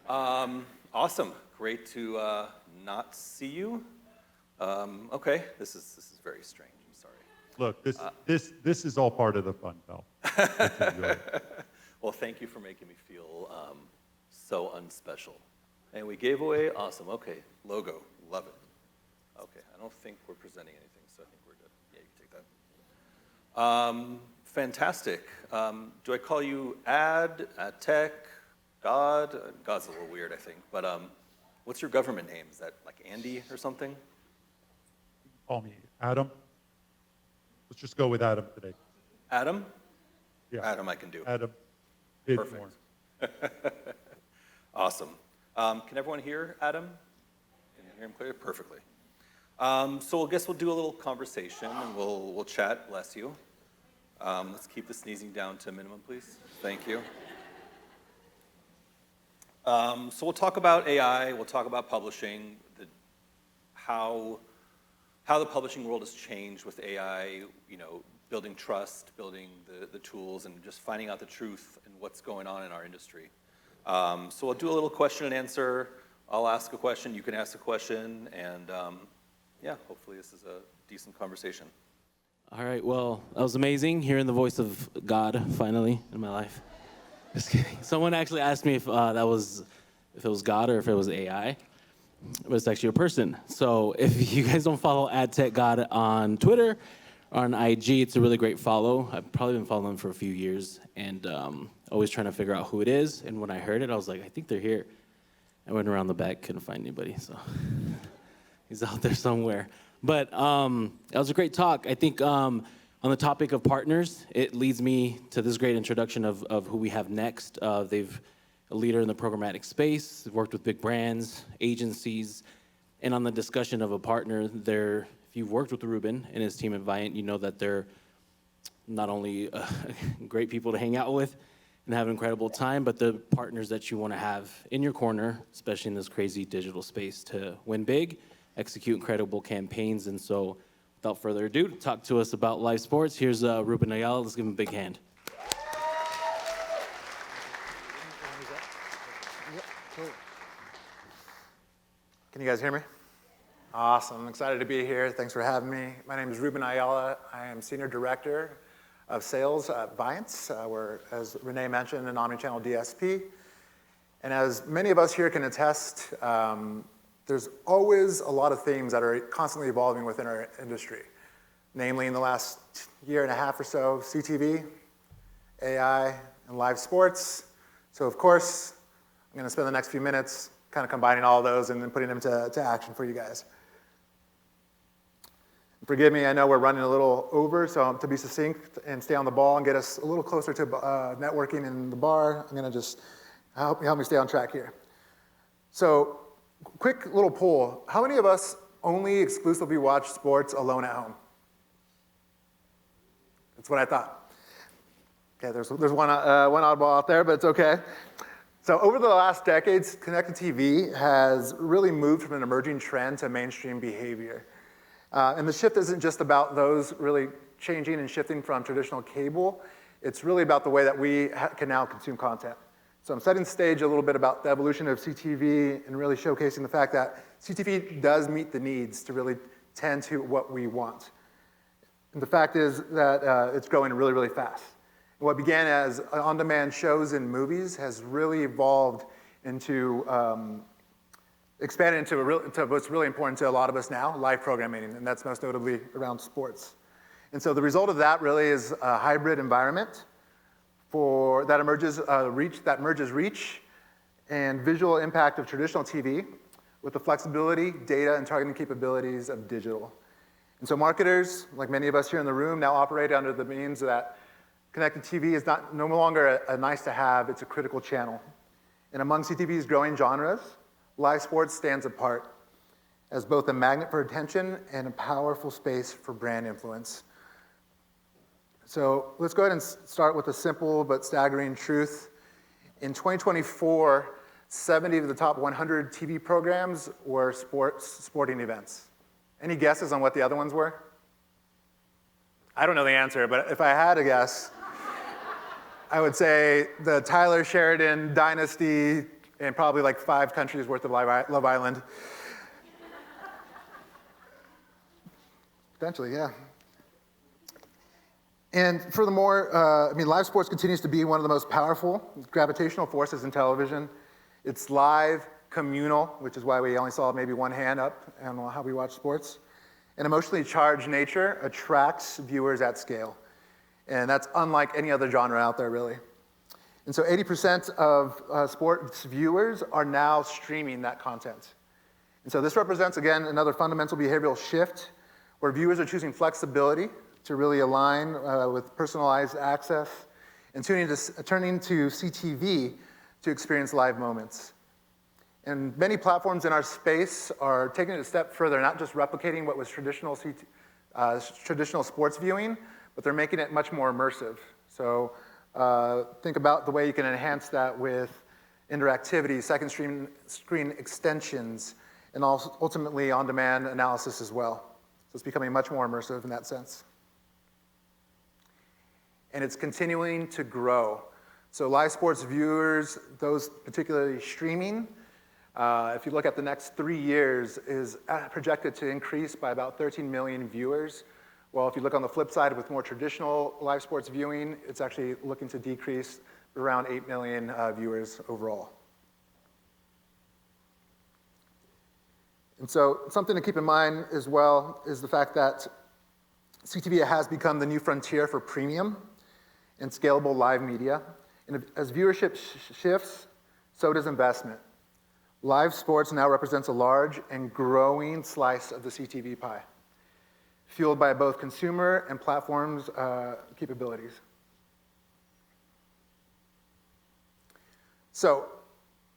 Awesome. Great to not see you. Okay, this is very strange. I'm sorry. Look, this is all part of the fun, Tal. Let's enjoy it. Well, thank you for making me feel so unspecial. And we gave away, awesome, okay, logo, love it. Okay, I don't think we're presenting anything, so I think we're good. Yeah, you can take that. Fantastic. Do I call you AdTech, God? God's a little weird, I think, but what's your government name? Is that like Andy or something? Call me Adam. Let's just go with Adam today. Adam? Yeah. Adam I can do. Adam. Perfect. Awesome. Can everyone hear Adam? Can you hear him clearly? Perfectly. So I guess we'll do a little conversation and we'll chat. Bless you. Let's keep the sneezing down to a minimum, please. Thank you. So we'll talk about AI. We'll talk about publishing, how the publishing world has changed with AI. You know, building trust, building the tools, and just finding out the truth and what's going on in our industry. So we'll do a little question and answer. I'll ask a question, you can ask a question, and yeah, hopefully this is a decent conversation. All right, well, that was amazing, hearing the voice of God, finally, in my life. Just kidding. Someone actually asked me if it was God or if it was AI, but it's actually a person. So if you guys don't follow AdTech God on Twitter, on IG, it's a really great follow. I've probably been following him for a few years, and always trying to figure out who it is. And when I heard it, I was like, I think they're here. I went around the back, couldn't find anybody, so he's out there somewhere. But that was a great talk. I think on the topic of partners, it leads me to this great introduction of who we have next. They've a leader in the programmatic space, worked with big brands, agencies, and on the discussion of a partner, they're if you've worked with Ruben and his team at Viant, you know that they're not only great people to hang out with and have an incredible time, but the partners that you want to have in your corner, especially in this crazy digital space, to win big, execute incredible campaigns. And so without further ado, to talk to us about live sports, here's Ruben Ayala. Let's give him a big hand. Can you guys hear me? Awesome. I'm excited to be here. Thanks for having me. My name is Ruben Ayala. I am Senior Director of Sales at Viant. We're, as Renee mentioned, an omnichannel DSP. And as many of us here can attest, there's always a lot of themes that are constantly evolving within our industry. Namely, in the last year and a half or so, CTV, AI, and live sports. So of course, I'm going to spend the next few minutes kind of combining all of those and then putting them to action for you guys. Forgive me, I know we're running a little over, so to be succinct and stay on the ball and get us a little closer to networking in the bar, I'm gonna just help me stay on track here. So, quick little poll. How many of us only exclusively watch sports alone at home? That's what I thought. Okay, there's one oddball out there, but it's okay. So over the last decades, connected TV has really moved from an emerging trend to mainstream behavior. And the shift isn't just about those really changing and shifting from traditional cable. It's really about the way that we can now consume content. So I'm setting the stage a little bit about the evolution of CTV and really showcasing the fact that CTV does meet the needs to really tend to what we want. And the fact is that it's growing really, really fast. And what began as on-demand shows and movies has really evolved into expanded into what's really important to a lot of us now, live programming, and that's most notably around sports. And so the result of that really is a hybrid environment that merges reach and visual impact of traditional TV with the flexibility, data, and targeting capabilities of digital. And so marketers, like many of us here in the room, now operate under the means that connected TV is no longer a nice to have, it's a critical channel. And among CTV's growing genres, live sports stands apart as both a magnet for attention and a powerful space for brand influence. So let's go ahead and start with a simple but staggering truth. In 2024, 70 of the top 100 TV programs were sporting events. Any guesses on what the other ones were? I don't know the answer, but if I had a guess, I would say the Tyler Sheridan Dynasty and probably like 5 countries worth of Love Island. Potentially, yeah. And furthermore, live sports continues to be one of the most powerful gravitational forces in television. It's live, communal, which is why we only saw maybe one hand up on how we watch sports. An emotionally charged nature attracts viewers at scale. And that's unlike any other genre out there, really. And so 80% of sports viewers are now streaming that content. And so this represents, again, another fundamental behavioral shift where viewers are choosing flexibility to really align with personalized access and turning to CTV to experience live moments. And many platforms in our space are taking it a step further, not just replicating what was traditional sports viewing, but they're making it much more immersive. So think about the way you can enhance that with interactivity, second screen extensions, and also ultimately on-demand analysis as well. So it's becoming much more immersive in that sense. And it's continuing to grow. So live sports viewers, those particularly streaming, if you look at the next 3 years, is projected to increase by about 13 million viewers. Well, if you look on the flip side with more traditional live sports viewing, it's actually looking to decrease around 8 million viewers overall. And so something to keep in mind as well is the fact that CTV has become the new frontier for premium and scalable live media. And as viewership shifts, so does investment. Live sports now represents a large and growing slice of the CTV pie, fueled by both consumer and platforms' capabilities. So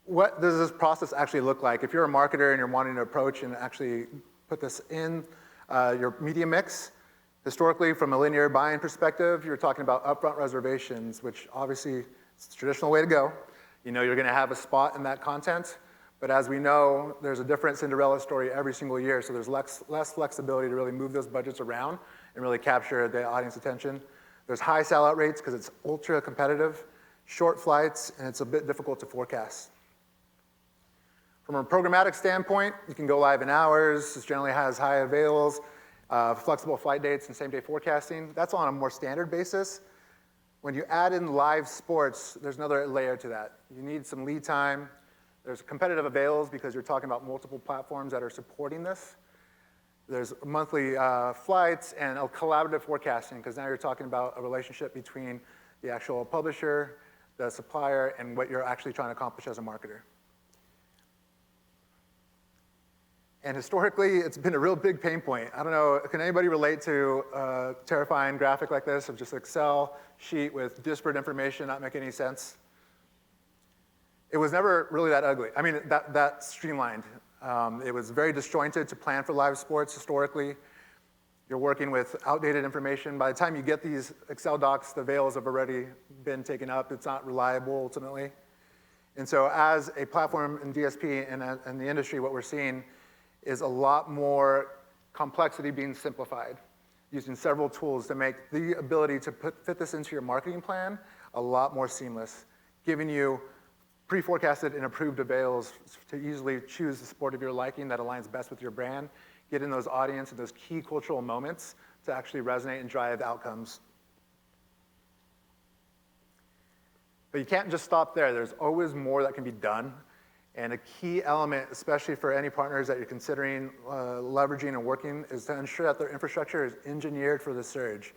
what does this process actually look like? If you're a marketer and you're wanting to approach and actually put this in your media mix, historically, from a linear buying perspective, you're talking about upfront reservations, which obviously is the traditional way to go. You know you're going to have a spot in that content, but as we know, there's a different Cinderella story every single year, so there's less flexibility to really move those budgets around and really capture the audience attention. There's high sellout rates because it's ultra competitive, short flights, and it's a bit difficult to forecast. From a programmatic standpoint, you can go live in hours. This generally has high avails, flexible flight dates, and same-day forecasting. That's on a more standard basis. When you add in live sports, there's another layer to that. You need some lead time. There's competitive avails because you're talking about multiple platforms that are supporting this. There's monthly flights and a collaborative forecasting because now you're talking about a relationship between the actual publisher, the supplier, and what you're actually trying to accomplish as a marketer. And historically, it's been a real big pain point. I don't know, can anybody relate to a terrifying graphic like this of just an Excel sheet with disparate information not making any sense? It was never really that ugly. I mean, that streamlined. It was very disjointed to plan for live sports historically. You're working with outdated information. By the time you get these Excel docs, the veils have already been taken up. It's not reliable ultimately. And so as a platform in DSP and the industry, what we're seeing is a lot more complexity being simplified, using several tools to make the ability to fit this into your marketing plan a lot more seamless, giving you pre-forecasted and approved avails to easily choose the sport of your liking that aligns best with your brand, get in those audience and those key cultural moments to actually resonate and drive outcomes. But you can't just stop there. There's always more that can be done. And a key element, especially for any partners that you're considering leveraging and working, is to ensure that their infrastructure is engineered for the surge.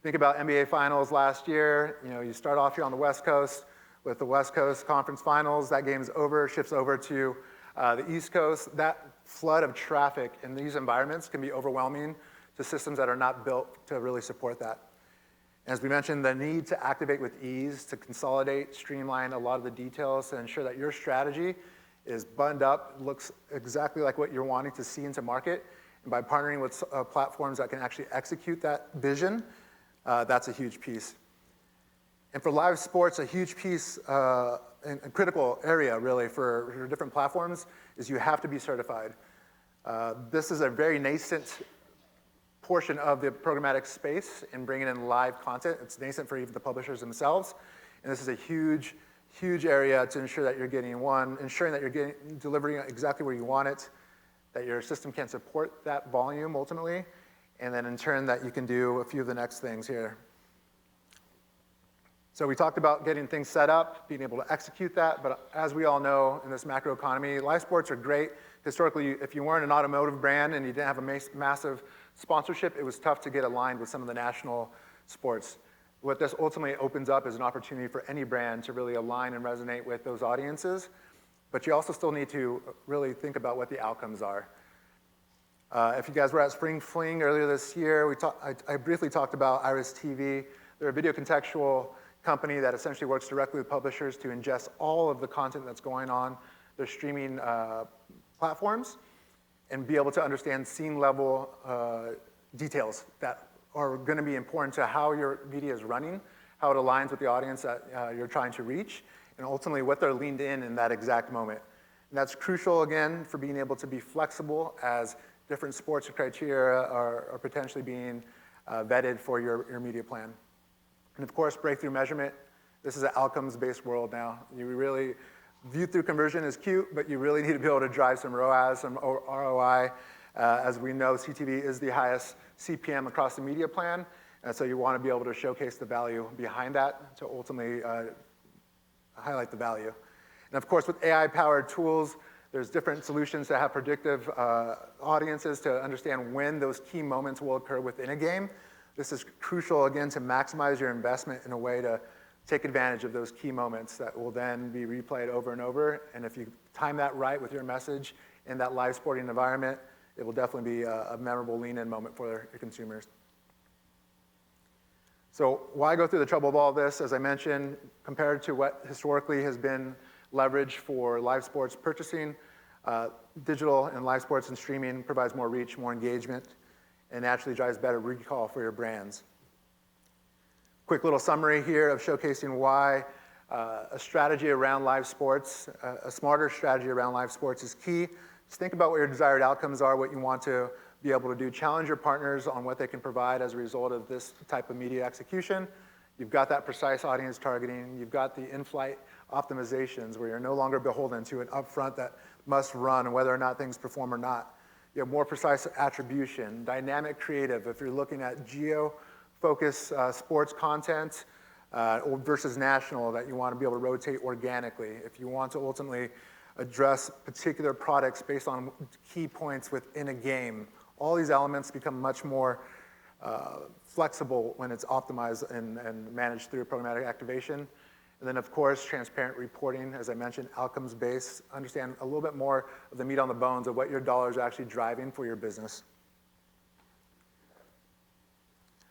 Think about NBA Finals last year. You know, you start off here on the West Coast with the West Coast Conference Finals. That game's over, shifts over to the East Coast. That flood of traffic in these environments can be overwhelming to systems that are not built to really support that. As we mentioned, the need to activate with ease, to consolidate, streamline a lot of the details to ensure that your strategy is buttoned up, looks exactly like what you're wanting to see into market. And by partnering with platforms that can actually execute that vision, that's a huge piece. And for live sports, a huge piece and a critical area really for different platforms is you have to be certified. This is a very nascent portion of the programmatic space in bringing in live content. It's nascent for even the publishers themselves. And this is a huge, huge area to ensure that you're getting ensuring that you're delivering exactly where you want it, that your system can support that volume ultimately, and then in turn that you can do a few of the next things here. So we talked about getting things set up, being able to execute that, but as we all know in this macro economy, live sports are great. Historically, if you weren't an automotive brand and you didn't have a massive sponsorship, it was tough to get aligned with some of the national sports. What this ultimately opens up is an opportunity for any brand to really align and resonate with those audiences, but you also still need to really think about what the outcomes are. If you guys were at Spring Fling earlier this year, I briefly talked about Iris TV. They're a video contextual company that essentially works directly with publishers to ingest all of the content that's going on their streaming platforms and be able to understand scene level details that are going to be important to how your media is running, how it aligns with the audience that you're trying to reach, and ultimately what they're leaned in that exact moment. And that's crucial, again, for being able to be flexible as different sports criteria are potentially being vetted for your media plan. And of course, breakthrough measurement. This is an outcomes-based world now. You really view through conversion is cute, but you really need to be able to drive some ROAS, some ROI. As we know, CTV is the highest CPM across the media plan, and so you want to be able to showcase the value behind that to ultimately highlight the value. And of course, with AI-powered tools, there's different solutions to have predictive audiences to understand when those key moments will occur within a game. This is crucial, again, to maximize your investment in a way to take advantage of those key moments that will then be replayed over and over. And if you time that right with your message in that live sporting environment, it will definitely be a memorable lean-in moment for your consumers. So why go through the trouble of all this? As I mentioned, compared to what historically has been leveraged for live sports purchasing, digital and live sports and streaming provides more reach, more engagement, and naturally drives better recall for your brands. Quick little summary here of showcasing why a strategy around live sports, a smarter strategy around live sports is key. Just think about what your desired outcomes are, what you want to be able to do. Challenge your partners on what they can provide as a result of this type of media execution. You've got that precise audience targeting. You've got the in-flight optimizations where you're no longer beholden to an upfront that must run and whether or not things perform or not. You have more precise attribution, dynamic creative. If you're looking at geo-focused sports content versus national that you want to be able to rotate organically. If you want to ultimately address particular products based on key points within a game, all these elements become much more flexible when it's optimized and managed through programmatic activation. And then, of course, transparent reporting, as I mentioned, outcomes-based. Understand a little bit more of the meat on the bones of what your dollars are actually driving for your business.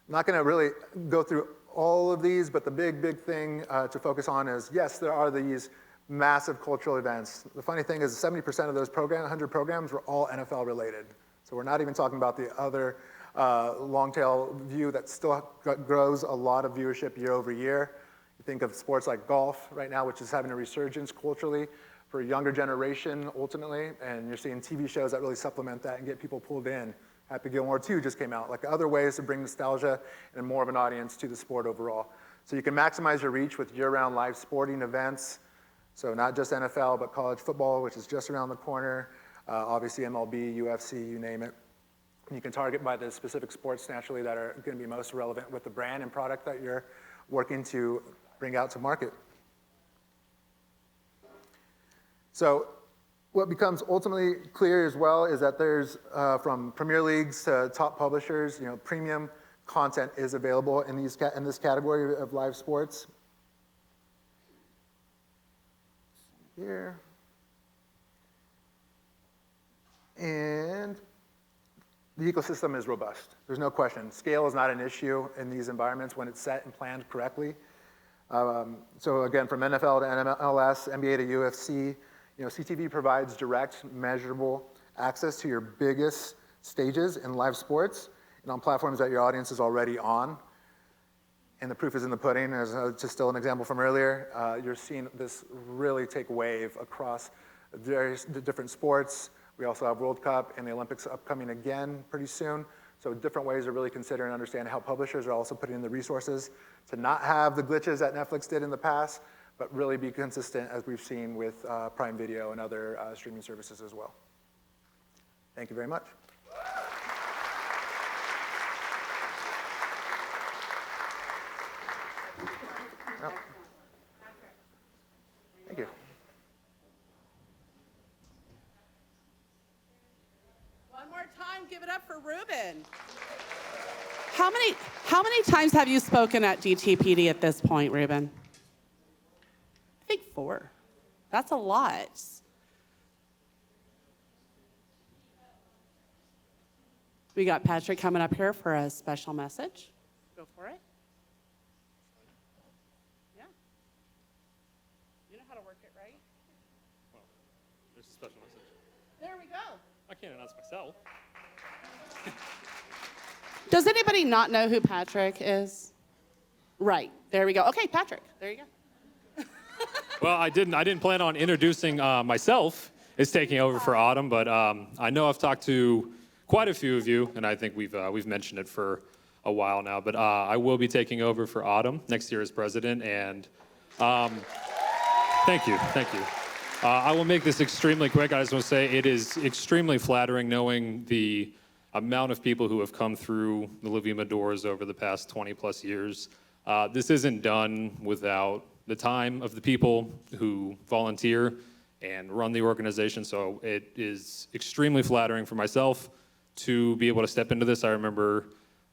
I'm not going to really go through all of these, but the big thing to focus on is, yes, there are these massive cultural events. The funny thing is 70% of those 100 programs were all NFL related. So we're not even talking about the other long tail view that still grows a lot of viewership year over year. You think of sports like golf right now, which is having a resurgence culturally for a younger generation ultimately, and you're seeing TV shows that really supplement that and get people pulled in. Happy Gilmore 2 just came out, like other ways to bring nostalgia and more of an audience to the sport overall. So you can maximize your reach with year-round live sporting events. So not just NFL, but college football, which is just around the corner. Obviously MLB, UFC, you name it. And you can target by the specific sports naturally that are going to be most relevant with the brand and product that you're working to bring out to market. So what becomes ultimately clear as well is that there's, from Premier Leagues to top publishers, premium content is available in this category of live sports. Here. And the ecosystem is robust. There's no question. Scale is not an issue in these environments when it's set and planned correctly. So again, from NFL to MLS, NBA to UFC, CTV provides direct, measurable access to your biggest stages in live sports and on platforms that your audience is already on. And the proof is in the pudding. As just still an example from earlier, you're seeing this really take wave across various different sports. We also have World Cup and the Olympics upcoming again pretty soon. So different ways to really consider and understand how publishers are also putting in the resources to not have the glitches that Netflix did in the past, but really be consistent as we've seen with Prime Video and other streaming services as well. Thank you very much. Oh. Thank you. One more time, give it up for Ruben. How many times have you spoken at DTPD at this point, Ruben? I think 4. That's a lot. We got Patrick coming up here for a special message. Go for it. Yeah. You know how to work it, right? Well, there's a special message. There we go. I can't announce myself. Does anybody not know who Patrick is? Right. There we go. Okay, Patrick. There you go. Well, I didn't plan on introducing myself as taking over for Autumn, but I know I've talked to quite a few of you, and I think we've mentioned it for a while now. But I will be taking over for Autumn next year as president, and thank you. I will make this extremely quick. I just want to say it is extremely flattering knowing the amount of people who have come through the LVIMA doors over the past 20 plus years. This isn't done without the time of the people who volunteer and run the organization, so it is extremely flattering for myself to be able to step into this. I remember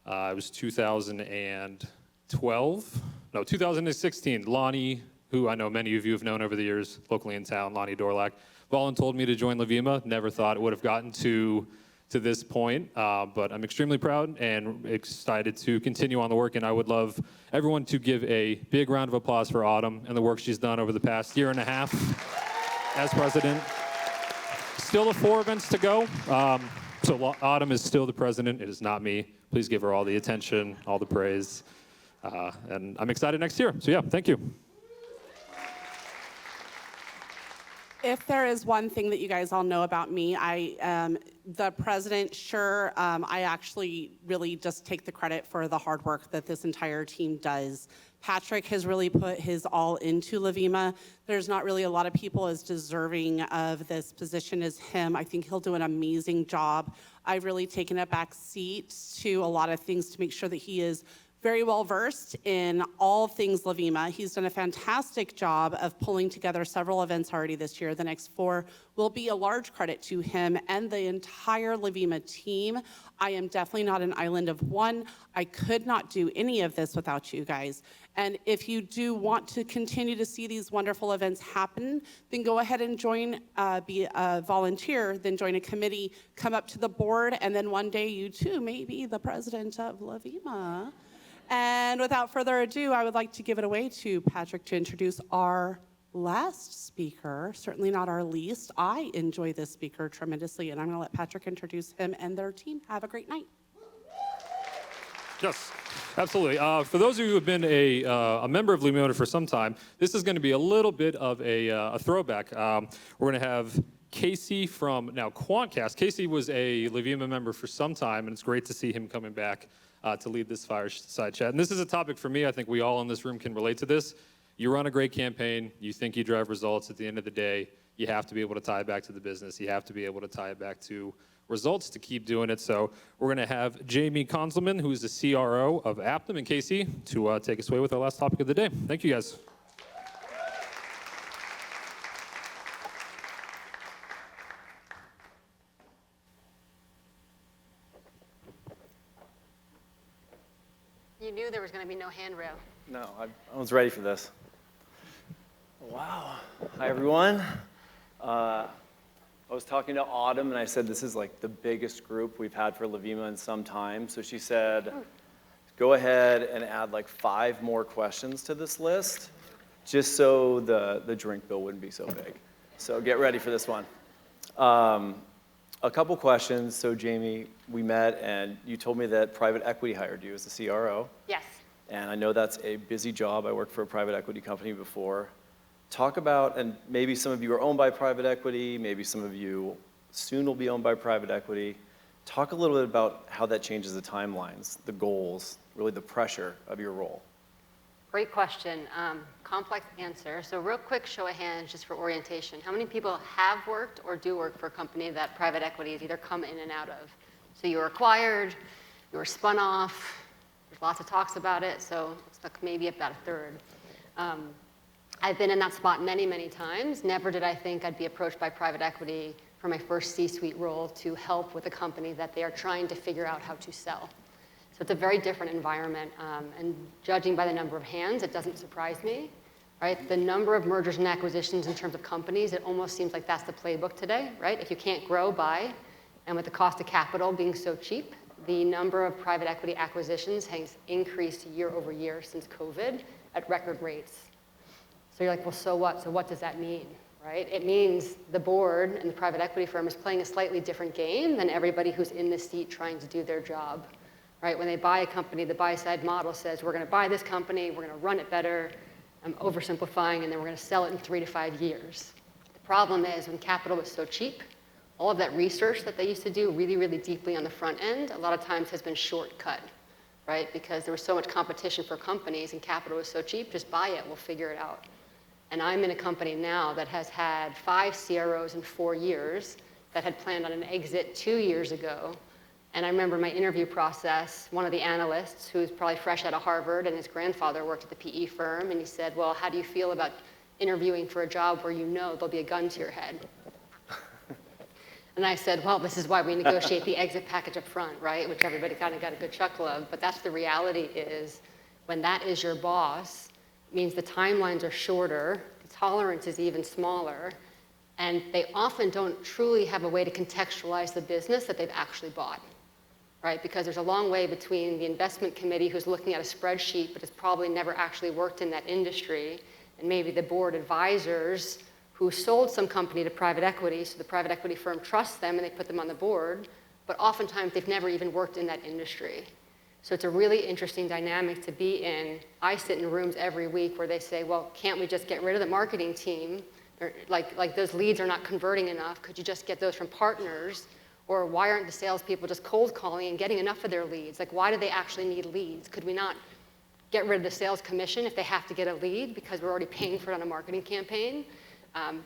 it was 2016, Lonnie, who I know many of you have known over the years locally in town, Lonnie Dorlack, told me to join LVIMA. Never thought it would have gotten to this point, but I'm extremely proud and excited to continue on the work, and I would love everyone to give a big round of applause for Autumn and the work she's done over the past year and a half as president. Still 4 events to go, so Autumn is still the president. It is not me. Please give her all the attention, all the praise, and I'm excited next year. So yeah, thank you. If there is one thing that you guys all know about me, I am the president, sure. I actually really just take the credit for the hard work that this entire team does. Patrick has really put his all into LVIMA. There's not really a lot of people as deserving of this position as him. I think he'll do an amazing job. I've really taken a back seat to a lot of things to make sure that he is very well versed in all things LVIMA. He's done a fantastic job of pulling together several events already this year. The next 4 will be a large credit to him and the entire LVIMA team. I am definitely not an island of one. I could not do any of this without you guys. And if you do want to continue to see these wonderful events happen, then go ahead and join, be a volunteer, then join a committee, come up to the board, and then one day you too may be the president of LVIMA. And without further ado, I would like to give it away to Patrick to introduce our last speaker, certainly not our least. I enjoy this speaker tremendously, and I'm going to let Patrick introduce him and their team. Have a great night. Yes, absolutely. For those of you who have been a member of LVIMA for some time, this is going to be a little bit of a throwback. We're going to have Casey from now Quantcast. Casey was a LVIMA member for some time, and it's great to see him coming back to lead this fireside chat. And this is a topic for me. I think we all in this room can relate to this. You run a great campaign. You think you drive results. At the end of the day, you have to be able to tie it back to the business. You have to be able to tie it back to results to keep doing it. So we're going to have Jamie Konzelman, who is the CRO of Aptum, and Casey to take us away with our last topic of the day. Thank you, guys. You knew there was going to be no handrail. No, I was ready for this. Wow. Hi, everyone. I was talking to Autumn, and I said, this is like the biggest group we've had for LVIMA in some time. So she said, go ahead and add like 5 more questions to this list, just so the drink bill wouldn't be so big. So get ready for this one. A couple questions. So Jamie, we met, and you told me that private equity hired you as the CRO. Yes. And I know that's a busy job. I worked for a private equity company before. Talk about, and maybe some of you are owned by private equity, maybe some of you soon will be owned by private equity. Talk a little bit about how that changes the timelines, the goals, really the pressure of your role. Great question. Complex answer. So real quick show of hands just for orientation. How many people have worked or do work for a company that private equity has either come in and out of? So you were acquired, you were spun off, there's lots of talks about it, so it's like maybe about a third. I've been in that spot many, many times. Never did I think I'd be approached by private equity for my first C-suite role to help with a company that they are trying to figure out how to sell. So it's a very different environment. And judging by the number of hands, it doesn't surprise me, right? The number of mergers and acquisitions in terms of companies, it almost seems like that's the playbook today, right? If you can't grow, buy. And with the cost of capital being so cheap, the number of private equity acquisitions has increased year over year since COVID at record rates. So you're like, well, so what? So what does that mean, right? It means the board and the private equity firm is playing a slightly different game than everybody who's in the seat trying to do their job, right? When they buy a company, the buy-side model says, we're going to buy this company, we're going to run it better, I'm oversimplifying, and then we're going to sell it in 3 to 5 years. The problem is when capital was so cheap, all of that research that they used to do really, really deeply on the front end, a lot of times has been shortcut, right? Because there was so much competition for companies and capital was so cheap, just buy it, we'll figure it out. And I'm in a company now that has had 5 CROs in 4 years that had planned on an exit 2 years ago. And I remember my interview process, one of the analysts, who's probably fresh out of Harvard, and his grandfather worked at the PE firm, and he said, well, how do you feel about interviewing for a job where you know there'll be a gun to your head? And I said, well, this is why we negotiate the exit package up front, right? Which everybody kind of got a good chuckle of. But that's the reality is when that is your boss, it means the timelines are shorter, the tolerance is even smaller, and they often don't truly have a way to contextualize the business that they've actually bought, right? Because there's a long way between the investment committee who's looking at a spreadsheet but has probably never actually worked in that industry, and maybe the board advisors who sold some company to private equity, so the private equity firm trusts them and they put them on the board, but oftentimes they've never even worked in that industry. So it's a really interesting dynamic to be in. I sit in rooms every week where they say, well, can't we just get rid of the marketing team? Like those leads are not converting enough. Could you just get those from partners? Or why aren't the salespeople just cold calling and getting enough of their leads? Like, why do they actually need leads? Could we not get rid of the sales commission if they have to get a lead because we're already paying for it on a marketing campaign? And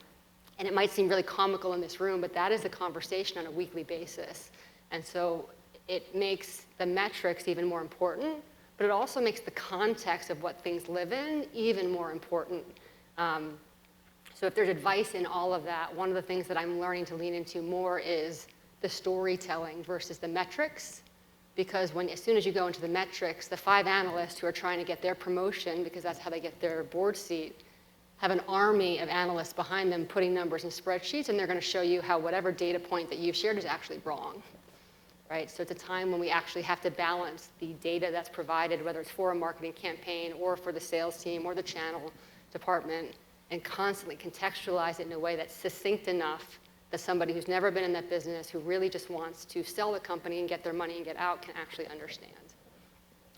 it might seem really comical in this room, but that is a conversation on a weekly basis. And so it makes the metrics even more important, but it also makes the context of what things live in even more important. So if there's advice in all of that, one of the things that I'm learning to lean into more is the storytelling versus the metrics. Because as soon as you go into the metrics, the 5 analysts who are trying to get their promotion, because that's how they get their board seat, have an army of analysts behind them putting numbers in spreadsheets, and they're going to show you how whatever data point that you've shared is actually wrong, right? So it's a time when we actually have to balance the data that's provided, whether it's for a marketing campaign or for the sales team or the channel department, and constantly contextualize it in a way that's succinct enough that somebody who's never been in that business, who really just wants to sell the company and get their money and get out, can actually understand.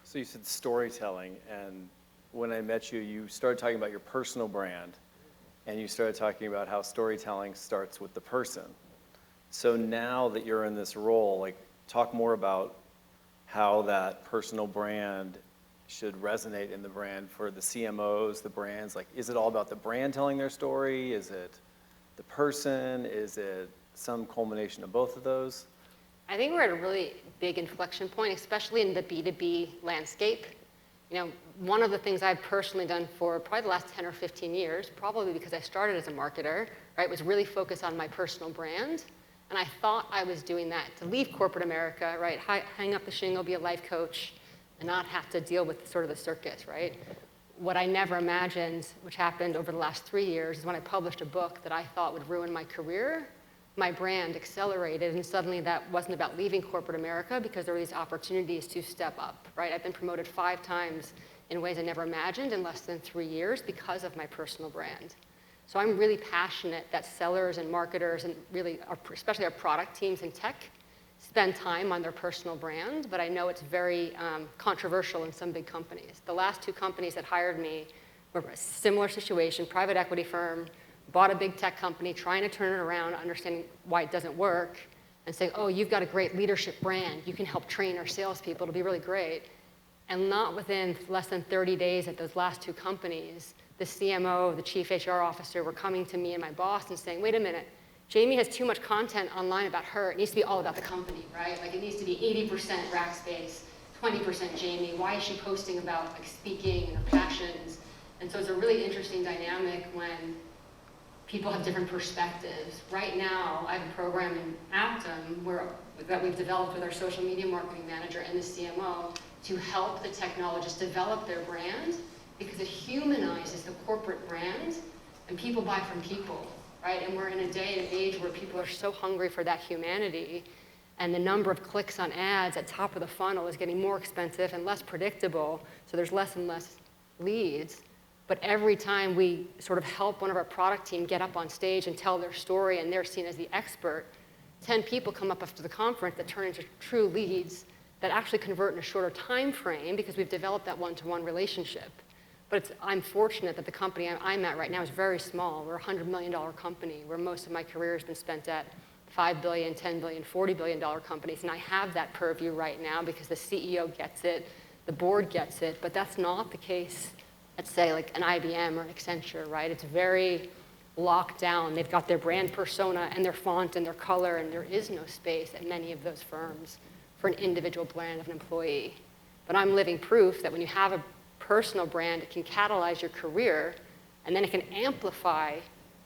So you said storytelling, and when I met you, you started talking about your personal brand, and you started talking about how storytelling starts with the person. So now that you're in this role, like, talk more about how that personal brand should resonate in the brand for the CMOs, the brands. Like, is it all about the brand telling their story? Is it the person? Is it some culmination of both of those? I think we're at a really big inflection point, especially in the B2B landscape. You know, one of the things I've personally done for probably the last 10 or 15 years, probably because I started as a marketer, right, was really focus on my personal brand. And I thought I was doing that to leave corporate America, right, hang up the shingle, be a life coach, and not have to deal with sort of the circus, right? What I never imagined, which happened over the last 3 years, is when I published a book that I thought would ruin my career, my brand accelerated, and suddenly that wasn't about leaving corporate America because there were these opportunities to step up, right? I've been promoted 5 times in ways I never imagined in less than 3 years because of my personal brand. So I'm really passionate that sellers and marketers and really, especially our product teams in tech, spend time on their personal brand, but I know it's very controversial in some big companies. The last 2 companies that hired me were a similar situation, private equity firm, bought a big tech company, trying to turn it around, understanding why it doesn't work, and saying, oh, you've got a great leadership brand. You can help train our salespeople. It'll be really great. And not within less than 30 days at those last 2 companies, the CMO, the chief HR officer were coming to me and my boss and saying, wait a minute, Jamie has too much content online about her. It needs to be all about the company, right? Like it needs to be 80% Rackspace, 20% Jamie. Why is she posting about like speaking and her passions? And so it's a really interesting dynamic when people have different perspectives. Right now, I have a program in Aptum that we've developed with our social media marketing manager and the CMO to help the technologists develop their brand because it humanizes the corporate brand and people buy from people, right? And we're in a day and age where people are so hungry for that humanity and the number of clicks on ads at top of the funnel is getting more expensive and less predictable, so there's less and less leads. But every time we sort of help one of our product team get up on stage and tell their story and they're seen as the expert, 10 people come up after the conference that turn into true leads that actually convert in a shorter time frame because we've developed that one-to-one relationship. But I'm fortunate that the company I'm at right now is very small. We're a $100 million company where most of my career has been spent at $5 billion, $10 billion, $40 billion companies. And I have that purview right now because the CEO gets it, the board gets it, but that's not the case at, say, like an IBM or an Accenture, right? It's very locked down. They've got their brand persona and their font and their color, and there is no space at many of those firms for an individual brand of an employee. But I'm living proof that when you have a personal brand, it can catalyze your career, and then it can amplify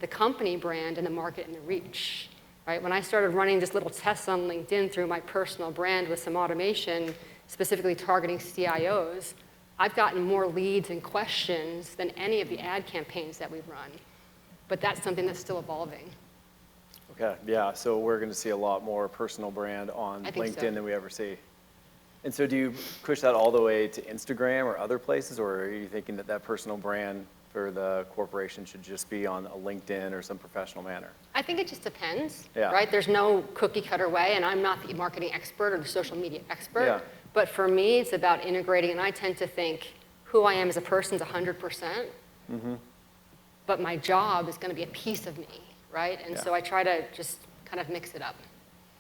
the company brand and the market and the reach, right? When I started running just little tests on LinkedIn through my personal brand with some automation, specifically targeting CIOs, I've gotten more leads and questions than any of the ad campaigns that we've run. But that's something that's still evolving. Okay, yeah, so we're going to see a lot more personal brand on I think LinkedIn so. than we ever see. And so do you push that all the way to Instagram or other places, or are you thinking that that personal brand for the corporation should just be on a LinkedIn or some professional manner? I think it just depends, Yeah. right? There's no cookie cutter way, and I'm not the marketing expert or the social media expert. Yeah. But for me, it's about integrating, and I tend to think who I am as a person is 100%, Mm-hmm. but my job is going to be a piece of me, right? And Yeah. so I try to just kind of mix it up.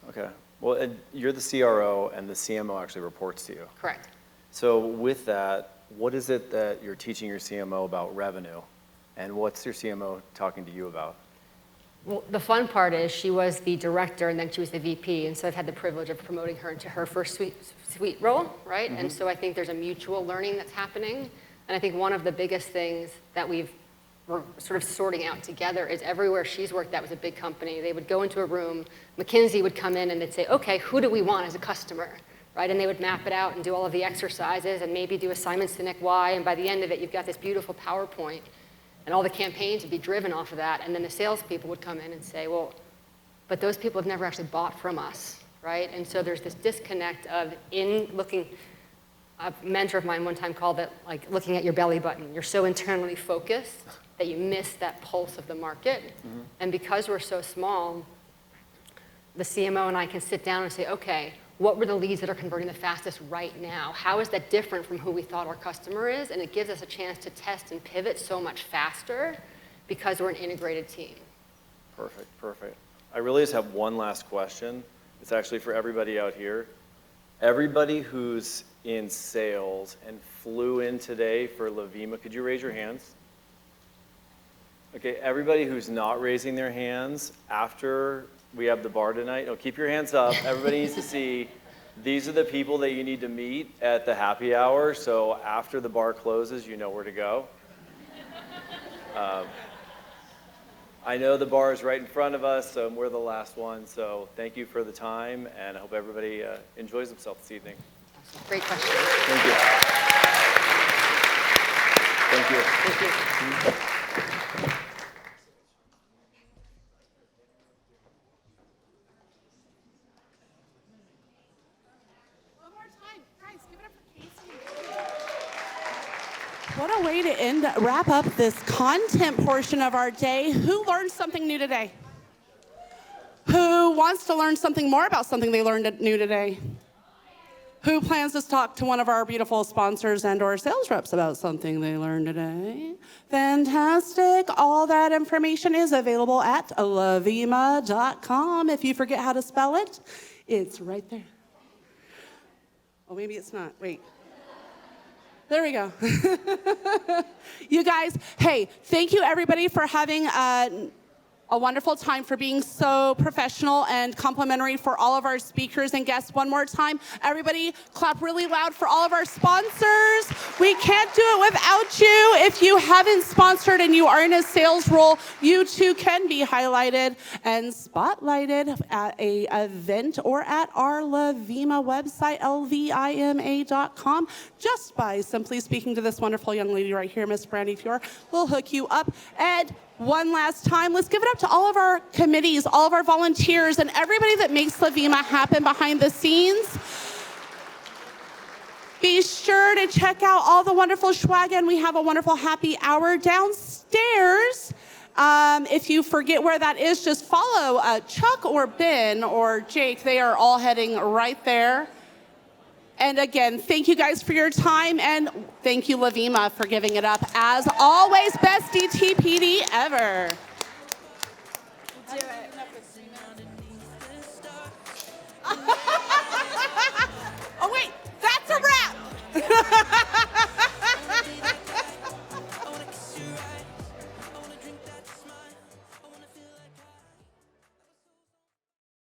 Okay. Well, and you're the CRO, and the CMO actually reports to you. Correct. So with that, what is it that you're teaching your CMO about revenue, and what's your CMO talking to you about? Well, the fun part is she was the director and then she was the VP, and so I've had the privilege of promoting her into her first suite role, right? Mhm. And so I think there's a mutual learning that's happening, and I think one of the biggest things that we're sort of sorting out together is everywhere she's worked at was a big company. They would go into a room, McKinsey would come in and they'd say, okay, who do we want as a customer, right? And they would map it out and do all of the exercises and maybe do a Simon Sinek why, and by the end of it, you've got this beautiful PowerPoint. And all the campaigns would be driven off of that. And then the salespeople would come in and say, well, but those people have never actually bought from us, right? And so there's this disconnect of a mentor of mine one time called it like looking at your belly button. You're so internally focused that you miss that pulse of the market. Mm-hmm. And because we're so small, the CMO and I can sit down and say, okay, what were the leads that are converting the fastest right now? How is that different from who we thought our customer is? And it gives us a chance to test and pivot so much faster because we're an integrated team. Perfect, perfect. I really just have one last question. It's actually for everybody out here. Everybody who's in sales and flew in today for LVIMA, could you raise your hands? Okay, everybody who's not raising their hands after we have the bar tonight, no, keep your hands up. Everybody needs to see these are the people that you need to meet at the happy hour. So after the bar closes, you know where to go. I know the bar is right in front of us, so we're the last one. So thank you for the time, and I hope everybody enjoys themselves this evening. Great question. Thank you. Thank you. Thank you. wrap up this content portion of our day. Who learned something new today? Who wants to learn something more about something they learned new today? Who plans to talk to one of our beautiful sponsors and or sales reps about something they learned today? Fantastic. All that information is available at LVIMA.com. If you forget how to spell it, it's right there. Oh, maybe it's not. Wait. There we go. You guys, hey, thank you everybody for having a wonderful time, for being so professional and complimentary for all of our speakers and guests. One more time, everybody clap really loud for all of our sponsors. We can't do it without you. If you haven't sponsored and you are in a sales role, you too can be highlighted and spotlighted at a event or at our LVIMA website, LVIMA.com, just by simply speaking to this wonderful young lady right here, Miss Brandy Fior. We'll hook you up. And one last time, let's give it up to all of our committees, all of our volunteers, and everybody that makes LVIMA happen behind the scenes. Be sure to check out all the wonderful swag, and we have a wonderful happy hour downstairs. If you forget where that is, just follow Chuck or Ben or Jake. They are all heading right there. And again, thank you guys for your time, and thank you, LVIMA, for giving it up. As always, best DTPD ever.